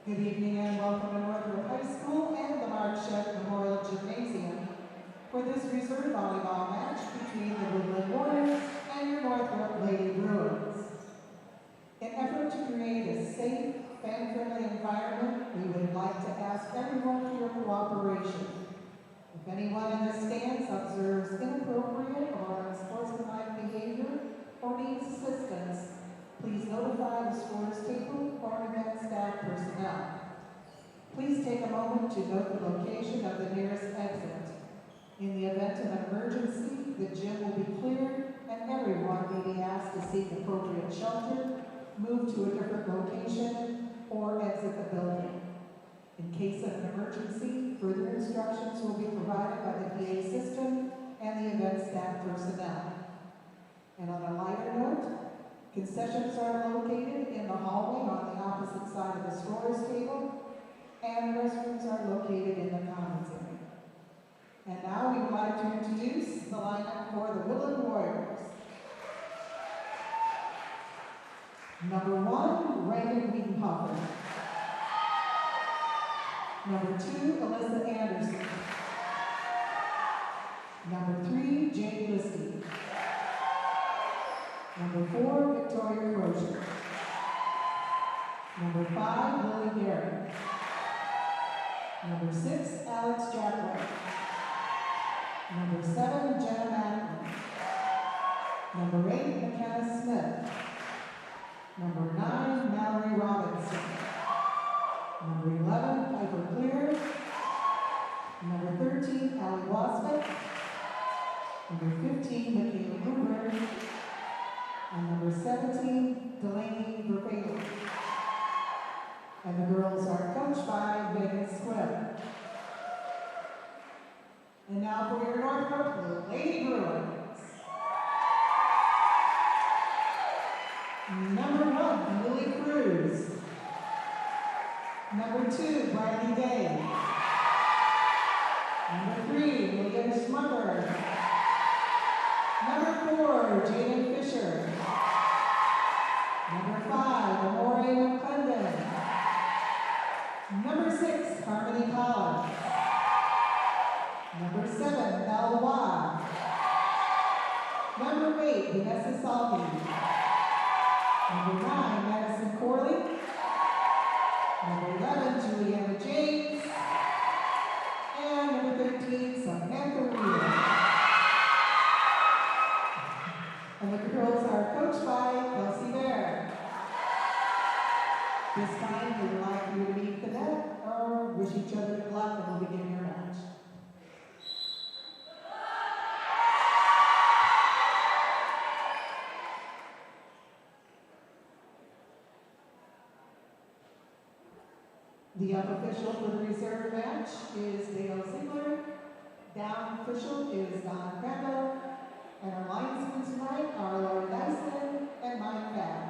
Good evening and welcome to Northrop High School and the Marchette Memorial Gymnasium for this reserve volleyball match between the Woodlan Warriors and your Northrop Lady Bruins. In an effort to create a safe, fan-friendly environment, we would like to ask everyone for your cooperation. If anyone in the stands observes inappropriate or unsportsmanlike behavior or needs assistance, please notify the scorer's table or event staff personnel. Please take a moment to note the location of the nearest exit. In the event of an emergency, the gym will be cleared and everyone may be asked to seek appropriate shelter, move to a different location, or exit the building. In case of an emergency, further instructions will be provided by the PA system and the event staff personnel. And on a lighter note, concessions are located in the hallway on the opposite side of the scorer's table, and restrooms are located in the commons area. And now we would like to introduce the lineup for the Woodlan Warriors. Number 1, Raymond Wiedenhofer. Number 2, Alyssa Anderson. Number 3, Jane Listy. Number 4, Victoria Crozier. Number 5, Lily Garrett. Number 6, Alex Jackway. Number 7, Jenna Macklin. Number 8, McKenna Smith. Number 9, Mallory Robinson. Number 11, Piper Clear. Number 13, Allie Wasvik. Number 15, Michaela Hoover. And number 17, Delaney Verpalen. And the girls are coached by Megan Squibb. And now for your Northrop Lady Bruins. Number 1, Lily Cruz. Number 2, Bradley Day. Number 3, William Schmucker. Number 4, Jaden Fisher. Number 5, Amore McClendon. Number 6, Harmony Collins. Number 7, Belle Waugh. Number 8, Vanessa Salke. Number 9, Madison Corley. Number 11, Juliana James. And number 13, Samantha Wheeler. And the girls are coached by Kelsey Bear. This time, we would like you to meet the net or wish each other good luck and we'll begin your match. The up official for the reserve match is Dale Ziegler. Down official is Don Crandall. And our linesmen tonight are Lauren Dyson and Mike Babb.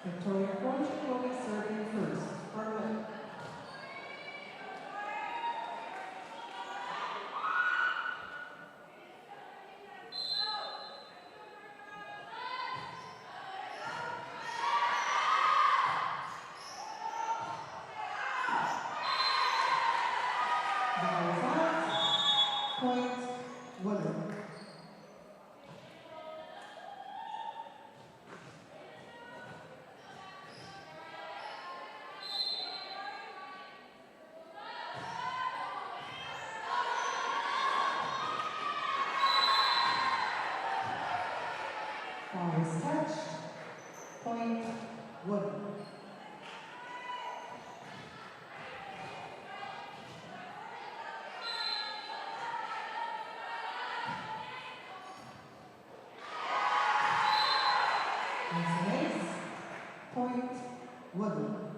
Victoria Crozier will be serving first. Berlin. Ball is out. Point, Woodlan. Ball was touched. Point, Woodlan. Point, Woodlan.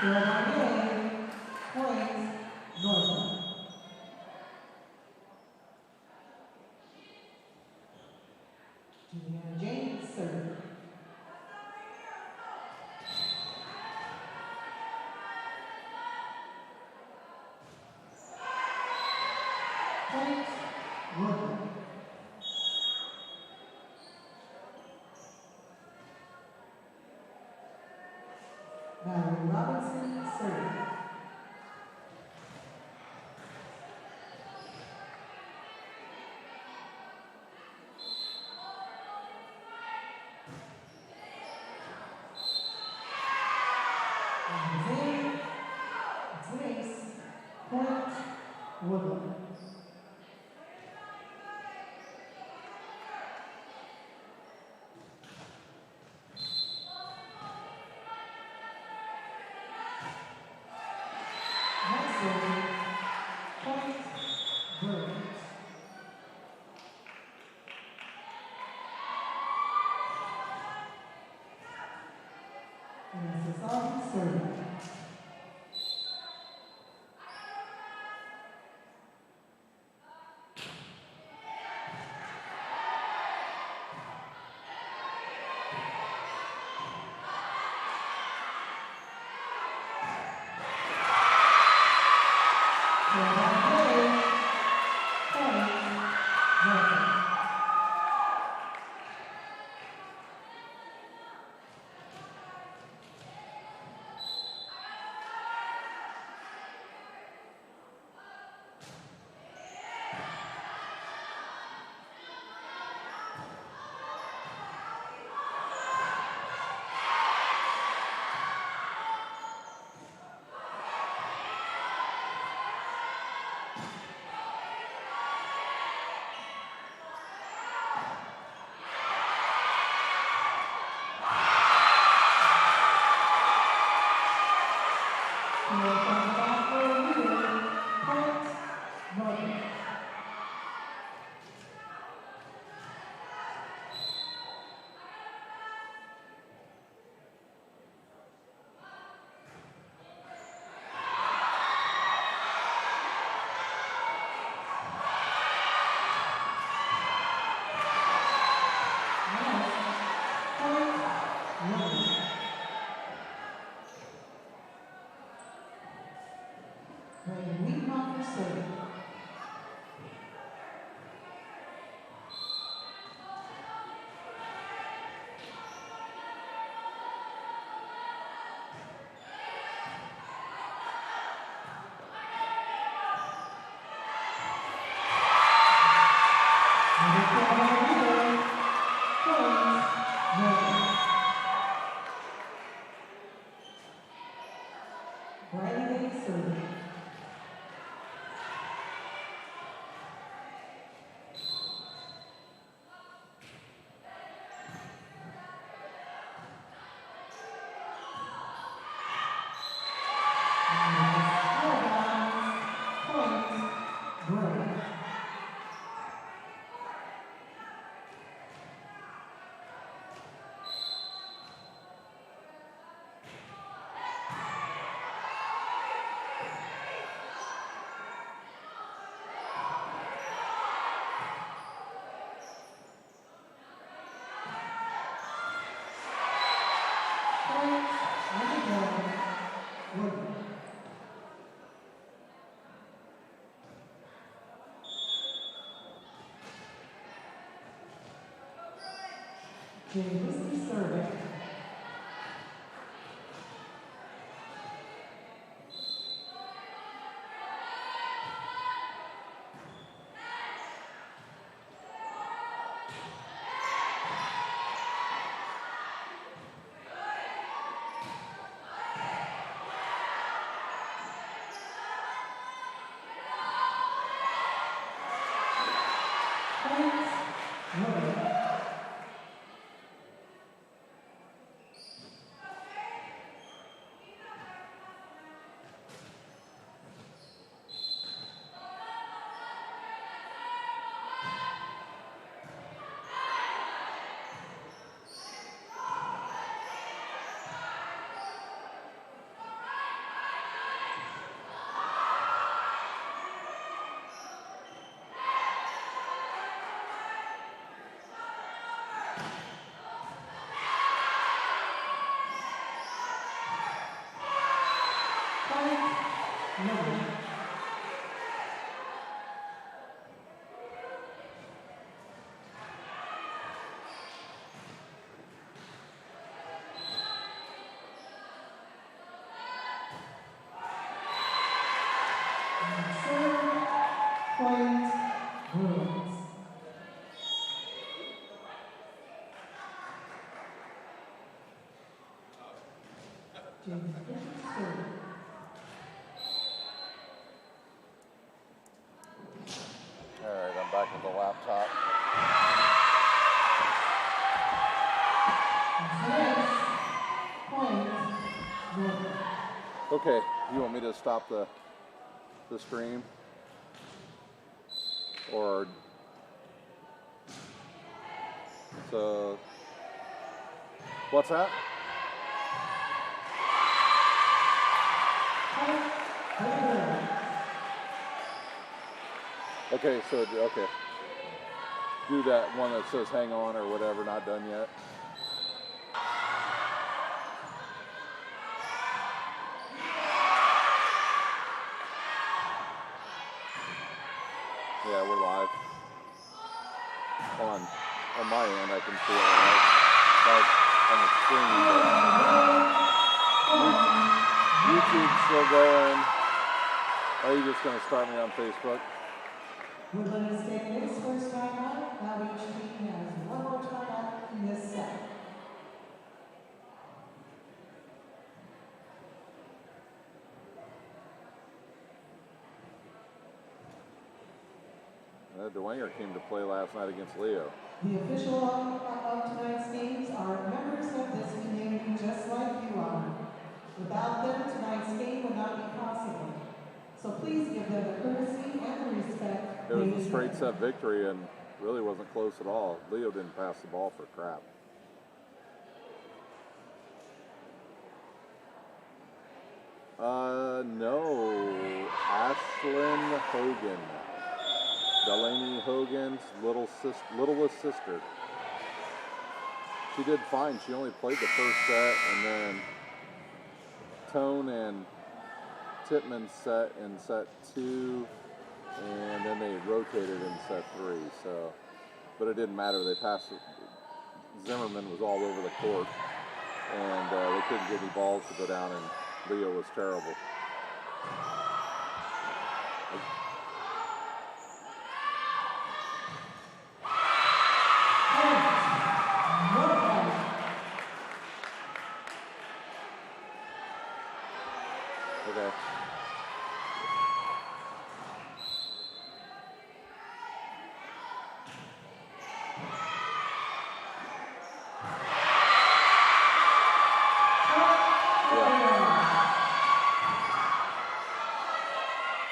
Pregame, point, Northrop. Junior James, serve. Point, Woodlan. serving. Woodlan. Next serving, point, Bruins. And this is all serving. James serving. James Bishop serve. All right, I'm back with the laptop. Okay, you want me to stop the stream? Or so what's that? Okay, so okay. Do that one that says hang on or whatever, not done yet. Yeah, we're live. On my end, I can see it live on the screen. YouTube's still going. Are you just going to start me on Facebook? Woodlan is taking its first timeout. Now each team has one more timeout in this set. Dwanger came to play last night against Leo. The official of tonight's games are members of this community just like you are. Without them, tonight's game would not be possible. So please give them the courtesy and the respect. It was a straight set victory and really wasn't close at all. Leo didn't pass the ball for crap. No. Ashlyn Hogan. Delaney Hogan's littlest sister. She did fine. She only played the first set, and then Tone and Tippmann set in set 2, and then they rotated in set 3. So, but it didn't matter. They passed. Zimmerman was all over the court, and they couldn't get any balls to go down, and Leo was terrible. Okay.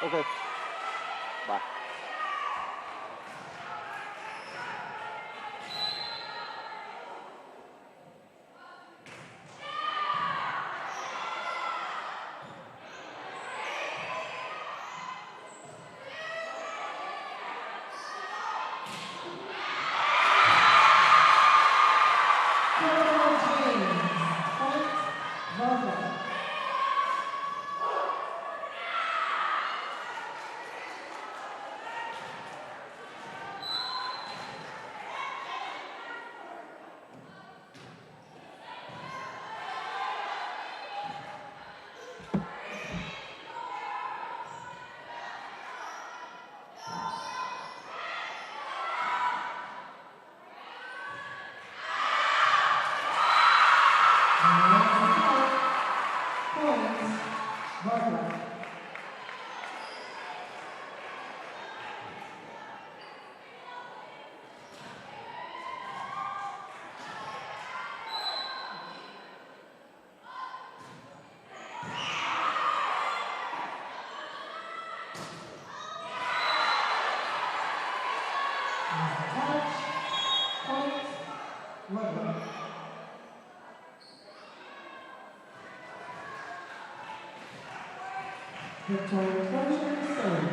Okay. Bye. Victoria Crozier serve.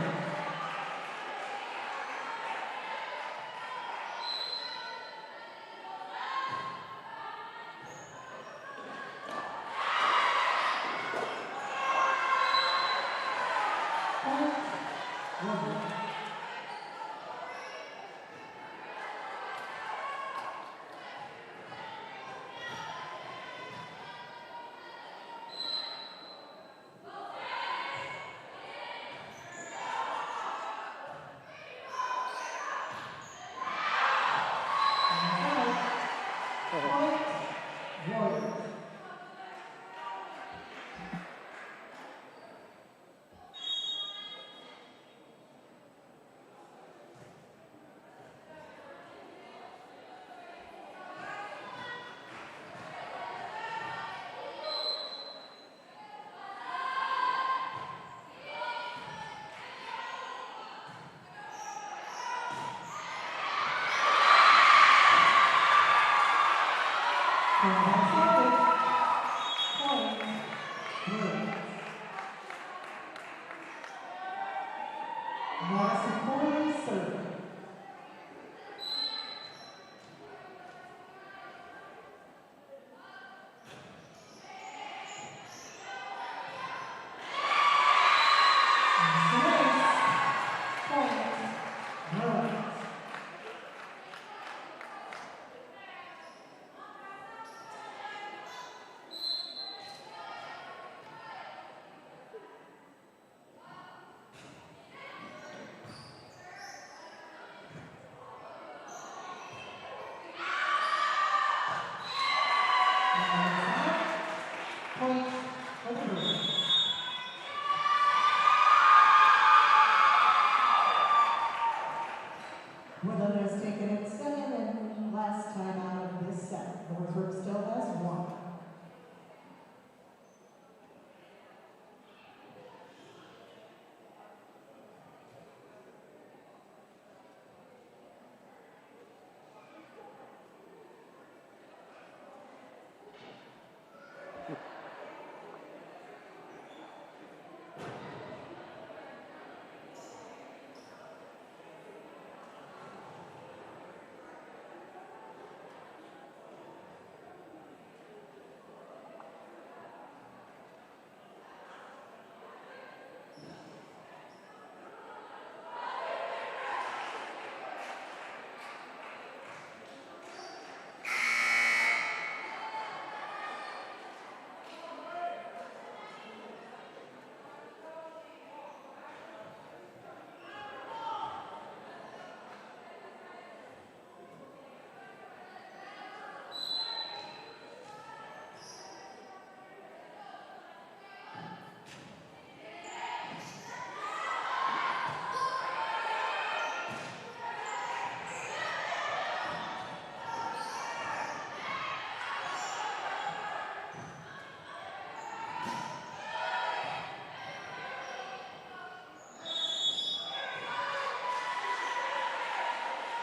Woodlan has taken its second and last time out of this set. Northrop still has one.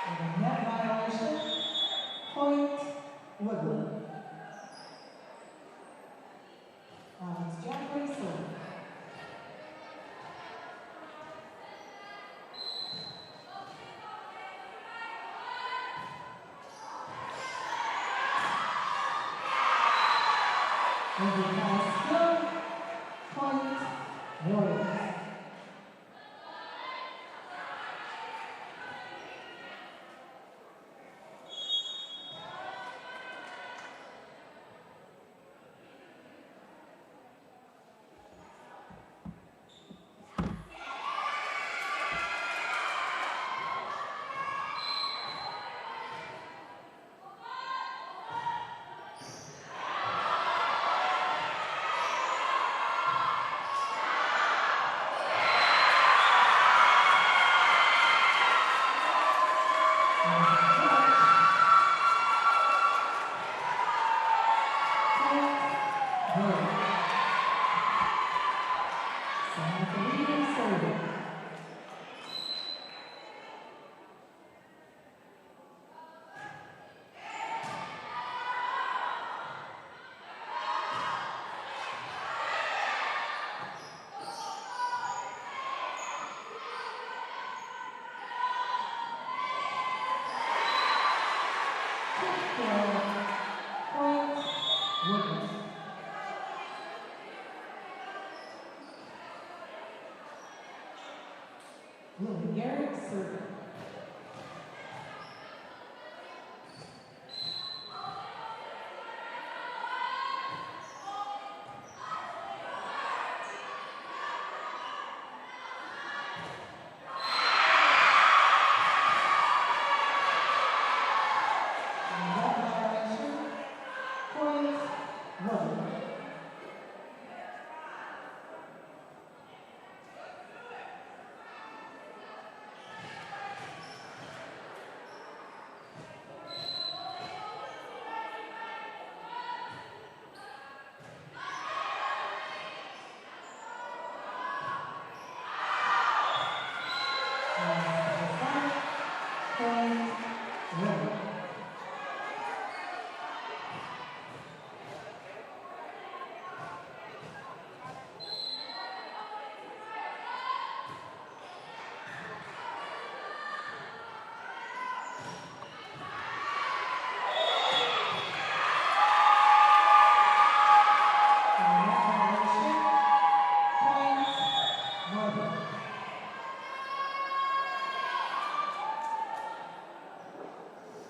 And a net violation, point Woodlan. It's Jeffrey Silver. Overpass skill, point Warriors.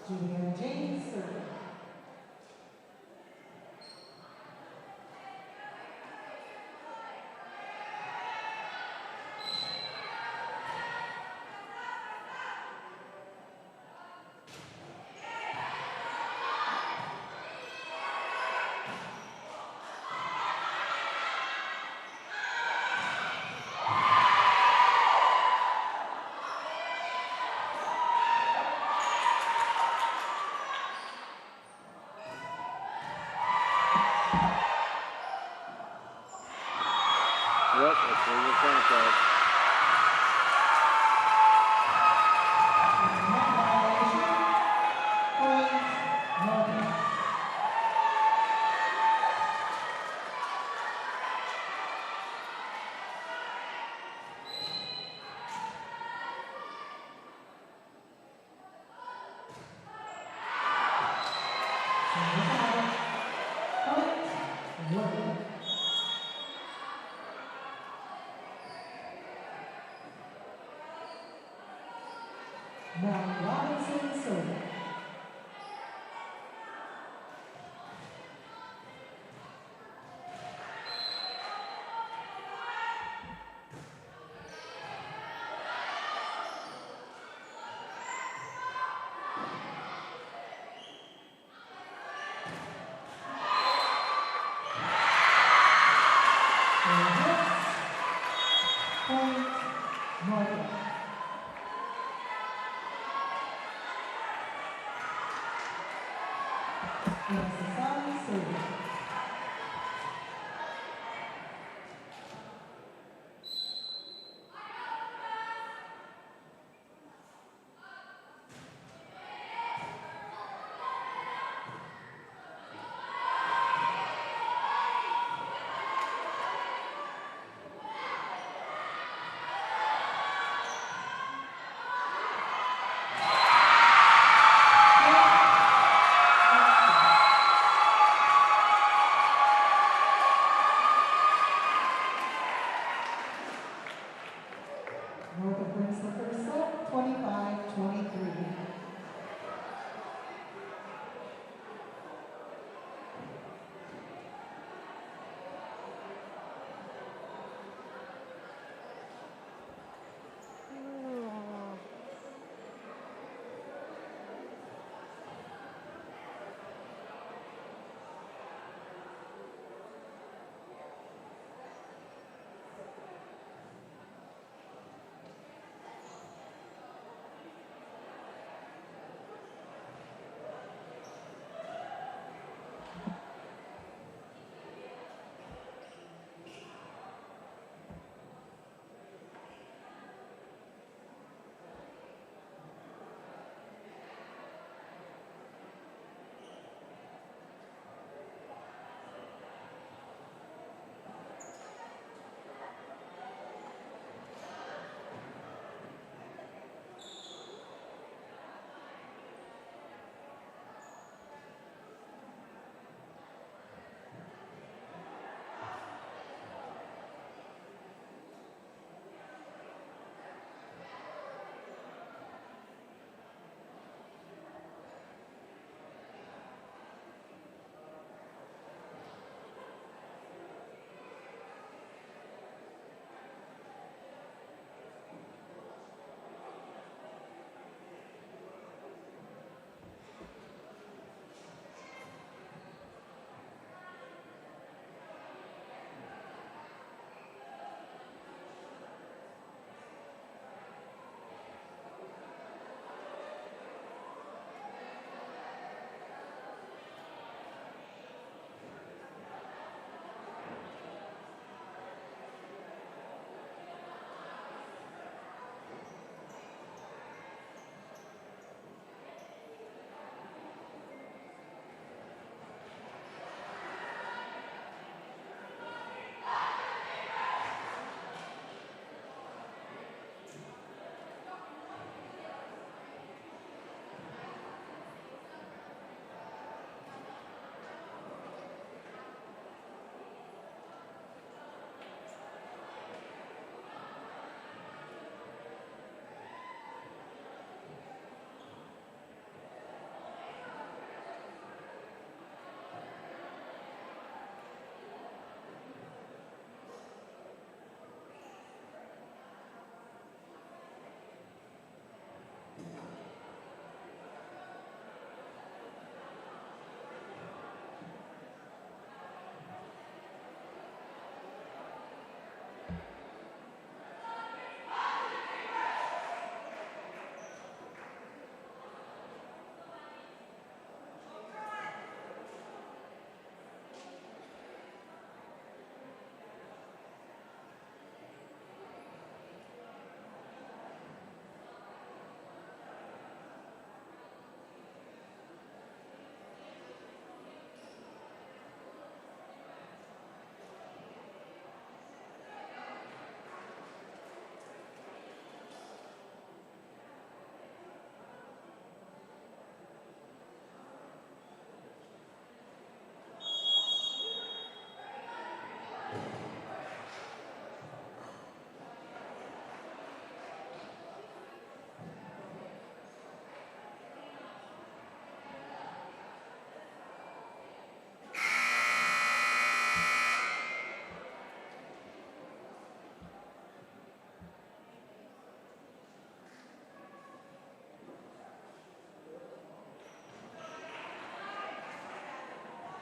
Junior James serving. Yep, that's legal contact. Robinson serving. Northrop. Serving.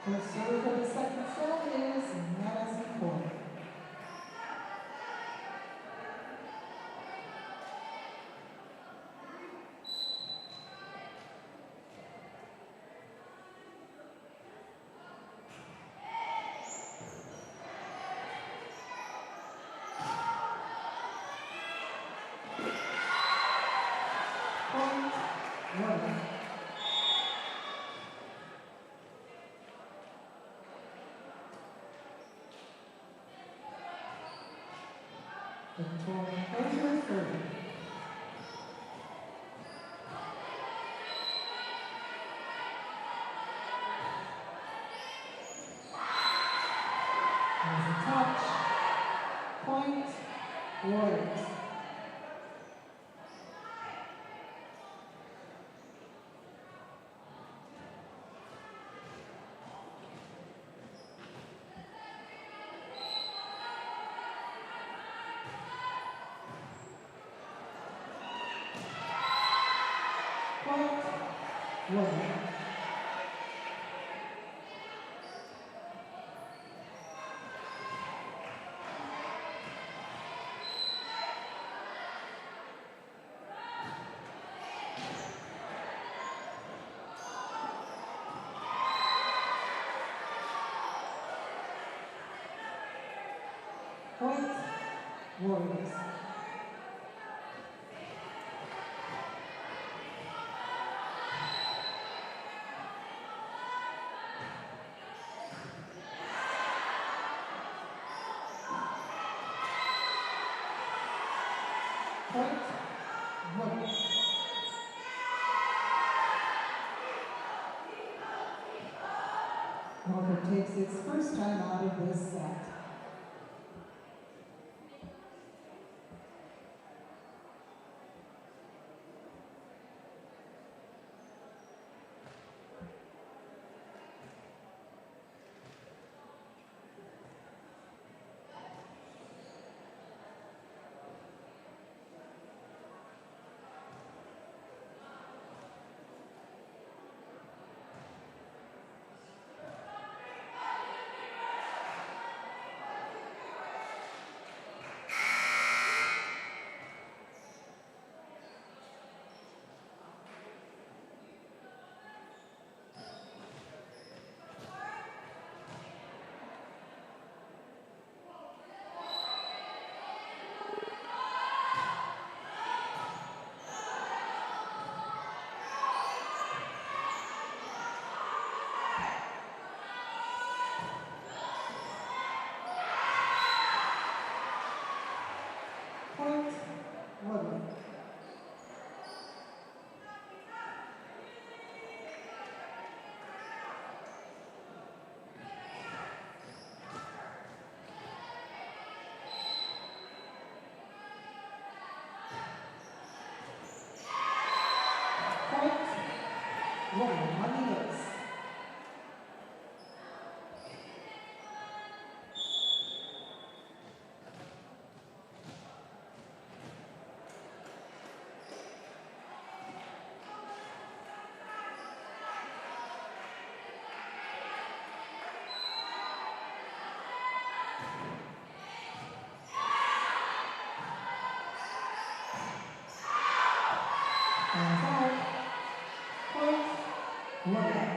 The serve for the second set is Madison Ford. Point, Woodlan. Victoria Fraser serving. There's a touch. Point, Warriors. Point, Woodlan. Point, Warriors. Point, Woodlan. Northrop takes its first time out of this set. Point, Woodlan. Point, Woodlan on the ace. Hands out. Point, Woodlan.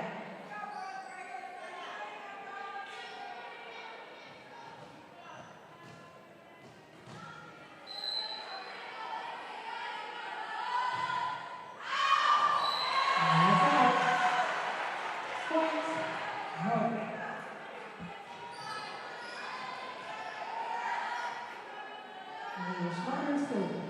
Hands out. Point, Woodlan. And the Schreiber serving.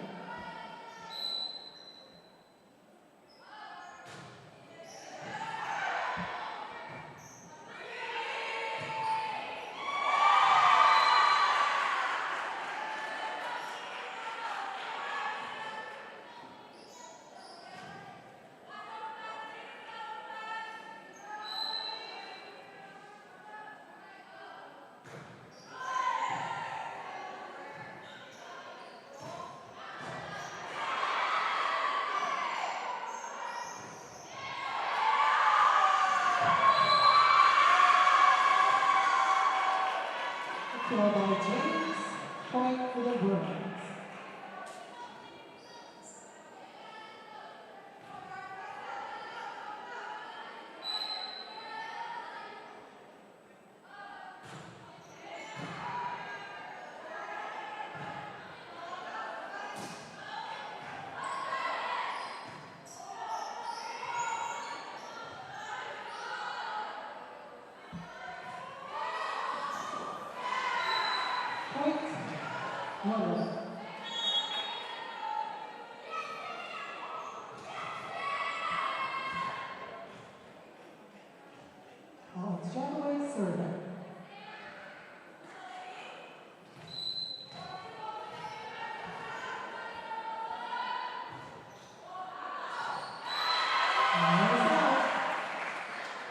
throw by James. Point for the Bruins. Point, Woodlan. Alex Jackway serving.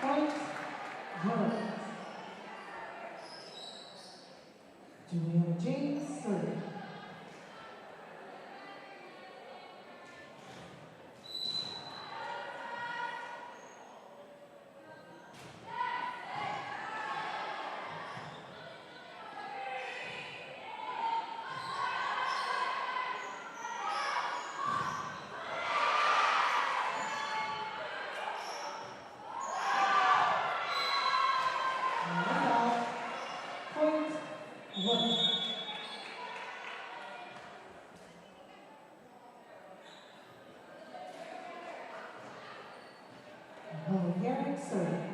Point, Woodlan. Julian James serving. Point, Woodlan. Mahoney serving.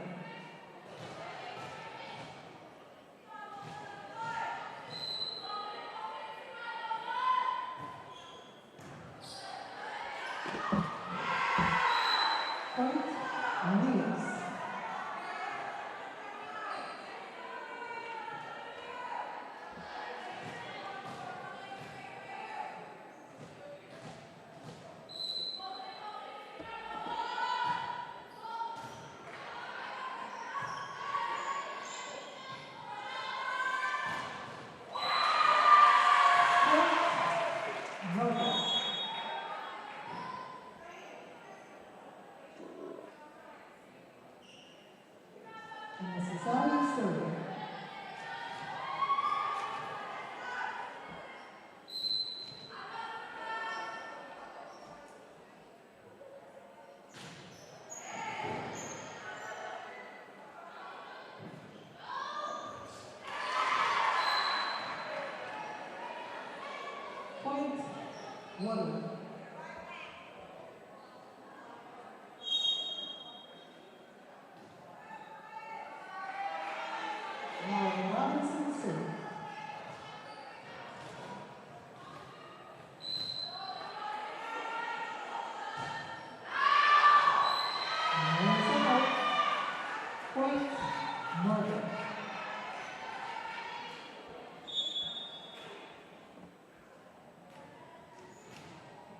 Point, Leos. Northrop. Necessary serving. Point, Woodlan. Ryan Robinson serving. Point, Northrop.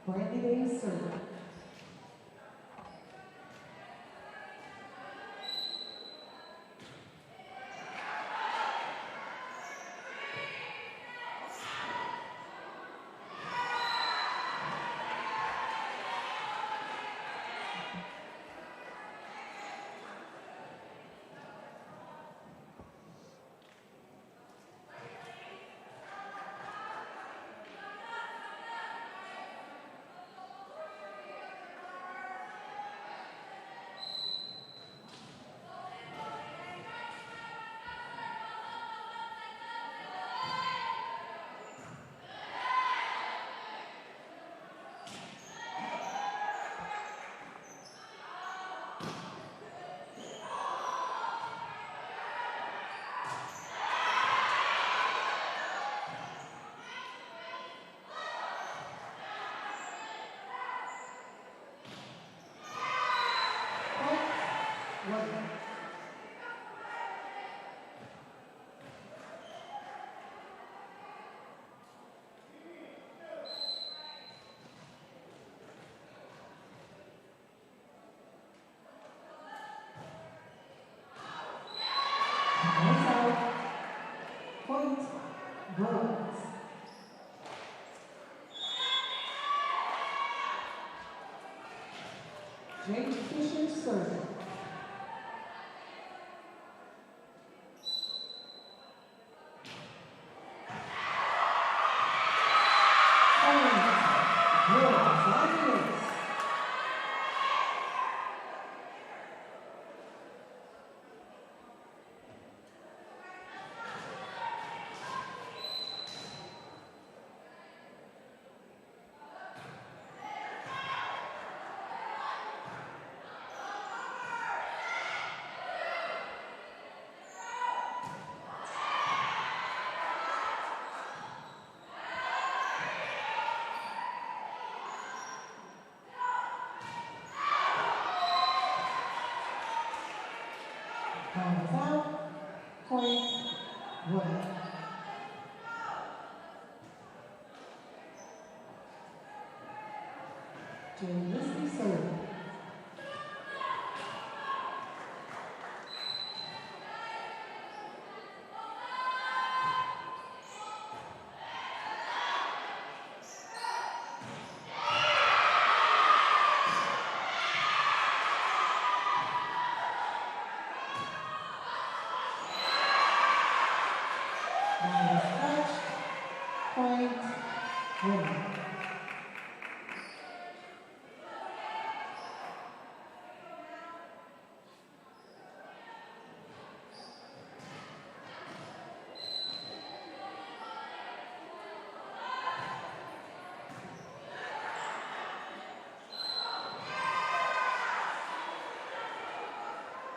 Brandy Day serving. Woodlan. Point, Bruins. Jake Fisher serving. Time is out. Point, Woodlan. Jane Lisby serving.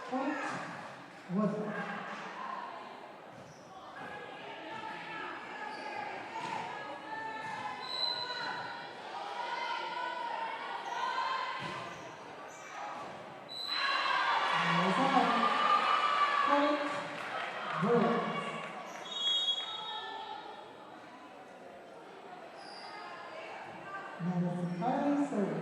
Point, Woodlan. Madison Carly serving.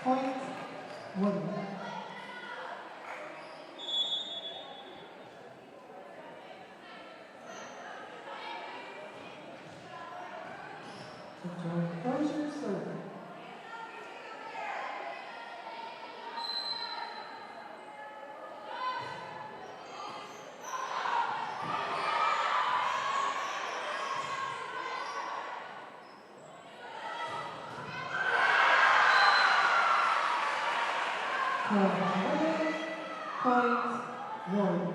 Point, Woodlan. Victoria Crozier serving. Point, Warriors.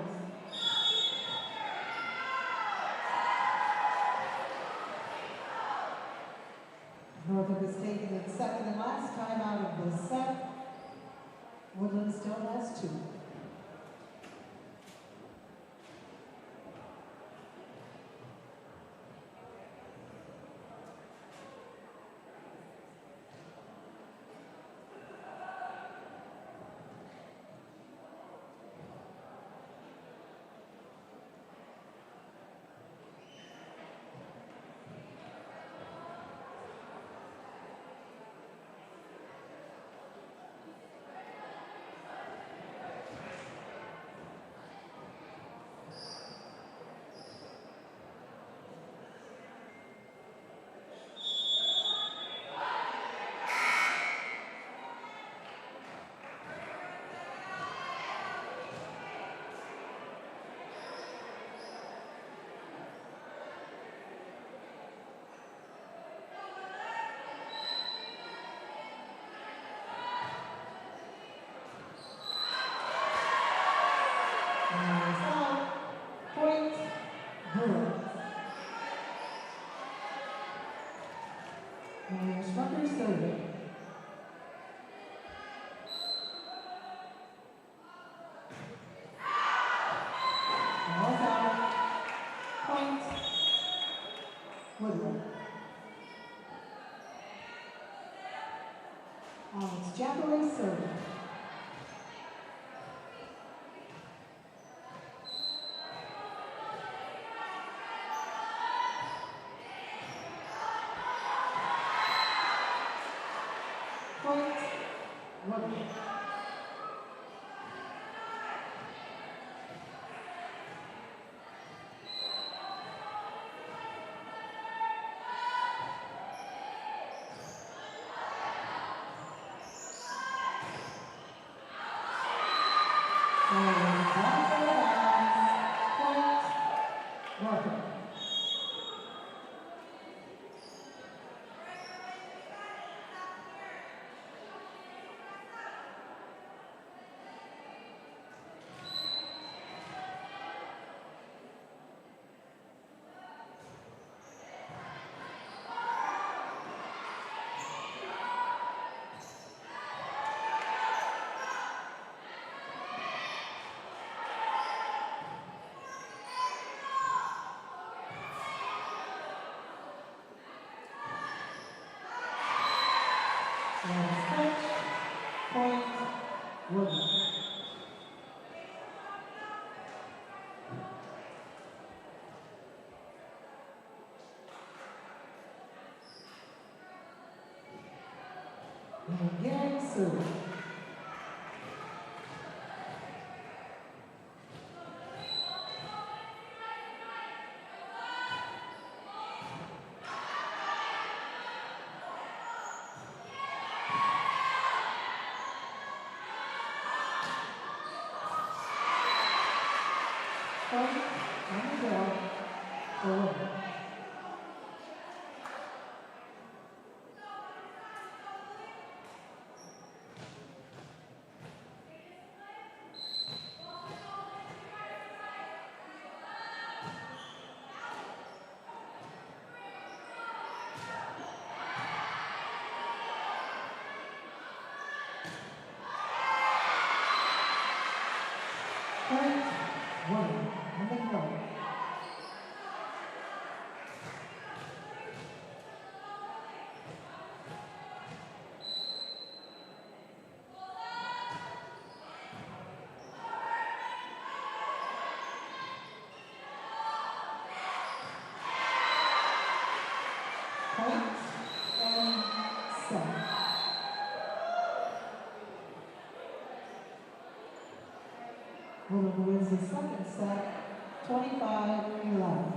Northrop has taken its second and last time out of this set. Woodlan still has two. Point, Bruins. Rucker serving. Ball's out. Point, Woodlan. Alex Jackery serving. Point, Woodlan. Northrop. And stretch, point, Woodlan. And again, serve. Point on the ball for Woodlan. Point, Woodlan on the ball. Point and set. Woodlan wins the second set, 25-11.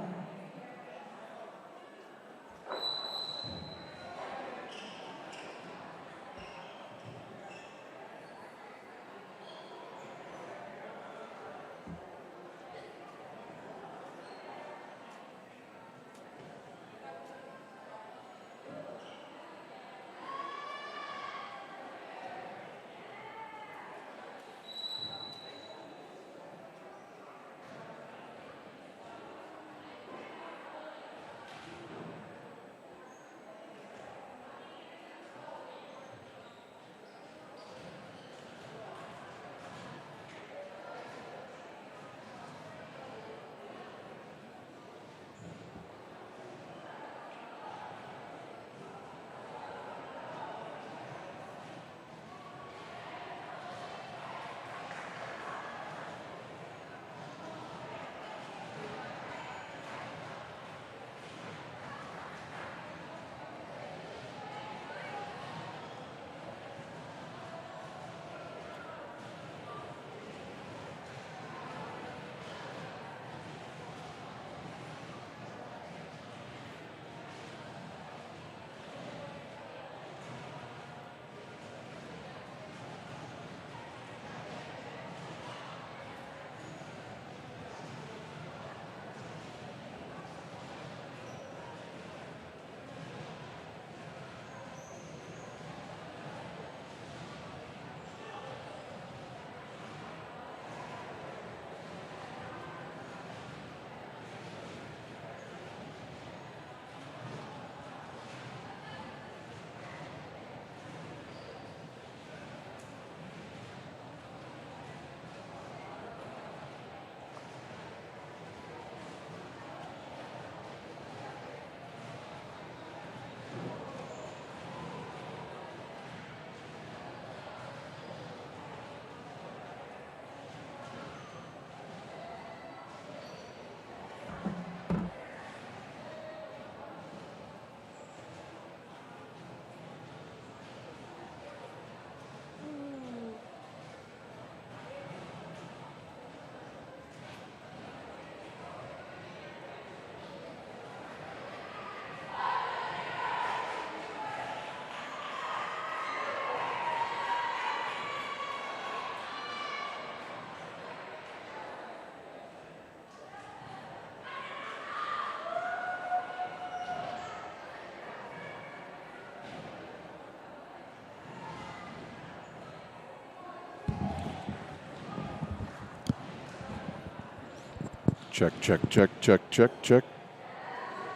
Check, check, check, check, check, check.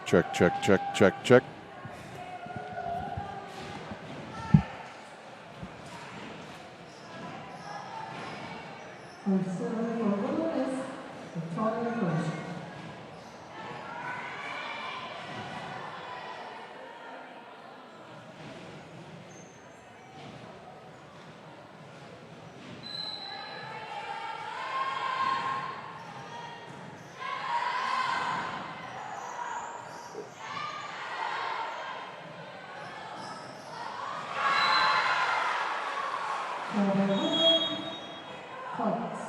Check, check, check, check, check. Our server for Woodlan is Victoria Bush. For the Woodlan, points.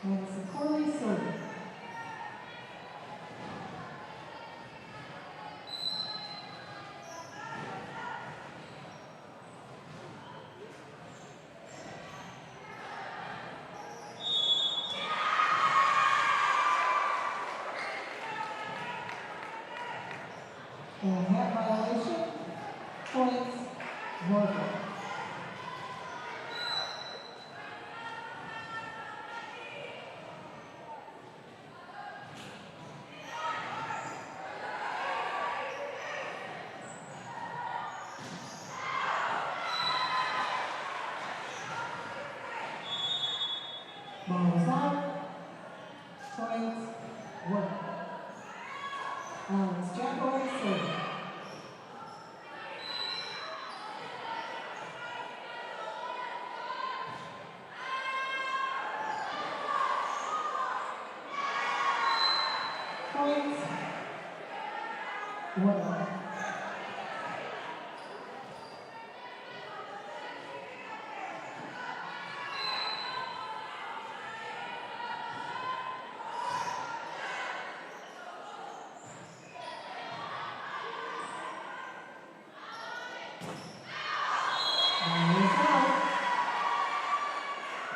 And it's a poorly served. And hat violation, points, Northrop. Ball is out. Points, work. Alex Jacko, serve. Points, work.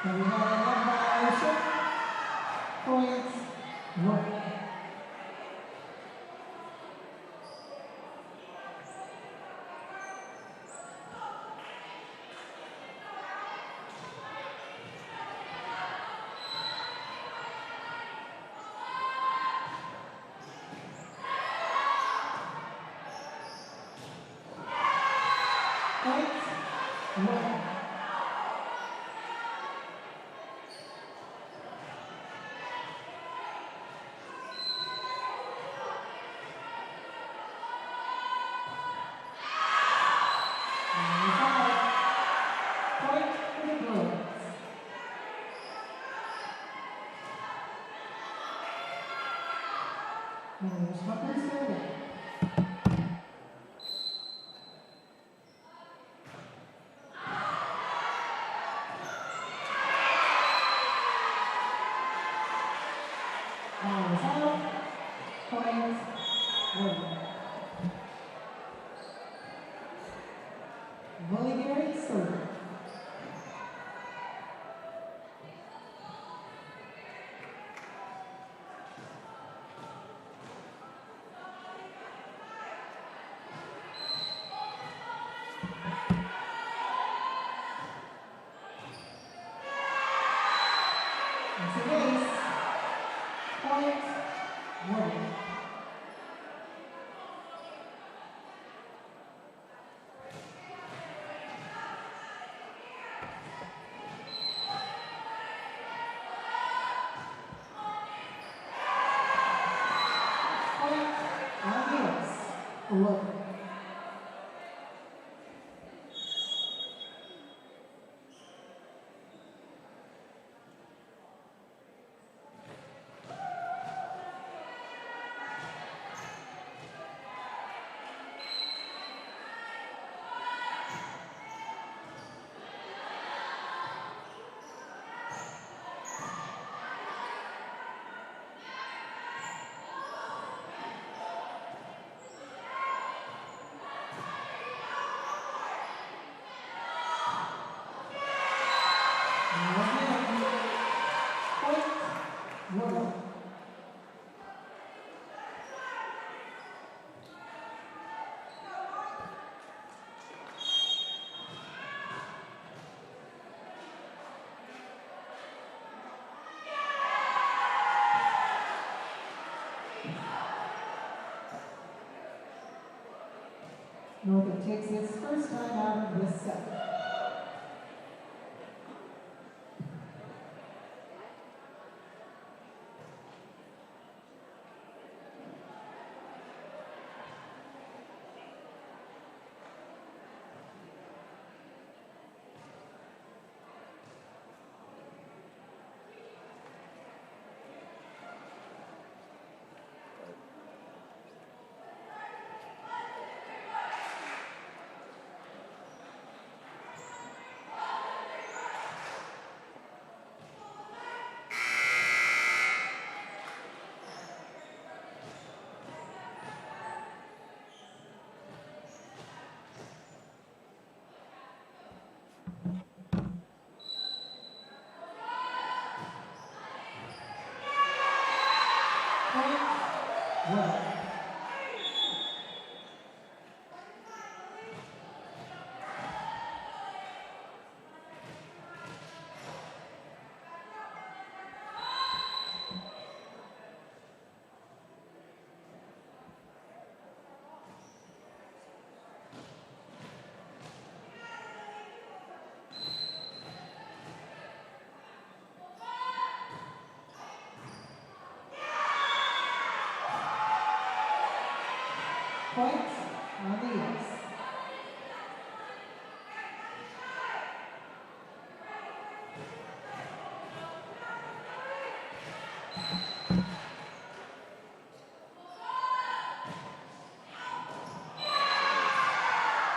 And we have a violation. Points, work. Points, work. Volleyball, serve. It's a race. Points, Woodlan. Look. Northrop takes its first time out of this set. Woodlan. Point on the yes.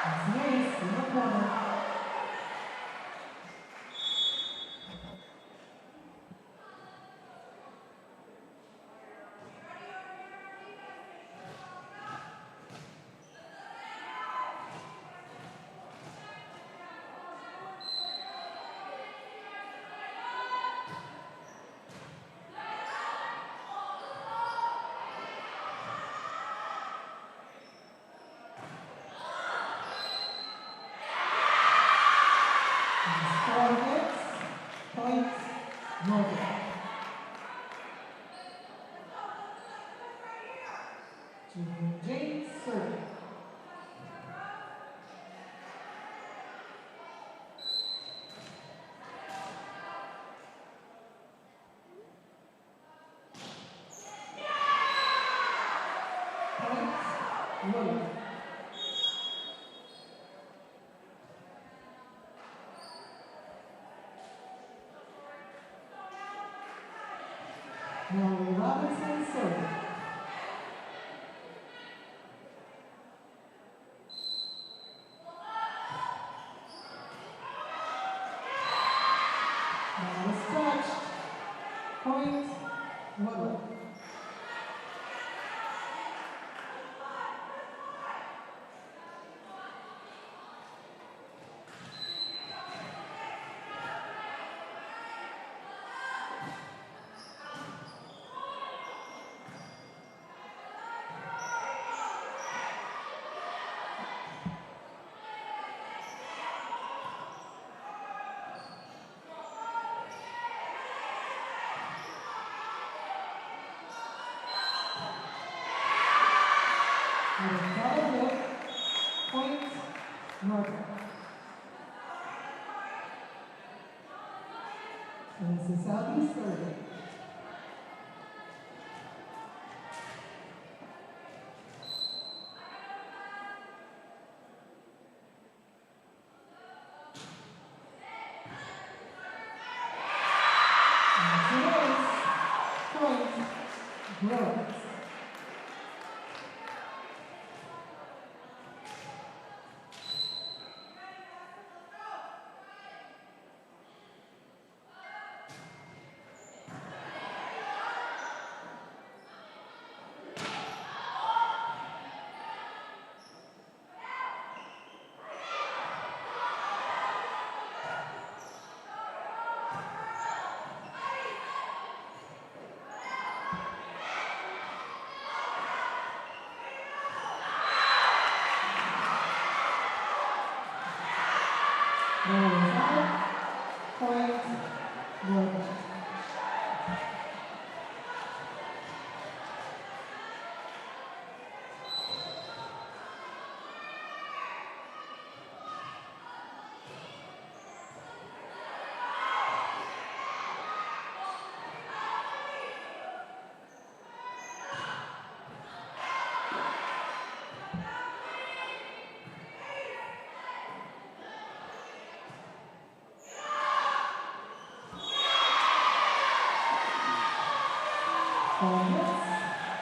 That's nice in the corner. Score hits, points, Northrop. Junior James serving. Points, Woodlan. Now Robinson serving. Now is touched. Point, Woodlan. And a double hit, point, Northrop. And this is Southeast serving. And it is point, Bruins. Point, Northrop.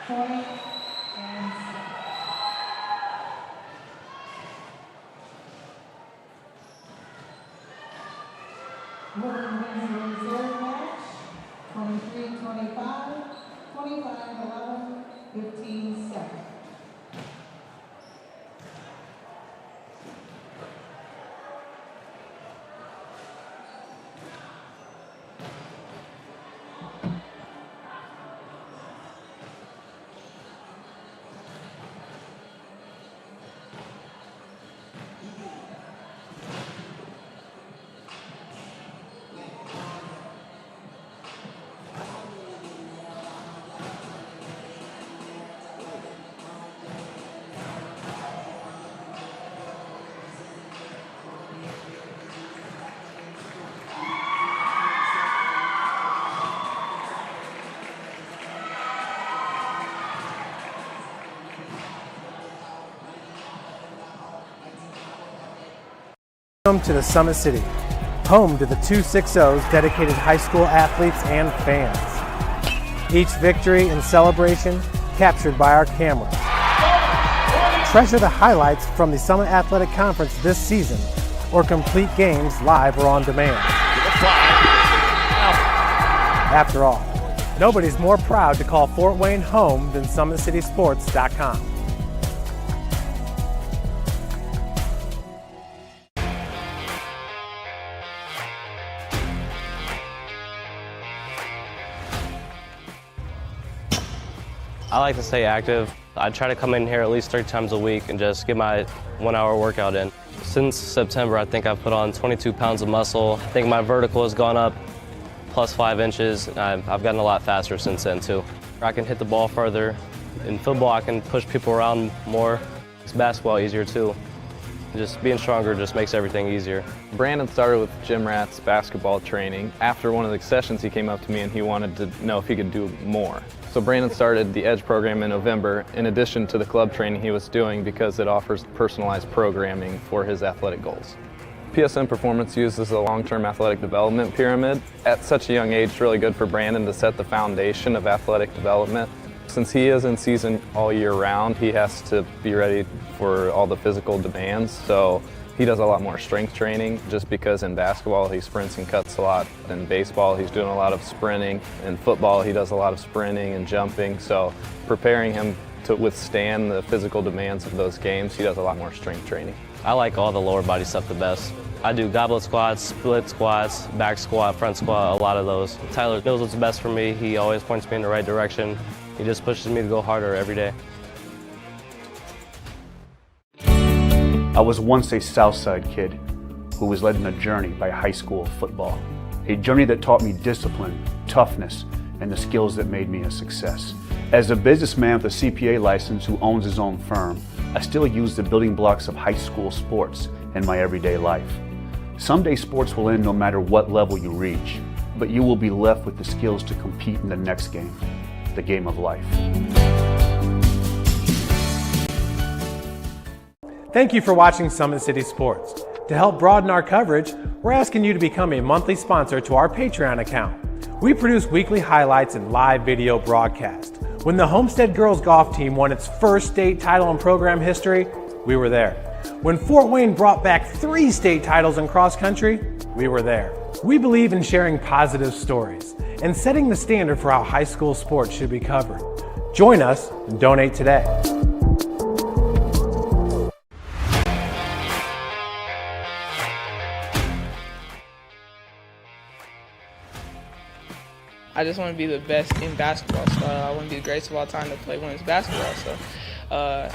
Point, and set. Woodlan wins the reserve match, 23-25, 25-11, 15-7. Welcome to the Summit City, home to the 260's dedicated high school athletes and fans. Each victory and celebration captured by our cameras. Treasure the highlights from the Summit Athletic Conference this season, or complete games live or on demand. After all, nobody's more proud to call Fort Wayne home than SummitCitySports.com. I like to stay active. I try to come in here at least 3 times a week and just get my 1-hour workout in. Since September, I think I've put on 22 pounds of muscle. I think my vertical has gone up plus 5 inches. I've gotten a lot faster since then too. I can hit the ball further. In football, I can push people around more. It's basketball easier too. Just being stronger just makes everything easier. Brandon started with gym rats basketball training. After one of the sessions, he came up to me and he wanted to know if he could do more. So Brandon started the EDGE program in November, in addition to the club training he was doing, because it offers personalized programming for his athletic goals. PSN Performance uses a long-term athletic development pyramid. At such a young age, it's really good for Brandon to set the foundation of athletic development. Since he is in season all year round, he has to be ready for all the physical demands. So he does a lot more strength training, just because in basketball he sprints and cuts a lot. In baseball he's doing a lot of sprinting. In football he does a lot of sprinting and jumping. So preparing him to withstand the physical demands of those games, he does a lot more strength training. I like all the lower body stuff the best. I do goblet squats, split squats, back squat, front squat, a lot of those. Tyler knows what's best for me. He always points me in the right direction. He just pushes me to go harder every day. I was once a Southside kid who was led on a journey by high school football. A journey that taught me discipline, toughness, and the skills that made me a success. As a businessman with a CPA license who owns his own firm, I still use the building blocks of high school sports in my everyday life. Someday sports will end no matter what level you reach, but you will be left with the skills to compete in the next game, the game of life. Thank you for watching Summit City Sports. To help broaden our coverage, we're asking you to become a monthly sponsor to our Patreon account. We produce weekly highlights and live video broadcast. When the Homestead Girls Golf Team won its first state title in program history, we were there. When Fort Wayne brought back 3 state titles in cross country, we were there. We believe in sharing positive stories and setting the standard for how high school sports should be covered. Join us and donate today. I just want to be the best in basketball, so I want to be the greatest of all time to play women's basketball. So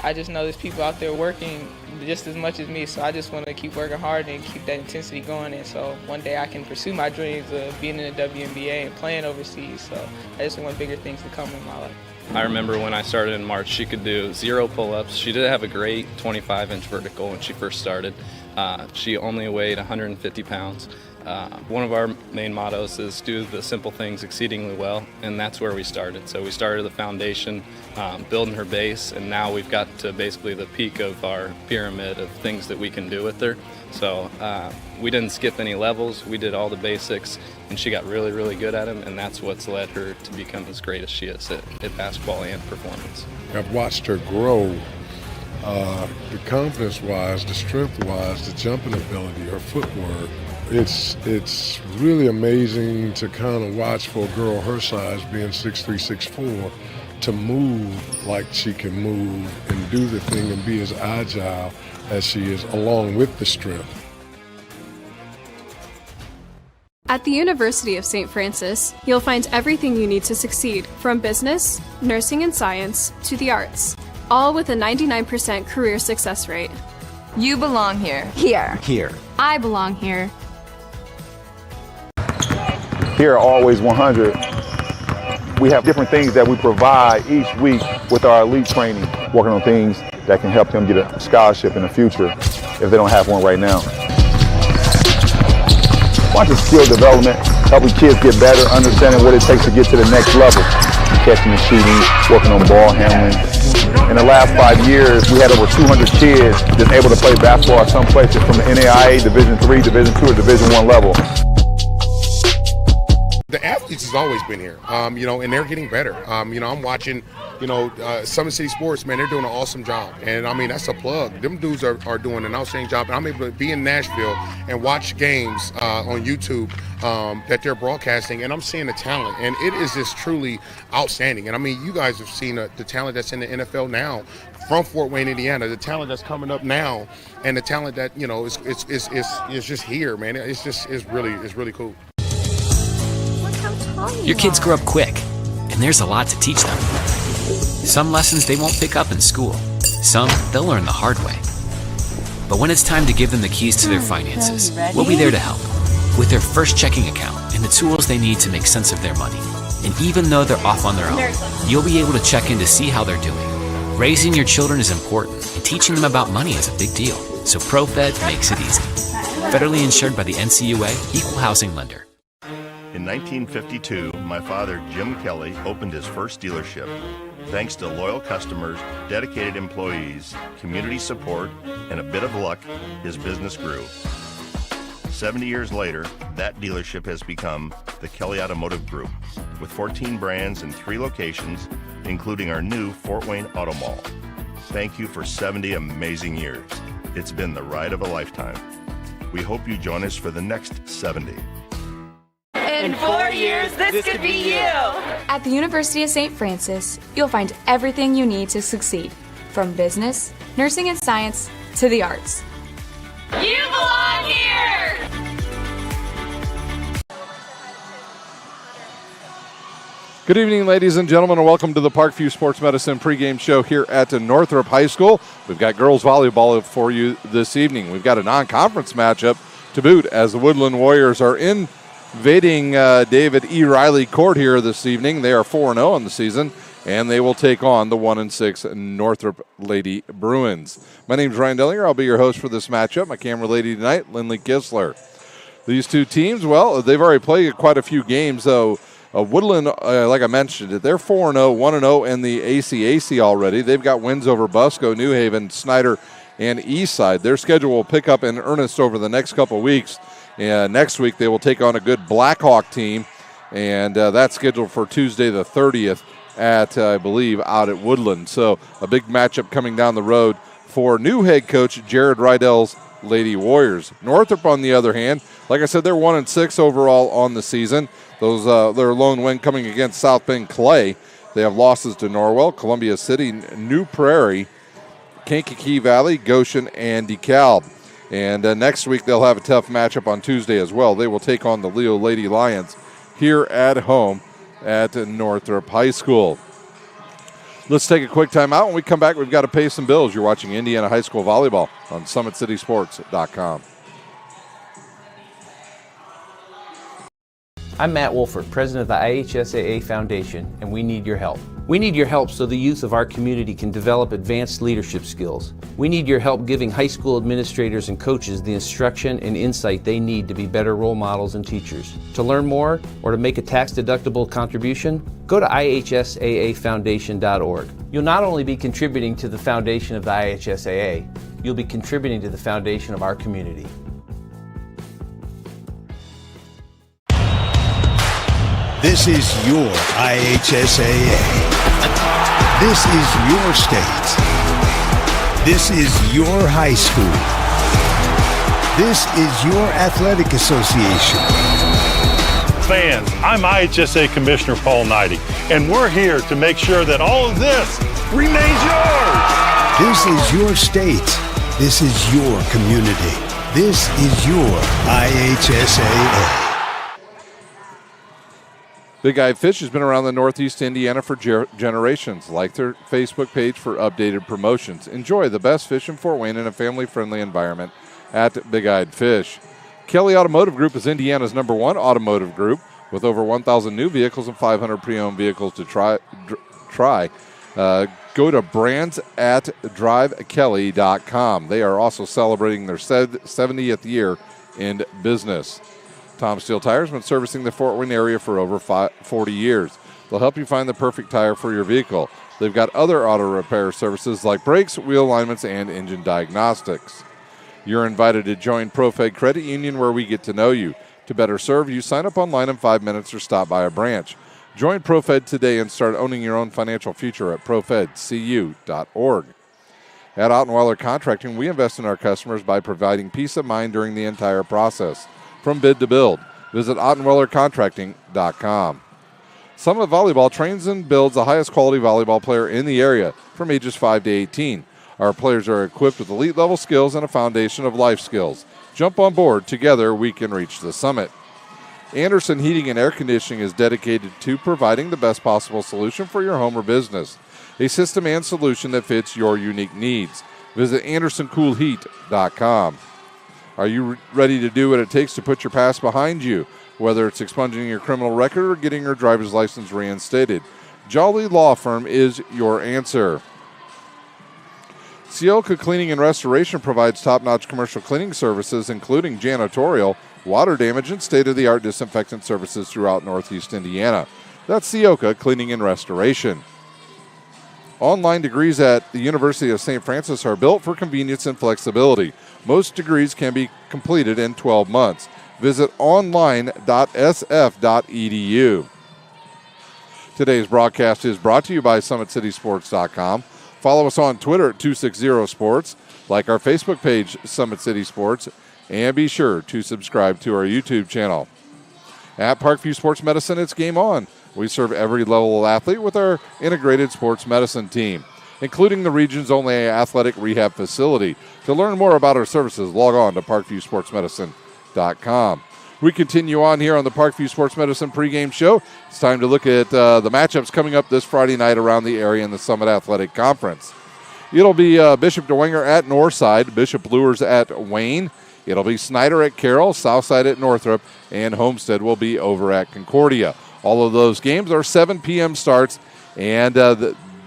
I just know there's people out there working just as much as me, so I just want to keep working hard and keep that intensity going. And so one day I can pursue my dreams of being in the WNBA and playing overseas. So I just want bigger things to come in my life. I remember when I started in March, she could do 0 pull-ups. She did have a great 25-inch vertical when she first started. She only weighed 150 pounds. One of our main mottos is do the simple things exceedingly well, and that's where we started. So we started the foundation, building her base, and now we've got to basically the peak of our pyramid of things that we can do with her. So we didn't skip any levels. We did all the basics, and she got really, really good at them, and that's what's led her to become as great as she is at basketball and performance. I've watched her grow, the confidence-wise, the strength-wise, the jumping ability, her footwork. It's really amazing to kind of watch for a girl her size, being 6'3", 6'4", to move like she can move and do the thing and be as agile as she is, along with the strength. At the University of St. Francis, you'll find everything you need to succeed, from business, nursing and science, to the arts, all with a 99% career success rate. You belong here. Here. Here. I belong here. Here at Always 100, we have different things that we provide each week with our elite training, working on things that can help them get a scholarship in the future if they don't have one right now. Watching skill development, helping kids get better, understanding what it takes to get to the next level, catching and shooting, working on ball handling, and the last 5 years, we had over 200 kids that's able to play basketball at some places from the NAIA, Division III, Division II, or Division I level. The athletes has always been here, and they're getting better. I'm watching, Summit City Sports, man, they're doing an awesome job. And, that's a plug. Them dudes are doing an outstanding job. And I'm able to be in Nashville and watch games on YouTube that they're broadcasting, and I'm seeing the talent. And it is just truly outstanding. And, you guys have seen the talent that's in the NFL now from Fort Wayne, Indiana, the talent that's coming up now, and the talent that, is just here, man. It's really cool. Your kids grow up quick, and there's a lot to teach them. Some lessons they won't pick up in school. Some they'll learn the hard way. But when it's time to give them the keys to their finances, we'll be there to help with their first checking account and the tools they need to make sense of their money. And even though they're off on their own, you'll be able to check in to see how they're doing. Raising your children is important, and teaching them about money is a big deal. So ProFed makes it easy. Federally insured by the NCUA, Equal Housing Lender. In 1952, my father, Jim Kelly, opened his first dealership. Thanks to loyal customers, dedicated employees, community support, and a bit of luck, his business grew. 70 years later, that dealership has become the Kelly Automotive Group, with 14 brands and 3 locations, including our new Fort Wayne Auto Mall. Thank you for 70 amazing years. It's been the ride of a lifetime. We hope you join us for the next 70. In 4 years, this could be you! At the University of St. Francis, you'll find everything you need to succeed, from business, nursing and science, to the arts. You belong here! Good evening, ladies and gentlemen, and welcome to the Parkview Sports Medicine pregame show here at Northrop High School. We've got girls volleyball for you this evening. We've got a non-conference matchup to boot as the Woodlan Warriors are invading David E. Riley Court here this evening. They are 4-0 on the season, and they will take on the 1-6 Northrop Lady Bruins. My name is Ryan Dellinger. I'll be your host for this matchup. My camera lady tonight, Lindley Kistler. These two teams, well, they've already played quite a few games, though. Woodland, like I mentioned, they're 4-0, 1-0 in the ACAC already. They've got wins over Busco, New Haven, Snyder, and Eastside. Their schedule will pick up in earnest over the next couple of weeks. And next week they will take on a good Blackhawk team, and that's scheduled for Tuesday the 30th at, I believe, out at Woodland. So a big matchup coming down the road for new head coach Jared Rydell's Lady Warriors. Northrop, on the other hand, like I said, they're 1-6 overall on the season. Those their lone win coming against South Bend Clay. They have losses to Norwell, Columbia City, New Prairie, Kankakee Valley, Goshen, and DeKalb. And next week they'll have a tough matchup on Tuesday as well. They will take on the Leo Lady Lions here at home at Northrop High School. Let's take a quick time out. When we come back, we've got to pay some bills. You're watching Indiana High School Volleyball on SummitCitySports.com. I'm Matt Wolford, president of the IHSAA Foundation, and we need your help. We need your help so the youth of our community can develop advanced leadership skills. We need your help giving high school administrators and coaches the instruction and insight they need to be better role models and teachers. To learn more or to make a tax-deductible contribution, go to ihsaafoundation.org. You'll not only be contributing to the foundation of the IHSAA, you'll be contributing to the foundation of our community. This is your IHSAA. This is your state. This is your high school. This is your athletic association. Fans, I'm IHSA Commissioner Paul Knighty, and we're here to make sure that all of this remains yours. This is your state. This is your community. This is your IHSAA. Big Eyed Fish has been around the Northeast Indiana for generations. Like their Facebook page for updated promotions. Enjoy the best fish in Fort Wayne in a family-friendly environment at Big Eyed Fish. Kelly Automotive Group is Indiana's #1 automotive group with over 1,000 new vehicles and 500 pre-owned vehicles to try. Go to brands@drivekelly.com. They are also celebrating their 70th year in business. Tom Steel Tires has been servicing the Fort Wayne area for over 40 years. They'll help you find the perfect tire for your vehicle. They've got other auto repair services like brakes, wheel alignments, and engine diagnostics. You're invited to join ProFed Credit Union, where we get to know you. To better serve you, sign up online in 5 minutes or stop by a branch. Join ProFed today and start owning your own financial future at profedcu.org. At Ottenweiler Contracting, we invest in our customers by providing peace of mind during the entire process. From bid to build, visit OttenweilerContracting.com. Summit Volleyball trains and builds the highest quality volleyball player in the area from ages 5 to 18. Our players are equipped with elite-level skills and a foundation of life skills. Jump on board. Together, we can reach the summit. Anderson Heating and Air Conditioning is dedicated to providing the best possible solution for your home or business. A system and solution that fits your unique needs. Visit AndersonCoolHeat.com. Are you ready to do what it takes to put your past behind you? Whether it's expunging your criminal record or getting your driver's license reinstated, Jolly Law Firm is your answer. Sioka Cleaning and Restoration provides top-notch commercial cleaning services, including janitorial, water damage, and state-of-the-art disinfectant services throughout Northeast Indiana. That's Sioka Cleaning and Restoration. Online degrees at the University of St. Francis are built for convenience and flexibility. Most degrees can be completed in 12 months. Visit online.sf.edu. Today's broadcast is brought to you by SummitCitySports.com. Follow us on Twitter at 260sports, like our Facebook page, Summit City Sports, and be sure to subscribe to our YouTube channel. At Parkview Sports Medicine, it's game on. We serve every level of athlete with our integrated sports medicine team, including the region's only athletic rehab facility. To learn more about our services, log on to parkviewsportsmedicine.com. We continue on here on the Parkview Sports Medicine pregame show. It's time to look at the matchups coming up this Friday night around the area in the Summit Athletic Conference. It'll be Bishop Dwenger at Northside, Bishop Luers at Wayne. It'll be Snyder at Carroll, Southside at Northrop, and Homestead will be over at Concordia. All of those games are 7 p.m. starts, and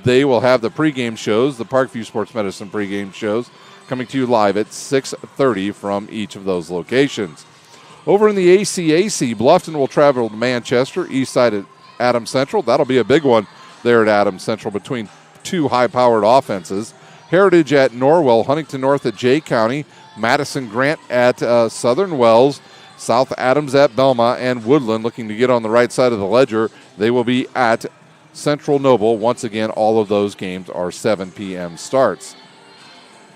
they will have the pregame shows, the Parkview Sports Medicine pregame shows, coming to you live at 6:30 from each of those locations. Over in the ACAC, Bluffton will travel to Manchester, east side at Adams Central. That'll be a big one there at Adams Central between two high-powered offenses. Heritage at Norwell, Huntington North at Jay County, Madison Grant at Southern Wells, South Adams at Belmont, and Woodland looking to get on the right side of the ledger. They will be at Central Noble. Once again, all of those games are 7 p.m. starts.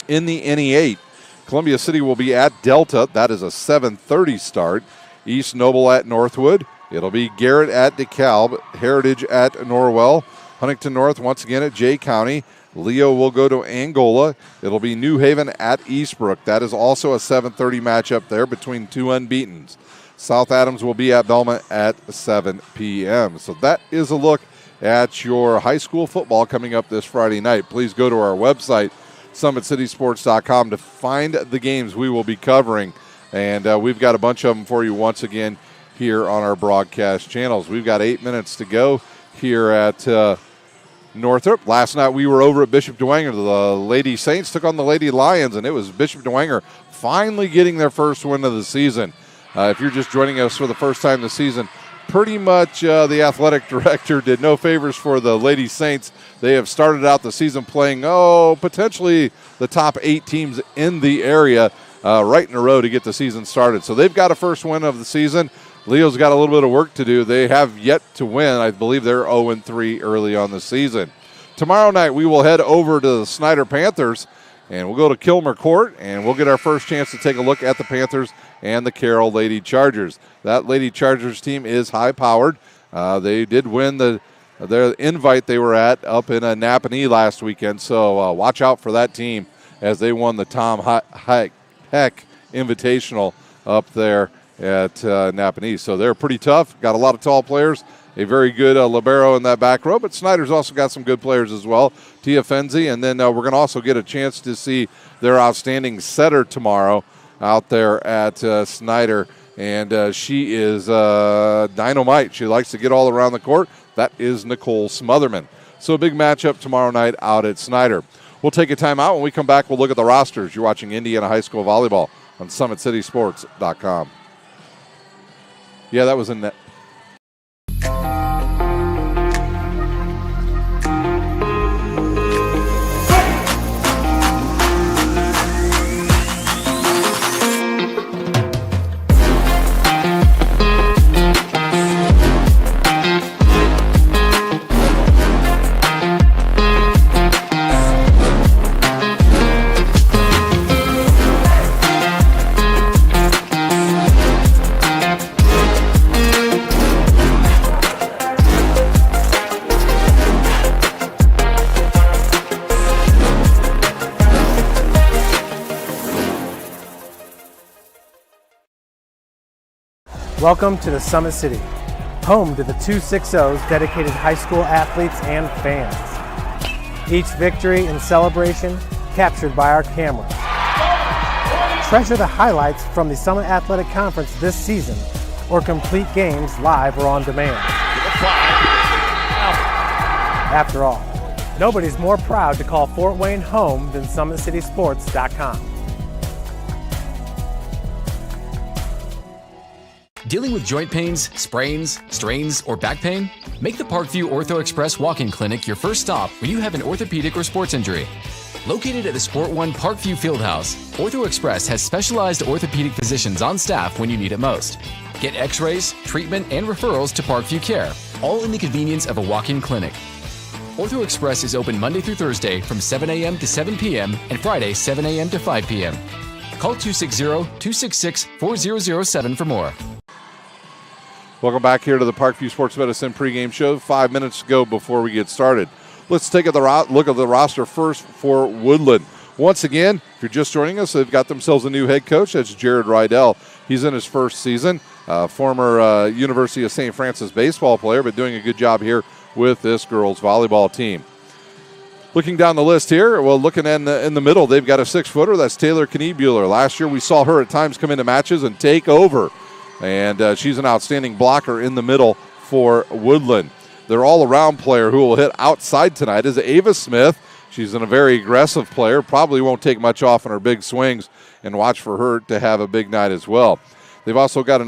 In the NE8, Columbia City will be at Delta. That is a 7:30 start. East Noble at Northwood. It'll be Garrett at DeKalb. Heritage at Norwell. Huntington North once again at Jay County. Leo will go to Angola. It'll be New Haven at Eastbrook. That is also a 7:30 matchup there between two unbeatens. South Adams will be at Belmont at 7 p.m. So that is a look at your high school football coming up this Friday night. Please go to our website, SummitCitySports.com, to find the games we will be covering. And we've got a bunch of them for you once again here on our broadcast channels. We've got 8 minutes to go here at Northrop. Last night we were over at Bishop Dwenger. The Lady Saints took on the Lady Lions, and it was Bishop Dwenger finally getting their first win of the season. If you're just joining us for the first time this season, pretty much the athletic director did no favors for the Lady Saints. They have started out the season playing, potentially the top 8 teams in the area right in a row to get the season started. So they've got a first win of the season. Leo's got a little bit of work to do. They have yet to win. I believe they're 0-3 early on the season. Tomorrow night we will head over to the Snyder Panthers, and we'll go to Kilmer Court, and we'll get our first chance to take a look at the Panthers and the Carroll Lady Chargers. That Lady Chargers team is high-powered. They did win their invite they were at up in Napanee last weekend, so watch out for that team as they won the Tom Heck Invitational up there at Napanee. So they're pretty tough, got a lot of tall players, a very good libero in that back row, but Snyder's also got some good players as well, Tia Fenzi, and then we're going to also get a chance to see their outstanding setter tomorrow out there at Snyder, and she is dynamite. She likes to get all around the court. That is Nicole Smotherman. So a big matchup tomorrow night out at Snyder. We'll take a timeout. When we come back, we'll look at the rosters. You're watching Indiana High School Volleyball on SummitCitySports.com. Yeah, that was in net. Welcome to the Summit City, home to the 260's dedicated high school athletes and fans. Each victory and celebration captured by our cameras. Treasure the highlights from the Summit Athletic Conference this season, or complete games live or on demand. After all, nobody's more proud to call Fort Wayne home than SummitCitySports.com. Dealing with joint pains, sprains, strains, or back pain? Make the Parkview Ortho Express walk-in clinic your first stop when you have an orthopedic or sports injury. Located at the Sport One Parkview Fieldhouse, Ortho Express has specialized orthopedic physicians on staff when you need it most. Get x-rays, treatment, and referrals to Parkview Care, all in the convenience of a walk-in clinic. Ortho Express is open Monday through Thursday from 7 a.m. to 7 p.m. and Friday 7 a.m. to 5 p.m. Call 260-266-4007 for more. Welcome back here to the Parkview Sports Medicine pregame show. 5 minutes to go before we get started. Let's take a look at the roster first for Woodlan. Once again, if you're just joining us, they've got themselves a new head coach. That's Jared Rydell. He's in his first season. Former University of St. Francis baseball player, but doing a good job here with this girls volleyball team. Looking down the list here, well, looking in the middle, they've got a 6-footer. That's Taylor Kniebuehler. Last year we saw her at times come into matches and take over. And she's an outstanding blocker in the middle for Woodlan. Their all-around player who will hit outside tonight is Ava Smith. She's a very aggressive player. Probably won't take much off on her big swings, and watch for her to have a big night as well. They've also got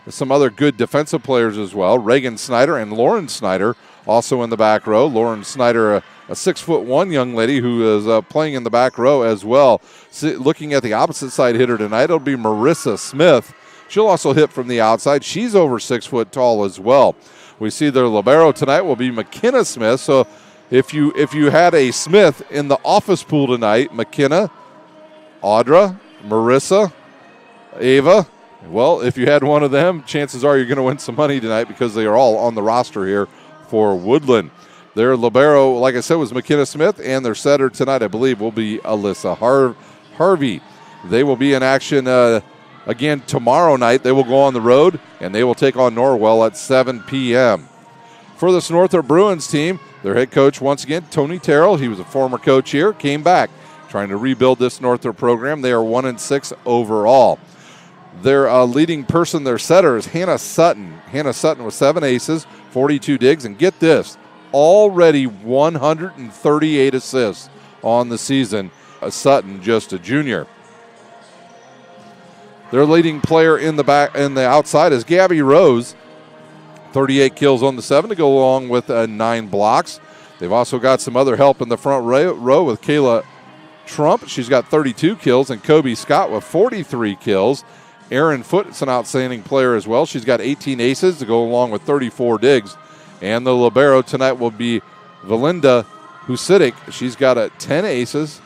some other good defensive players as well. Reagan Snyder and Lauren Snyder also in the back row. Lauren Snyder, a 6'1" young lady who is playing in the back row as well. Looking at the opposite side hitter tonight, it'll be Marissa Smith. She'll also hit from the outside. She's over 6 foot tall as well. We see their libero tonight will be McKenna Smith. So if you had a Smith in the office pool tonight, McKenna, Audra, Marissa, Ava, well, if you had one of them, chances are you're going to win some money tonight because they are all on the roster here for Woodlan. Their libero, like I said, was McKenna Smith, and their setter tonight, I believe, will be Alyssa Harvey. They will be in action again tomorrow night. They will go on the road, and they will take on Norwell at 7 p.m. For this Northrop Bruins team, their head coach, once again, Tony Terrell. He was a former coach here, came back, trying to rebuild this Northrop program. They are 1-6 overall. Their leading person, their setter, is Hannah Sutton. Hannah Sutton with 7 aces, 42 digs, and get this, already 138 assists on the season. Sutton, just a junior. Their leading player in the outside is Gabby Rose, 38 kills on the 7 to go along with 9 blocks. They've also got some other help in the front row with Kayla Trump. She's got 32 kills, and Kobe Scott with 43 kills. Erin Foote's an outstanding player as well. She's got 18 aces to go along with 34 digs. And the libero tonight will be Valinda Husidic. She's got 10 aces,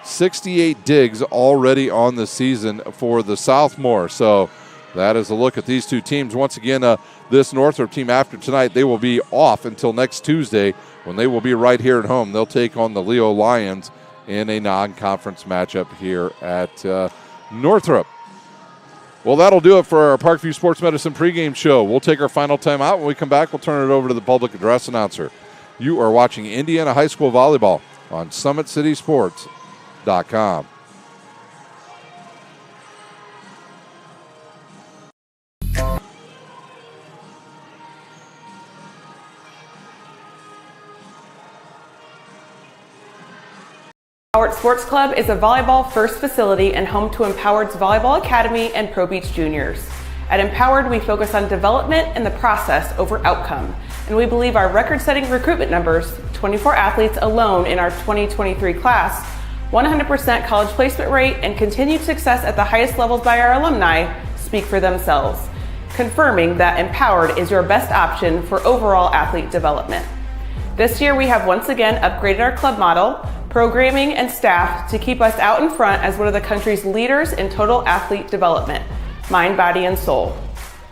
68 digs already on the season for the Southmore. So that is a look at these two teams. Once again, this Northrop team after tonight, they will be off until next Tuesday when they will be right here at home. They'll take on the Leo Lions in a non-conference matchup here at Northrop. Well, that'll do it for our Parkview Sports Medicine pregame show. We'll take our final time out. When we come back, we'll turn it over to the public address announcer. You are watching Indiana High School Volleyball on SummitCitySports.com. Empowered Sports Club is a volleyball first facility and home to Empowered's Volleyball Academy and Pro Beach Juniors. At Empowered, we focus on development and the process over outcome, and we believe our record-setting recruitment numbers, 24 athletes alone in our 2023 class, 100% college placement rate, and continued success at the highest levels by our alumni speak for themselves, confirming that Empowered is your best option for overall athlete development. This year, we have once again upgraded our club model, programming, and staff to keep us out in front as one of the country's leaders in total athlete development, mind, body, and soul.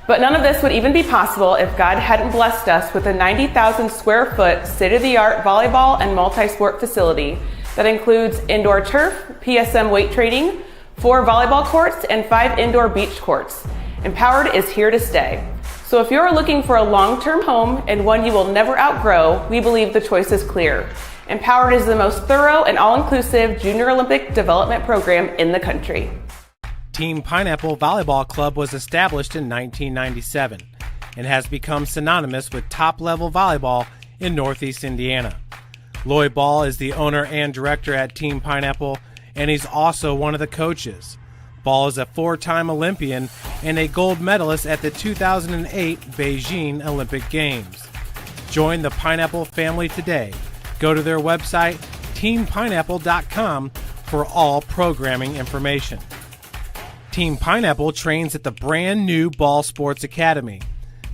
But none of this would even be possible if God hadn't blessed us with a 90,000 square foot state-of-the-art volleyball and multi-sport facility that includes indoor turf, PSM weight training, 4 volleyball courts, and 5 indoor beach courts. Empowered is here to stay. So if you're looking for a long-term home and one you will never outgrow, we believe the choice is clear. Empowered is the most thorough and all-inclusive junior Olympic development program in the country. Team Pineapple Volleyball Club was established in 1997 and has become synonymous with top-level volleyball in Northeast Indiana. Lloyd Ball is the owner and director at Team Pineapple, and he's also one of the coaches. Ball is a 4-time Olympian and a gold medalist at the 2008 Beijing Olympic Games. Join the Pineapple family today. Go to their website, teampineapple.com, for all programming information. Team Pineapple trains at the brand new Ball Sports Academy.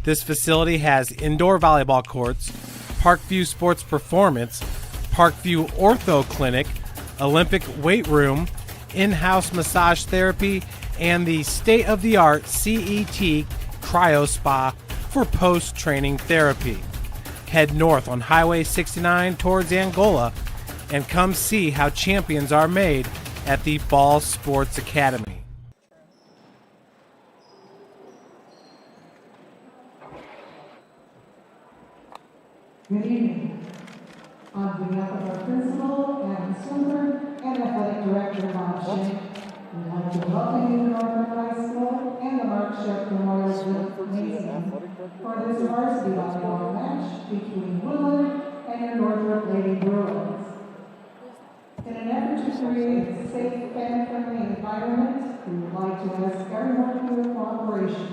This facility has indoor volleyball courts, Parkview Sports Performance, Parkview Ortho Clinic, Olympic weight room, in-house massage therapy, and the state-of-the-art CET Cryo Spa for post-training therapy. Head north on Highway 69 towards Angola and come see how champions are made at the Ball Sports Academy. Good evening. On behalf of our principal, Adam Swinburne, and athletic director, Bob Shank, we'd like to welcome you to Northrop High School and the Mark Sheck Memorial Gymnasium for this varsity volleyball match between Woodlan and your Northrop Lady Bruins. In an effort to create a safe, fan-friendly environment, we would like to ask everyone for your cooperation.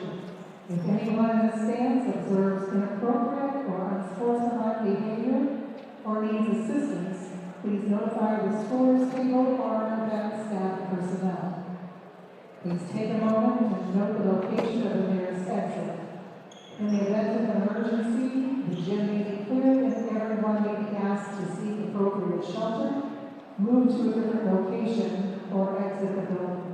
If anyone in the stands observes inappropriate or unsportsmanlike behavior or needs assistance, please notify the scores table or our event staff personnel. Please take a moment to note the location of the nearest exit. In the event of an emergency, the gym may be cleared and everyone may be asked to seek appropriate shelter, move to a different location, or exit the building.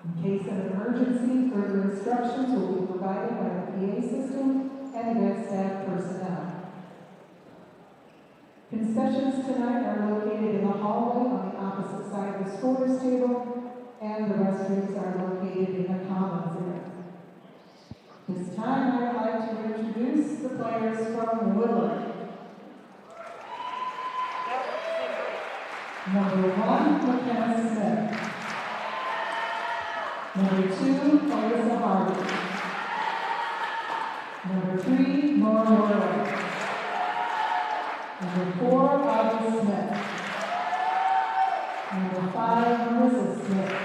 In case of an emergency, further instructions will be provided by the PA system and event staff personnel. Concessions tonight are located in the hallway on the opposite side of the scores table, and the restrooms are located in the commons area. This time, I'd like to introduce the players from Woodlan. Number 1, McKenna Smith. Number 2, Alyssa Harvey. Number 3, Nora Roy. Number 4, Audrey Smith. Number 5, Melissa Smith.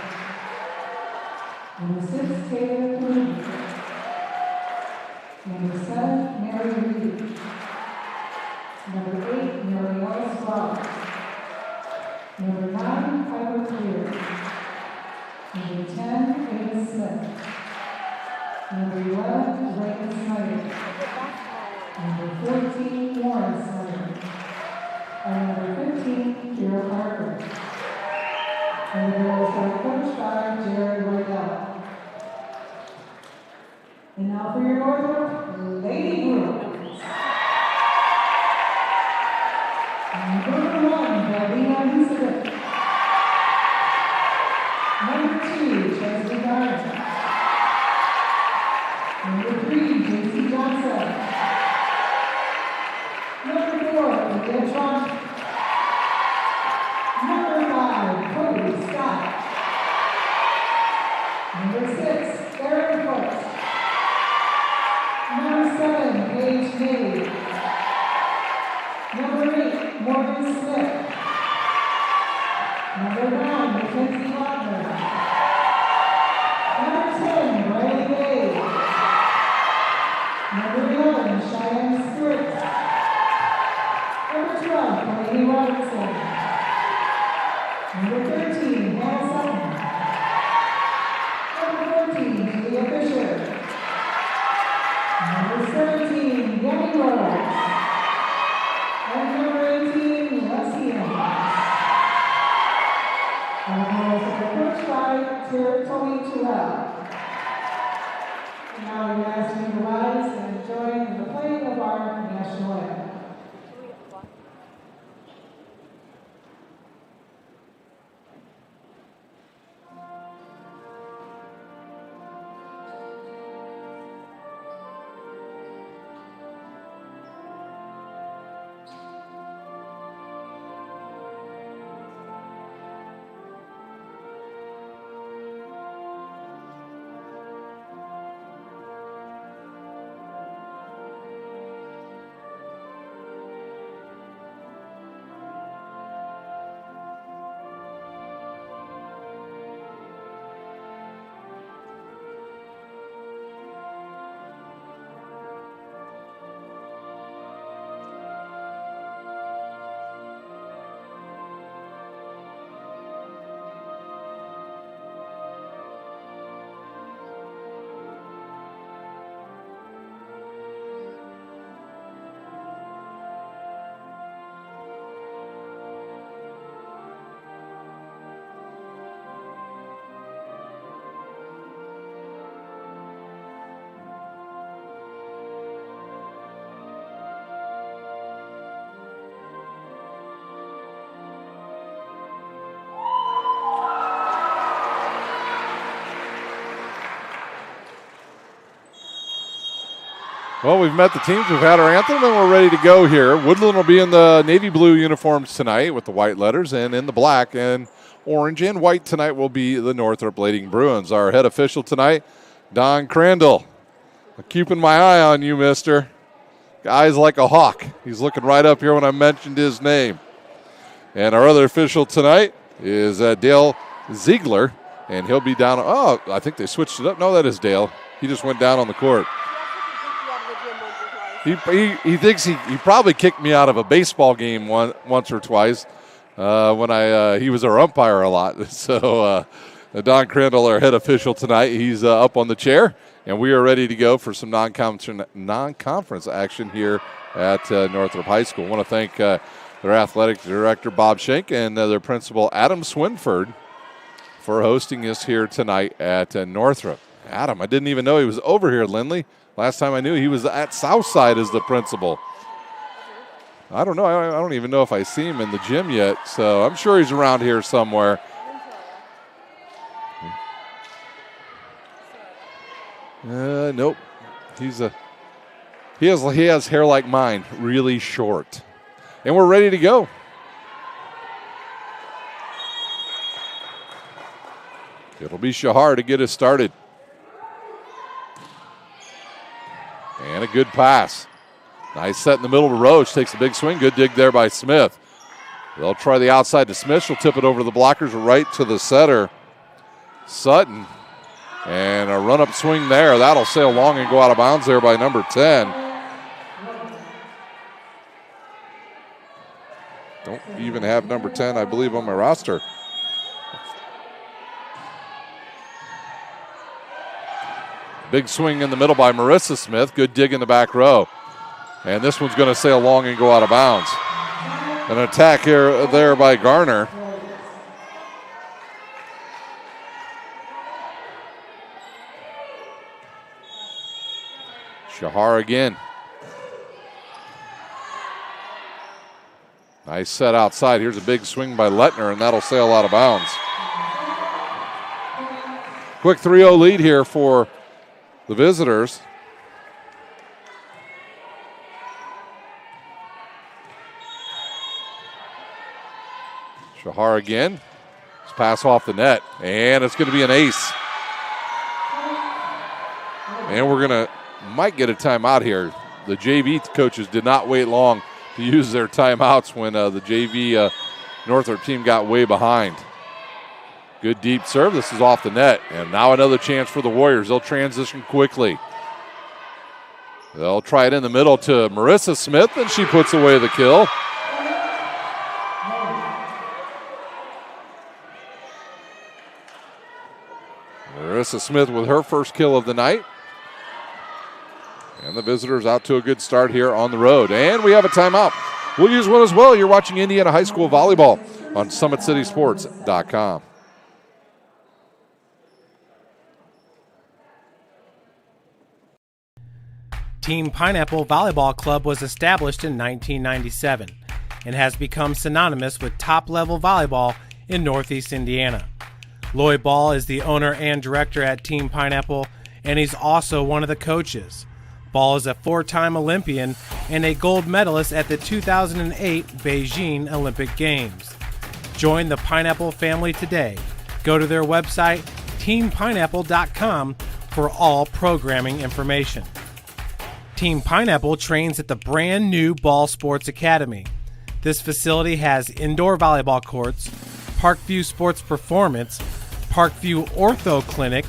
Number 6, Taylor Clooney. Number 7, Mary Reed. Number 8, Mary Ellis Roberts. Number 9, Piper Clear. Number 10, Ava Smith. Number 11, Raymond Snyder. Number 14, Warren Snyder. And number 15, Kira Parker. And the girls are coached by Jared Roydell. And now for your Northrop Lady Bruins. Number 1, Valina Lucifer. Number 2, Chesney Garner. Number 3, JC Johnson. Number 4, Olivia Trump. Number 5, Cody Scott. Number 6, Aaron Foot. Number 7, Paige May. Number 8, Morgan Smith. Number 9, Mackenzie Wagner. Number 10, Riley Bay. Number 11, Cheyenne Stewart. Number 12, Delaney Robertson. Number 13, Hannah Sutton. Number 14, Julia Fisher. Number 17, Debbie Rose. And number 18, Leslie Evans. And the girls are coached by Tony Terrell. Now we ask you to rise and join in the playing of our national anthem. Well, we've met the teams, we've had our anthem, and we're ready to go here. Woodlan will be in the navy blue uniforms tonight with the white letters, and in the black and orange and white tonight will be the Northrop Lady Bruins. Our head official tonight, Don Crandall. I'm keeping my eye on you, mister. Eyes like a hawk. He's looking right up here when I mentioned his name. And our other official tonight is Dale Ziegler, and he'll be down. Oh, I think they switched it up. No, that is Dale. He just went down on the court. He thinks he probably kicked me out of a baseball game once or twice when he was our umpire a lot. So Don Crandall, our head official tonight, he's up on the chair, and we are ready to go for some non-conference action here at Northrop High School. I want to thank their athletic director, Bob Schenk, and their principal, Adam Swinford, for hosting us here tonight at Northrop. Adam, I didn't even know he was over here at Lindley. Last time I knew, he was at Southside as the principal. I don't know. I don't even know if I see him in the gym yet, so I'm sure he's around here somewhere. Nope. He has hair like mine, really short. And we're ready to go. It'll be Shahar to get us started. And a good pass. Nice set in the middle to Roach. Takes a big swing. Good dig there by Smith. They'll try the outside to Smith. She'll tip it over to the blockers right to the setter, Sutton. And a run-up swing there. That'll sail long and go out of bounds there by number 10. Don't even have number 10, I believe, on my roster. Big swing in the middle by Marissa Smith. Good dig in the back row. And this one's going to sail long and go out of bounds. An attack here there by Garner. Shahar again. Nice set outside. Here's a big swing by Lettner, and that'll sail out of bounds. Quick 3-0 lead here for the visitors. Shahar again. Let's pass off the net, and it's going to be an ace. And we're might get a timeout here. The JV coaches did not wait long to use their timeouts when the JV Northrop team got way behind. Good deep serve. This is off the net. And now another chance for the Warriors. They'll transition quickly. They'll try it in the middle to Marissa Smith, and she puts away the kill. Marissa Smith with her first kill of the night. And the visitors out to a good start here on the road. And we have a timeout. We'll use one as well. You're watching Indiana High School Volleyball on SummitCitySports.com. Team Pineapple Volleyball Club was established in 1997 and has become synonymous with top-level volleyball in Northeast Indiana. Lloyd Ball is the owner and director at Team Pineapple, and he's also one of the coaches. Ball is a four-time Olympian and a gold medalist at the 2008 Beijing Olympic Games. Join the Pineapple family today. Go to their website, teampineapple.com, for all programming information. Team Pineapple trains at the brand new Ball Sports Academy. This facility has indoor volleyball courts, Parkview Sports Performance, Parkview Ortho Clinic,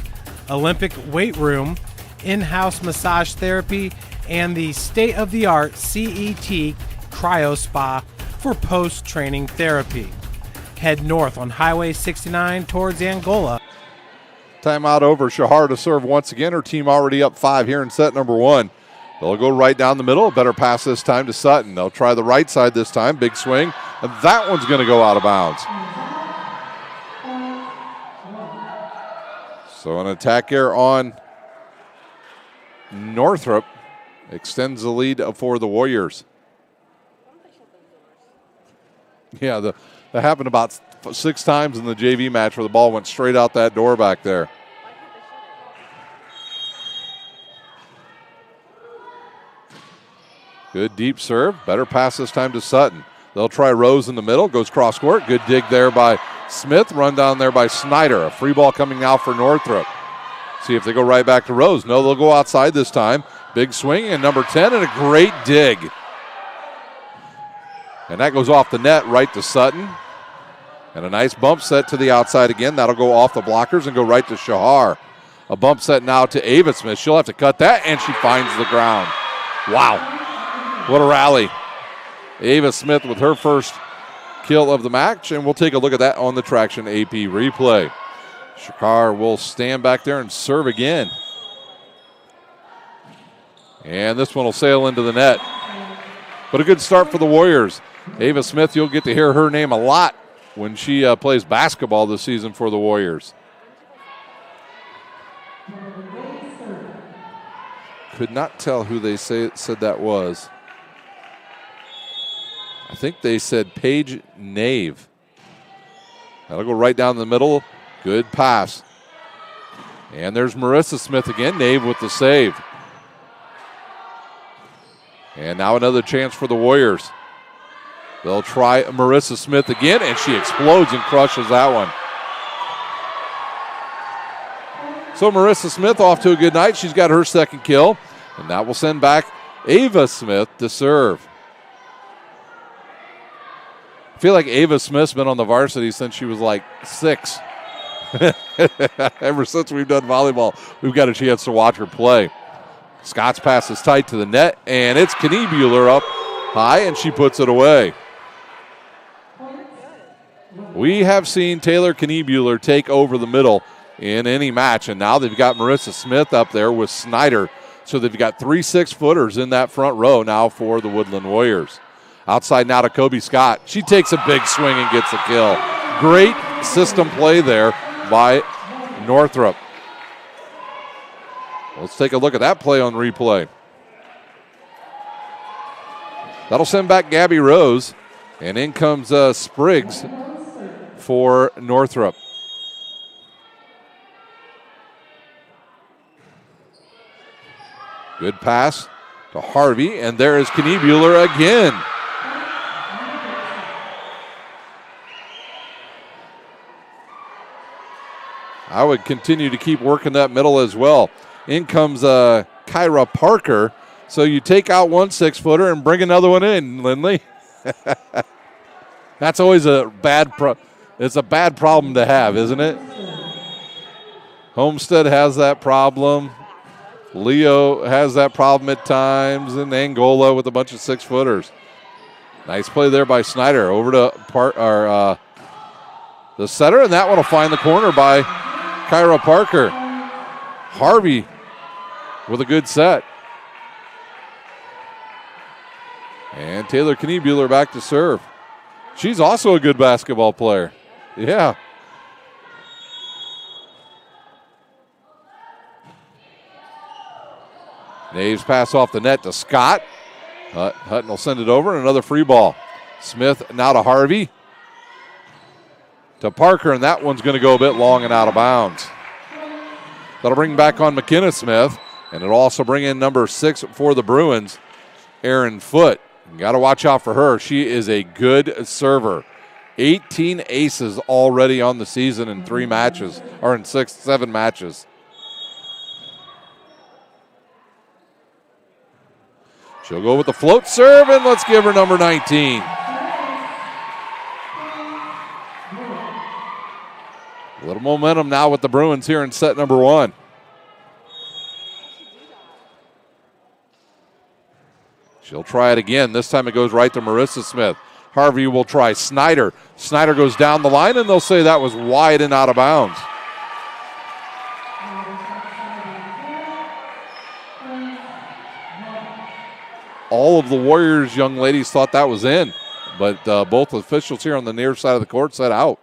Olympic weight room, in-house massage therapy, and the state-of-the-art CET Cryo Spa for post-training therapy. Head north on Highway 69 towards Angola. Timeout over. Shahar to serve once again. Her team already up 5 here in set number 1. They'll go right down the middle. Better pass this time to Sutton. They'll try the right side this time. Big swing. And that one's going to go out of bounds. So an attack here on Northrop extends the lead for the Warriors. Yeah, that happened about 6 times in the JV match where the ball went straight out that door back there. Good deep serve. Better pass this time to Sutton. They'll try Rose in the middle. Goes cross court. Good dig there by Smith. Run down there by Snyder. A free ball coming out for Northrop. See if they go right back to Rose. No, they'll go outside this time. Big swing and number 10 and a great dig. And that goes off the net right to Sutton. And a nice bump set to the outside again. That'll go off the blockers and go right to Shahar. A bump set now to Ava Smith. She'll have to cut that, and she finds the ground. Wow. What a rally. Ava Smith with her first kill of the match, and we'll take a look at that on the Traction AP replay. Shahar will stand back there and serve again. And this one will sail into the net. But a good start for the Warriors. Ava Smith, you'll get to hear her name a lot when she plays basketball this season for the Warriors. Could not tell who they said that was. I think they said Paige Nave. That'll go right down the middle. Good pass. And there's Marissa Smith again. Nave with the save. And now another chance for the Warriors. They'll try Marissa Smith again, and she explodes and crushes that one. So Marissa Smith off to a good night. She's got her second kill, and that will send back Ava Smith to serve. I feel like Ava Smith's been on the varsity since she was like 6. Ever since we've done volleyball, we've got a chance to watch her play. Scott's pass is tight to the net, and it's Kniebuehler up high, and she puts it away. We have seen Taylor Kniebuehler take over the middle in any match, and now they've got Marissa Smith up there with Snyder. So they've got 3 6-footers in that front row now for the Woodland Warriors. Outside now to Kobe Scott. She takes a big swing and gets a kill. Great system play there by Northrop. Let's take a look at that play on replay. That'll send back Gabby Rose, and in comes Spriggs for Northrop. Good pass to Harvey, and there is Kniebuehler again. I would continue to keep working that middle as well. In comes Kyra Parker. So you take out 1 6-footer and bring another one in, Lindley. That's always a bad it's a bad problem to have, isn't it? Homestead has that problem. Leo has that problem at times, and Angola with a bunch of 6-footers. Nice play there by Snyder. Over to the setter, and that one will find the corner by Kyra Parker. Harvey with a good set. And Taylor Kniebuehler back to serve. She's also a good basketball player. Yeah. Naves pass off the net to Scott. Hutton will send it over, and another free ball. Smith now to Harvey. To Parker, and that one's going to go a bit long and out of bounds. That'll bring back on McKenna Smith, and it'll also bring in number 6 for the Bruins, Erin Foote. Got to watch out for her. She is a good server. 18 aces already on the season in 3 matches, or in 7 matches. She'll go with the float serve, and let's give her number 19. A little momentum now with the Bruins here in set number 1. She'll try it again. This time it goes right to Marissa Smith. Harvey will try Snyder. Snyder goes down the line, and they'll say that was wide and out of bounds. All of the Warriors young ladies thought that was in, but both officials here on the near side of the court said out.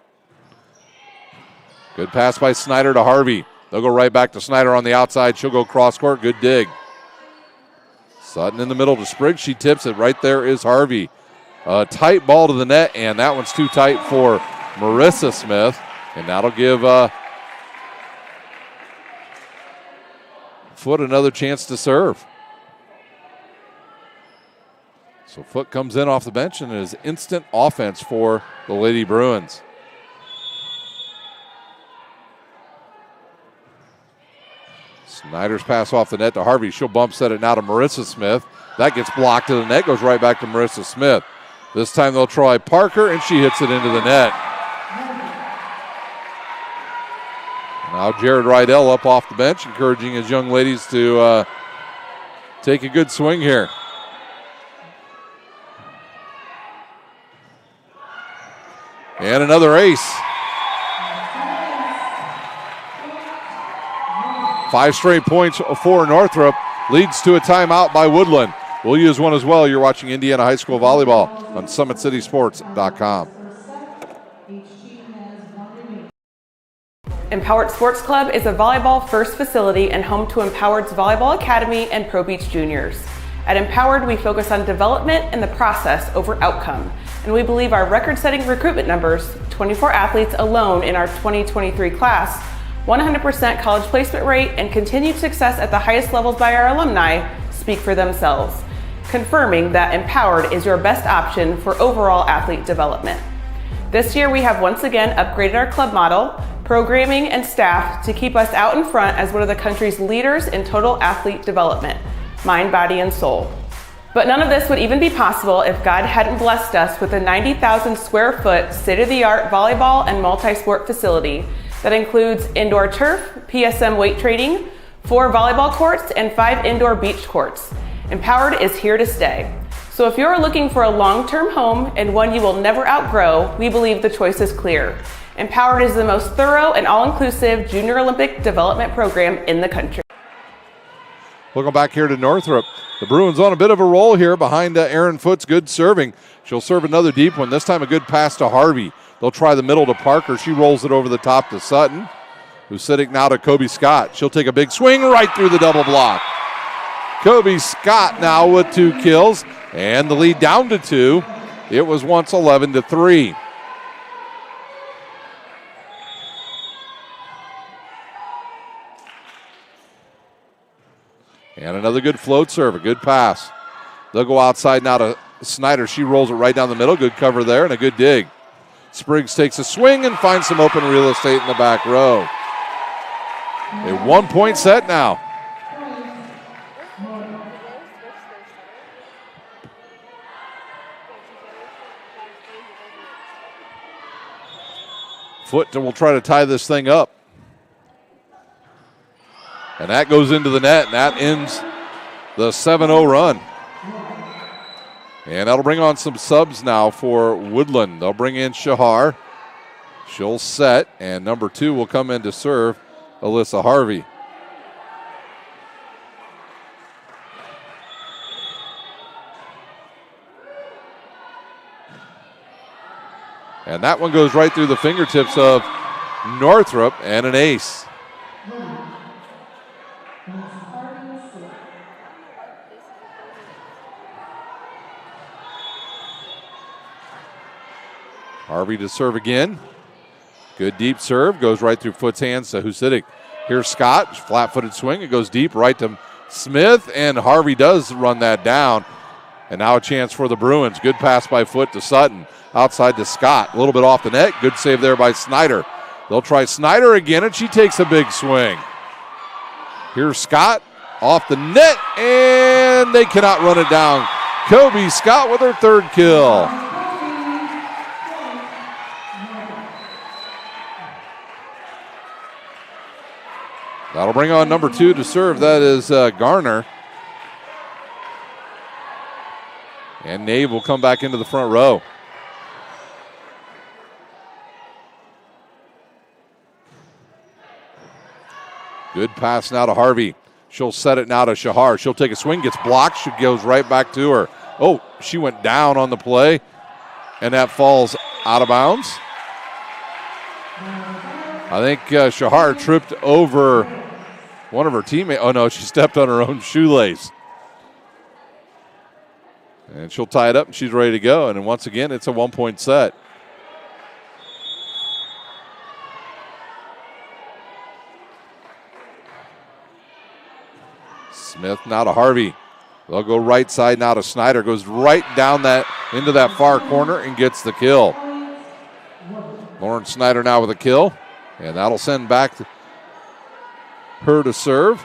Good pass by Snyder to Harvey. They'll go right back to Snyder on the outside. She'll go cross court. Good dig. Sutton in the middle to Spriggs. She tips it. Right there is Harvey. A tight ball to the net, and that one's too tight for Marissa Smith. And that'll give Foote another chance to serve. So Foote comes in off the bench and it is instant offense for the Lady Bruins. Snyder's pass off the net to Harvey. She'll bump set it now to Marissa Smith. That gets blocked to the net, goes right back to Marissa Smith. This time they'll try Parker, and she hits it into the net. Now Jared Rydell up off the bench, encouraging his young ladies to take a good swing here. And another ace. 5 straight points for Northrop. Leads to a timeout by Woodlan. We'll use one as well. You're watching Indiana High School Volleyball on SummitCitySports.com. Empowered Sports Club is a volleyball-first facility and home to Empowered's Volleyball Academy and Pro Beach Juniors. At Empowered, we focus on development and the process over outcome, and we believe our record-setting recruitment numbers, 24 athletes alone in our 2023 class, 100% college placement rate, and continued success at the highest levels by our alumni speak for themselves, confirming that Empowered is your best option for overall athlete development. This year, we have once again upgraded our club model, programming, and staff to keep us out in front as one of the country's leaders in total athlete development, mind, body, and soul. But none of this would even be possible if God hadn't blessed us with a 90,000 square foot state-of-the-art volleyball and multi-sport facility that includes indoor turf, PSM weight training, 4 volleyball courts, and 5 indoor beach courts. Empowered is here to stay. So if you're looking for a long-term home and one you will never outgrow, we believe the choice is clear. Empowered is the most thorough and all-inclusive junior Olympic development program in the country. Welcome back here to Northrop. The Bruins on a bit of a roll here behind Aaron Foote's good serving. She'll serve another deep one, this time a good pass to Harvey. They'll try the middle to Parker. She rolls it over the top to Sutton, who's sitting now to Kobe Scott. She'll take a big swing right through the double block. Kobe Scott now with 2 kills, and the lead down to 2. It was once 11-3. And another good float serve, a good pass. They'll go outside now to Snyder. She rolls it right down the middle. Good cover there and a good dig. Spriggs takes a swing and finds some open real estate in the back row. A 1-point set now. Foote will try to tie this thing up. And that goes into the net, and that ends the 7-0 run. And that'll bring on some subs now for Woodlan. They'll bring in Shahar. She'll set, and number 2 will come in to serve Alyssa Harvey. And that one goes right through the fingertips of Northrop and an ace. Harvey to serve again. Good deep serve. Goes right through Foote's hands to Husidic. Here's Scott. Flat-footed swing. It goes deep right to Smith. And Harvey does run that down. And now a chance for the Bruins. Good pass by Foote to Sutton. Outside to Scott. A little bit off the net. Good save there by Snyder. They'll try Snyder again, and she takes a big swing. Here's Scott. Off the net. And they cannot run it down. Kobe Scott with her 3rd kill. That'll bring on number 2 to serve. That is Garner. And Nave will come back into the front row. Good pass now to Harvey. She'll set it now to Shahar. She'll take a swing, gets blocked. She goes right back to her. Oh, she went down on the play, and that falls out of bounds. I think Shahar tripped over one of her teammates. Oh, no, she stepped on her own shoelace. And she'll tie it up, and she's ready to go. And then once again, it's a 1-point set. Smith now to Harvey. They'll go right side now to Snyder. Goes right down that into that far corner and gets the kill. Lauren Snyder now with a kill. And that'll send back her to serve.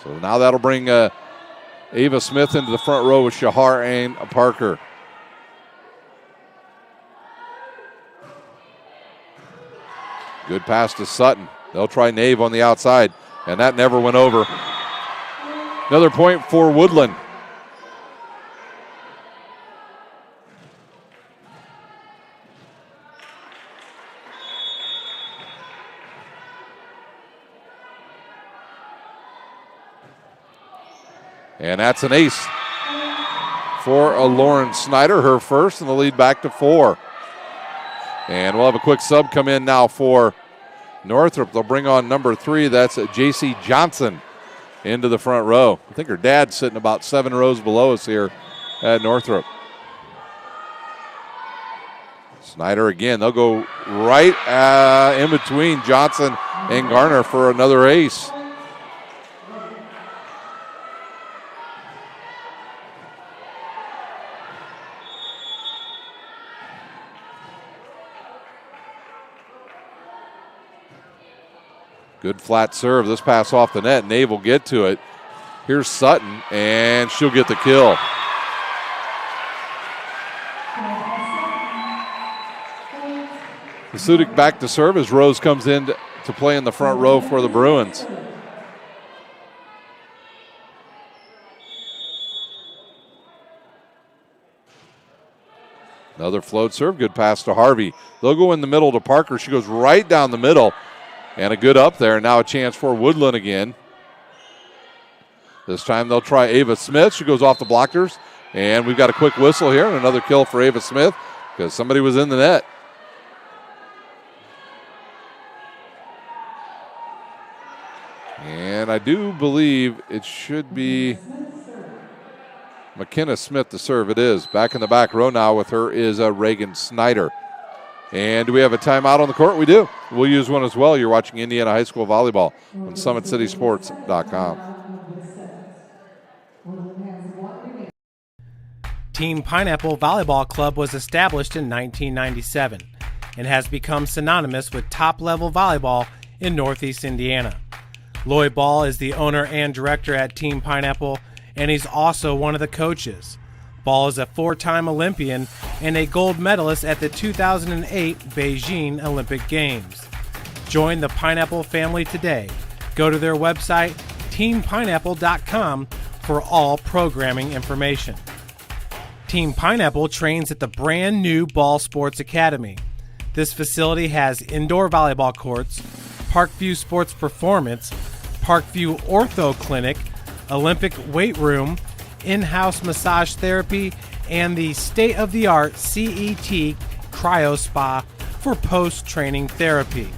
So now that'll bring Ava Smith into the front row with Shahar and Parker. Good pass to Sutton. They'll try Nave on the outside, and that never went over. Another point for Woodlan. And that's an ace for Lauren Snyder, her first, and the lead back to 4. And we'll have a quick sub come in now for Northrop. They'll bring on number 3. That's J.C. Johnson into the front row. I think her dad's sitting about 7 rows below us here at Northrop. Snyder again. They'll go right in between Johnson and Garner for another ace. Good flat serve. This pass off the net. Nave will get to it. Here's Sutton, and she'll get the kill. The Sudik back to serve as Rose comes in to play in the front row for the Bruins. Another float serve. Good pass to Harvey. They'll go in the middle to Parker. She goes right down the middle. And a good up there. Now a chance for Woodland again. This time they'll try Ava Smith. She goes off the blockers. And we've got a quick whistle here and another kill for Ava Smith because somebody was in the net. And I do believe it should be McKenna Smith to serve. It is. Back in the back row now with her is Reagan Snyder. And do we have a timeout on the court? We do. We'll use one as well. You're watching Indiana High School Volleyball on SummitCitySports.com. Team Pineapple Volleyball Club was established in 1997 and has become synonymous with top-level volleyball in Northeast Indiana. Lloyd Ball is the owner and director at Team Pineapple, and he's also one of the coaches. Ball is a 4-time Olympian and a gold medalist at the 2008 Beijing Olympic Games. Join the Pineapple family today. Go to their website, teampineapple.com, for all programming information. Team Pineapple trains at the brand new Ball Sports Academy. This facility has indoor volleyball courts, Parkview Sports Performance, Parkview Ortho Clinic, Olympic weight room, in-house massage therapy, and the state-of-the-art CET Cryo Spa for post-training therapy.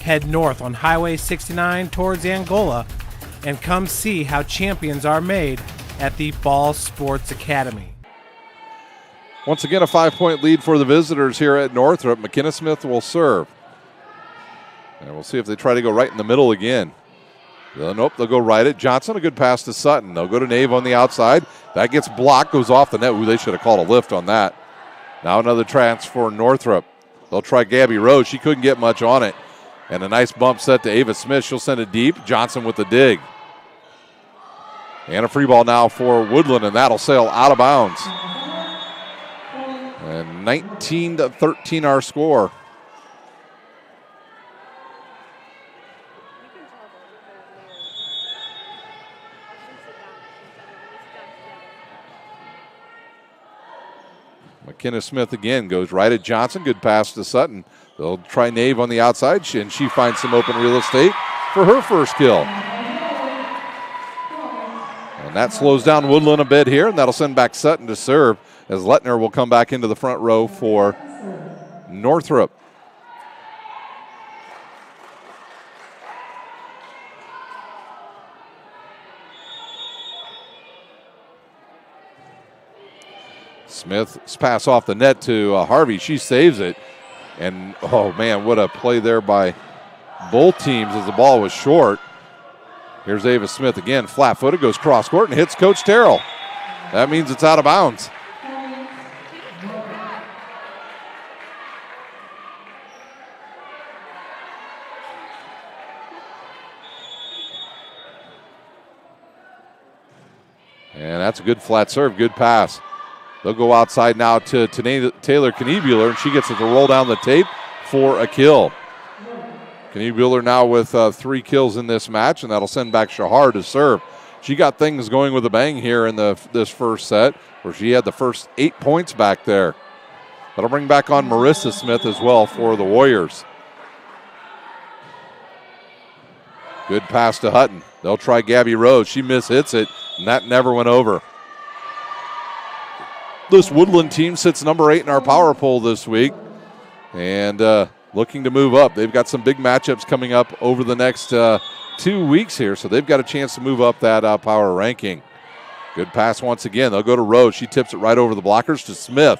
Head north on Highway 69 towards Angola and come see how champions are made at the Ball Sports Academy. Once again, a 5-point lead for the visitors here at Northrop. McKenna Smith will serve. And we'll see if they try to go right in the middle again. Nope, they'll go right at Johnson. A good pass to Sutton. They'll go to Nave on the outside. That gets blocked, goes off the net. Ooh, they should have called a lift on that. Now another chance for Northrop. They'll try Gabby Rose. She couldn't get much on it. And a nice bump set to Ava Smith. She'll send it deep. Johnson with the dig. And a free ball now for Woodland, and that'll sail out of bounds. And 19-13 our score. McKenna Smith again goes right at Johnson. Good pass to Sutton. They'll try Nave on the outside, and she finds some open real estate for her first kill. And that slows down Woodland a bit here, and that'll send back Sutton to serve as Lettner will come back into the front row for Northrop. Smith's pass off the net to Harvey. She saves it. And, oh, man, what a play there by both teams as the ball was short. Here's Ava Smith again, flat-footed, goes cross-court and hits Coach Terrell. That means it's out of bounds. And that's a good flat serve, good pass. They'll go outside now to Taylor Kniebuehler, and she gets it to roll down the tape for a kill. Kniebuehler now with 3 kills in this match, and that'll send back Shahar to serve. She got things going with a bang here in this first set, where she had the first 8 points back there. That'll bring back on Marissa Smith as well for the Warriors. Good pass to Hutton. They'll try Gabby Rose. She mishits it, and that never went over. This Woodland team sits number 8 in our power poll this week, and looking to move up. They've got some big matchups coming up over the next 2 weeks here, so they've got a chance to move up that power ranking. Good pass once again. They'll go to Rose. She tips it right over the blockers to Smith.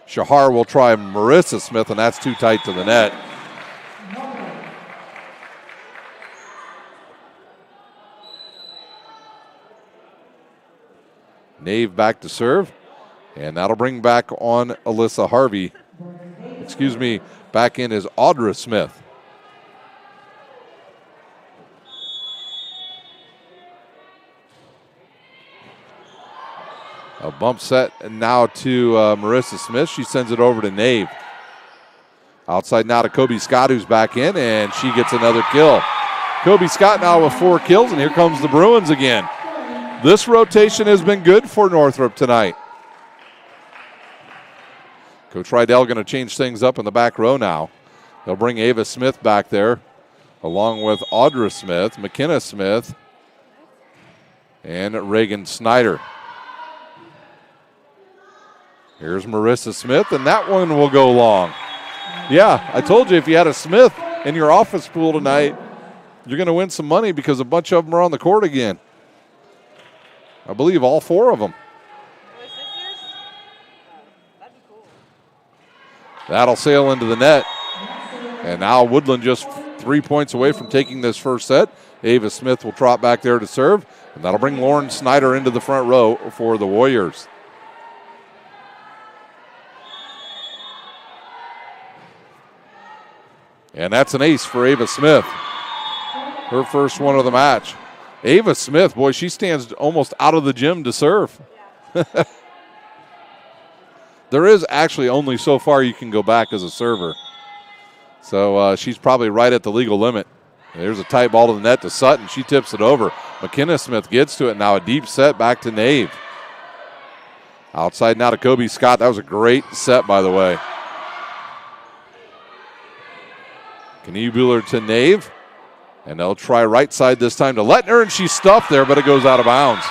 Shahar will try Marissa Smith, and that's too tight to the net. Nave back to serve, and that'll bring back on Alyssa Harvey. Back in is Audra Smith. A bump set now to Marissa Smith. She sends it over to Nave. Outside now to Kobe Scott, who's back in, and she gets another kill. Kobe Scott now with 4 kills, and here comes the Bruins again. This rotation has been good for Northrop tonight. Coach Rydell going to change things up in the back row now. They'll bring Ava Smith back there, along with Audra Smith, McKenna Smith, and Reagan Snyder. Here's Marissa Smith, and that one will go long. Yeah, I told you if you had a Smith in your office pool tonight, you're going to win some money because a bunch of them are on the court again. I believe all 4 of them. That'll sail into the net. And now Woodland just 3 points away from taking this first set. Ava Smith will trot back there to serve, and that'll bring Lauren Snyder into the front row for the Warriors. And that's an ace for Ava Smith. Her first one of the match. Ava Smith, boy, she stands almost out of the gym to serve. There is actually only so far you can go back as a server. So she's probably right at the legal limit. There's a tight ball to the net to Sutton. She tips it over. McKenna Smith gets to it. Now a deep set back to Nave. Outside now to Kobe Scott. That was a great set, by the way. Kniebuehler to Nave. And they'll try right side this time to Lettner, and she's stuffed there, but it goes out of bounds.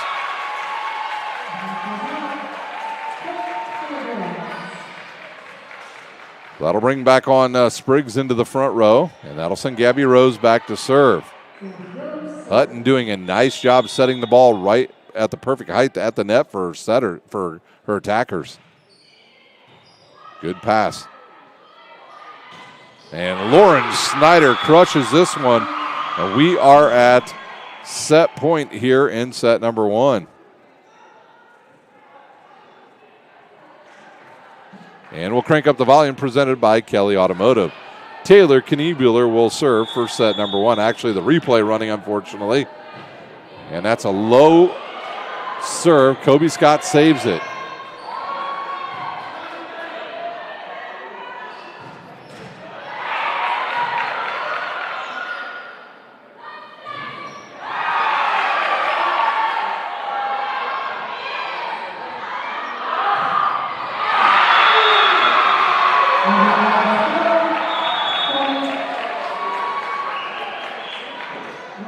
That'll bring back on Spriggs into the front row, and that'll send Gabby Rose back to serve. Hutton doing a nice job setting the ball right at the perfect height at the net for her attackers. Good pass. And Lauren Snyder crushes this one. And we are at set point here in set number 1. And we'll crank up the volume presented by Kelly Automotive. Taylor Kniebuehler will serve for set number 1. Actually, the replay running, unfortunately. And that's a low serve. Kobe Scott saves it.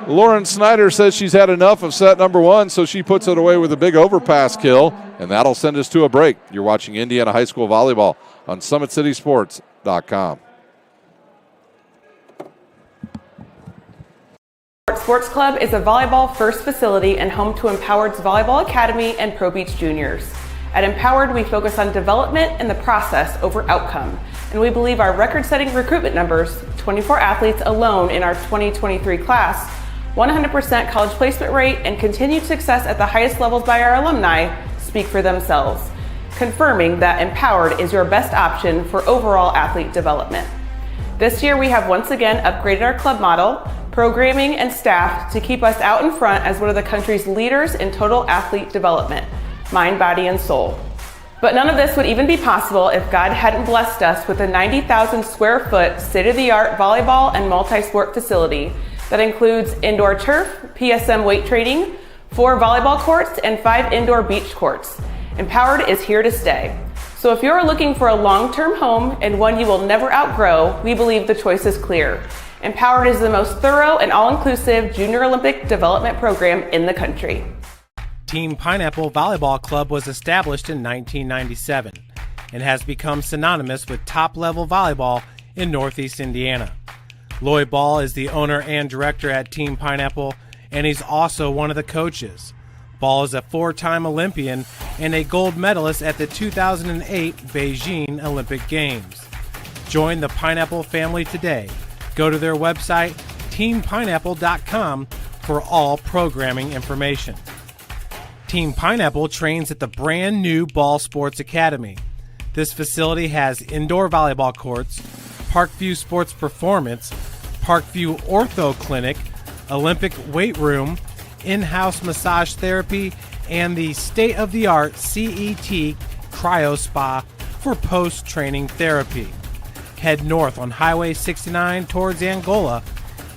Lauren Snyder says she's had enough of set number 1, so she puts it away with a big overpass kill, and that'll send us to a break. You're watching Indiana High School Volleyball on SummitCitySports.com. Sports Club is a volleyball-first facility and home to Empowered's Volleyball Academy and Pro Beach Juniors. At Empowered, we focus on development and the process over outcome, and we believe our record-setting recruitment numbers, 24 athletes alone in our 2023 class, 100% college placement rate, and continued success at the highest levels by our alumni speak for themselves, confirming that Empowered is your best option for overall athlete development. This year, we have once again upgraded our club model, programming, and staff to keep us out in front as one of the country's leaders in total athlete development, mind, body, and soul. But none of this would even be possible if God hadn't blessed us with a 90,000 square foot state-of-the-art volleyball and multi-sport facility that includes indoor turf, PSM weight training, 4 volleyball courts, and 5 indoor beach courts. Empowered is here to stay. So if you're looking for a long-term home and one you will never outgrow, we believe the choice is clear. Empowered is the most thorough and all-inclusive junior Olympic development program in the country. Team Pineapple Volleyball Club was established in 1997 and has become synonymous with top-level volleyball in Northeast Indiana. Lloyd Ball is the owner and director at Team Pineapple, and he's also one of the coaches. Ball is a 4-time Olympian and a gold medalist at the 2008 Beijing Olympic Games. Join the Pineapple family today. Go to their website, teampineapple.com, for all programming information. Team Pineapple trains at the brand new Ball Sports Academy. This facility has indoor volleyball courts, Parkview Sports Performance, Parkview Ortho Clinic, Olympic weight room, in-house massage therapy, and the state-of-the-art CET Cryo Spa for post-training therapy. Head north on Highway 69 towards Angola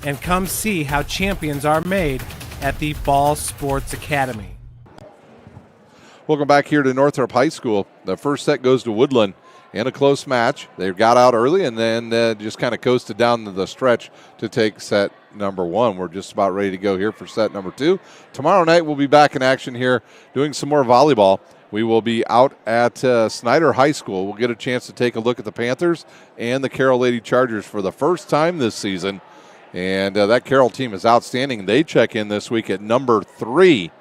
and come see how champions are made at the Ball Sports Academy. Welcome back here to Northrop High School. The first set goes to Woodlan in a close match. They got out early and then just kind of coasted down the stretch to take set number 1. We're just about ready to go here for set number 2. Tomorrow night we'll be back in action here doing some more volleyball. We will be out at Snyder High School. We'll get a chance to take a look at the Panthers and the Carroll Lady Chargers for the first time this season. And that Carroll team is outstanding. They check in this week at number 3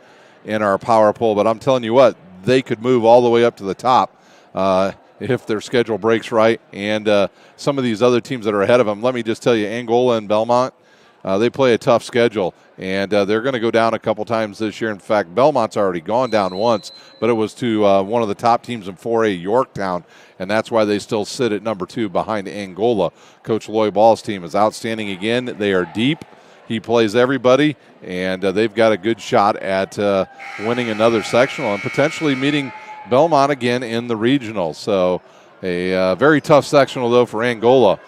in our power poll, but I'm telling you what, they could move all the way up to the top if their schedule breaks right. And some of these other teams that are ahead of them, let me just tell you, Angola and Belmont, they play a tough schedule, and they're going to go down a couple times this year. In fact, Belmont's already gone down once, but it was to one of the top teams in 4A, Yorktown, and that's why they still sit at number 2 behind Angola. Coach Lloyd Ball's team is outstanding again. They are deep. He plays everybody, and they've got a good shot at winning another sectional and potentially meeting Belmont again in the regional. So a very tough sectional, though, for Angola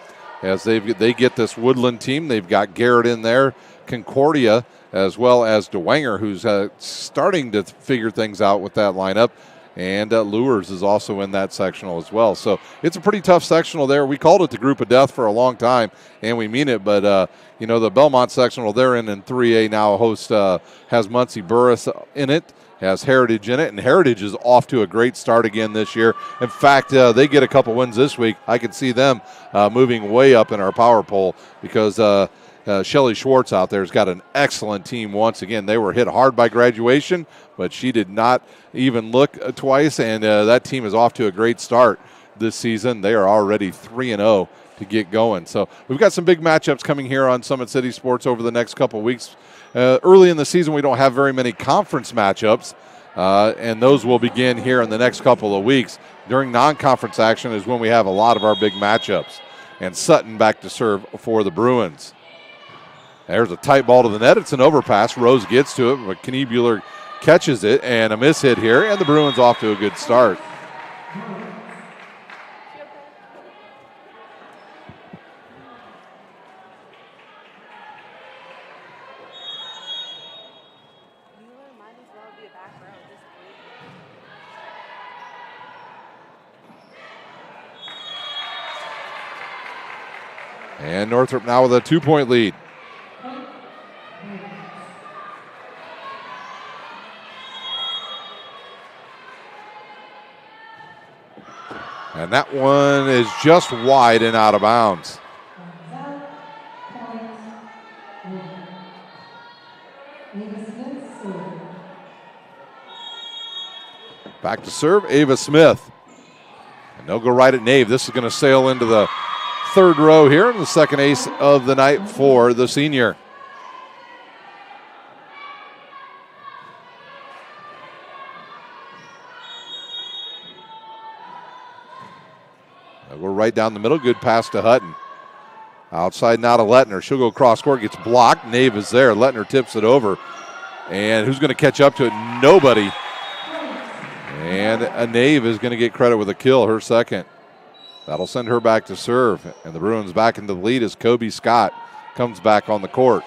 as they get this Woodland team. They've got Garrett in there, Concordia, as well as DeWanger, who's starting to figure things out with that lineup. And Lures is also in that sectional as well. So it's a pretty tough sectional there. We called it the group of death for a long time, and we mean it. But, the Belmont sectional they're in 3A now has Muncie Burris in it, has Heritage in it, and Heritage is off to a great start again this year. In fact, they get a couple wins this week. I can see them moving way up in our power poll because Shelly Schwartz out there has got an excellent team once again. They were hit hard by graduation, but she did not even look twice, and that team is off to a great start this season. They are already 3-0 to get going. So we've got some big matchups coming here on Summit City Sports over the next couple weeks. Early in the season, we don't have very many conference matchups, and those will begin here in the next couple of weeks. During non-conference action is when we have a lot of our big matchups. And Sutton back to serve for the Bruins. There's a tight ball to the net. It's an overpass. Rose gets to it, but Kniebuehler catches it, and a miss hit here, and the Bruins off to a good start. And Northrop now with a 2-point lead. And that one is just wide and out of bounds. Back to serve, Ava Smith. And they'll go right at Nave. This is going to sail into the third row here, and the second ace of the night for the senior. right down the middle. Good pass to Hutton. Outside now to Lettner. She'll go cross court, gets blocked. Nave is there. Lettner tips it over. And who's going to catch up to it? Nobody. And a Nave is going to get credit with a kill, her second. That'll send her back to serve. And the Bruins back into the lead as Kobe Scott comes back on the court.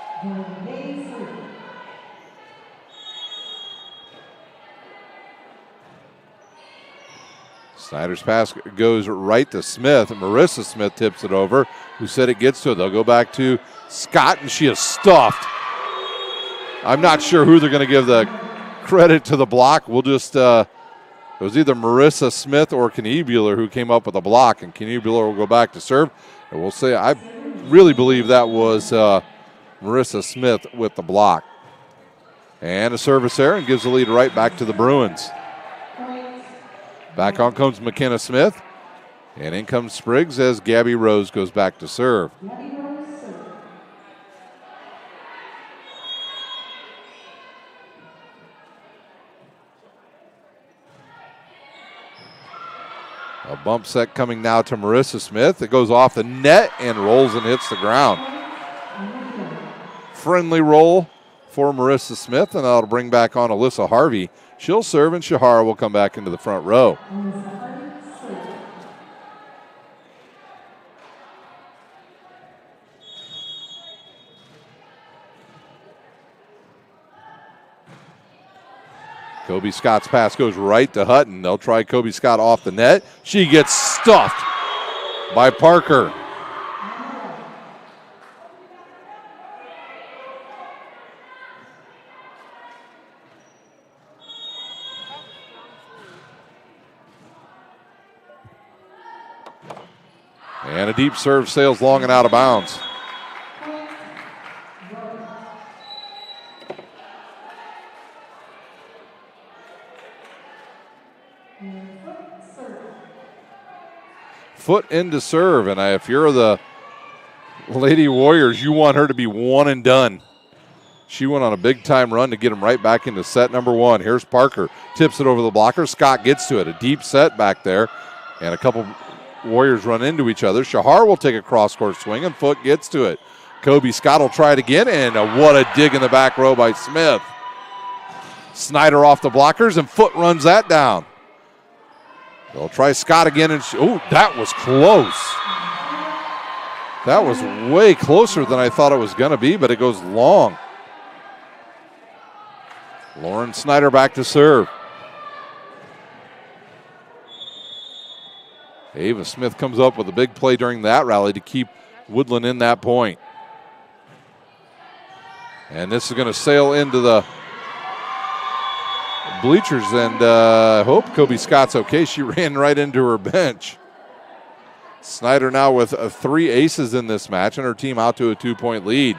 Snyder's pass goes right to Smith. Marissa Smith tips it over. Who said it gets to it? They'll go back to Scott, and she is stuffed. I'm not sure who they're going to give the credit to the block. We'll just, it was either Marissa Smith or Kniebuehler who came up with a block, and Kniebuehler will go back to serve. And we'll say, I really believe that was Marissa Smith with the block. And a service there, and gives the lead right back to the Bruins. Back on comes McKenna Smith. And in comes Spriggs as Gabby Rose goes back to serve. A bump set coming now to Marissa Smith. It goes off the net and rolls and hits the ground. Friendly roll for Marissa Smith, and that'll bring back on Alyssa Harvey. She'll serve, and Shahara will come back into the front row. Kobe Scott's pass goes right to Hutton. They'll try Kobe Scott off the net. She gets stuffed by Parker. And a deep serve sails long and out of bounds. Foot into serve, and if you're the Lady Warriors, you want her to be one and done. She went on a big-time run to get them right back into set number one. Here's Parker, tips it over the blocker. Scott gets to it, a deep set back there, and a couple Warriors run into each other. Shahar will take a cross-court swing, and Foot gets to it. Kobe Scott will try it again, and what a dig in the back row by Smith. Snyder off the blockers, and Foot runs that down. They'll try Scott again, and that was close. That was way closer than I thought it was going to be, but it goes long. Lauren Snyder back to serve. Ava Smith comes up with a big play during that rally to keep Woodlan in that point. And this is going to sail into the bleachers, and I hope Kobe Scott's okay. She ran right into her bench. Snyder now with 3 aces in this match, and her team out to a 2-point lead.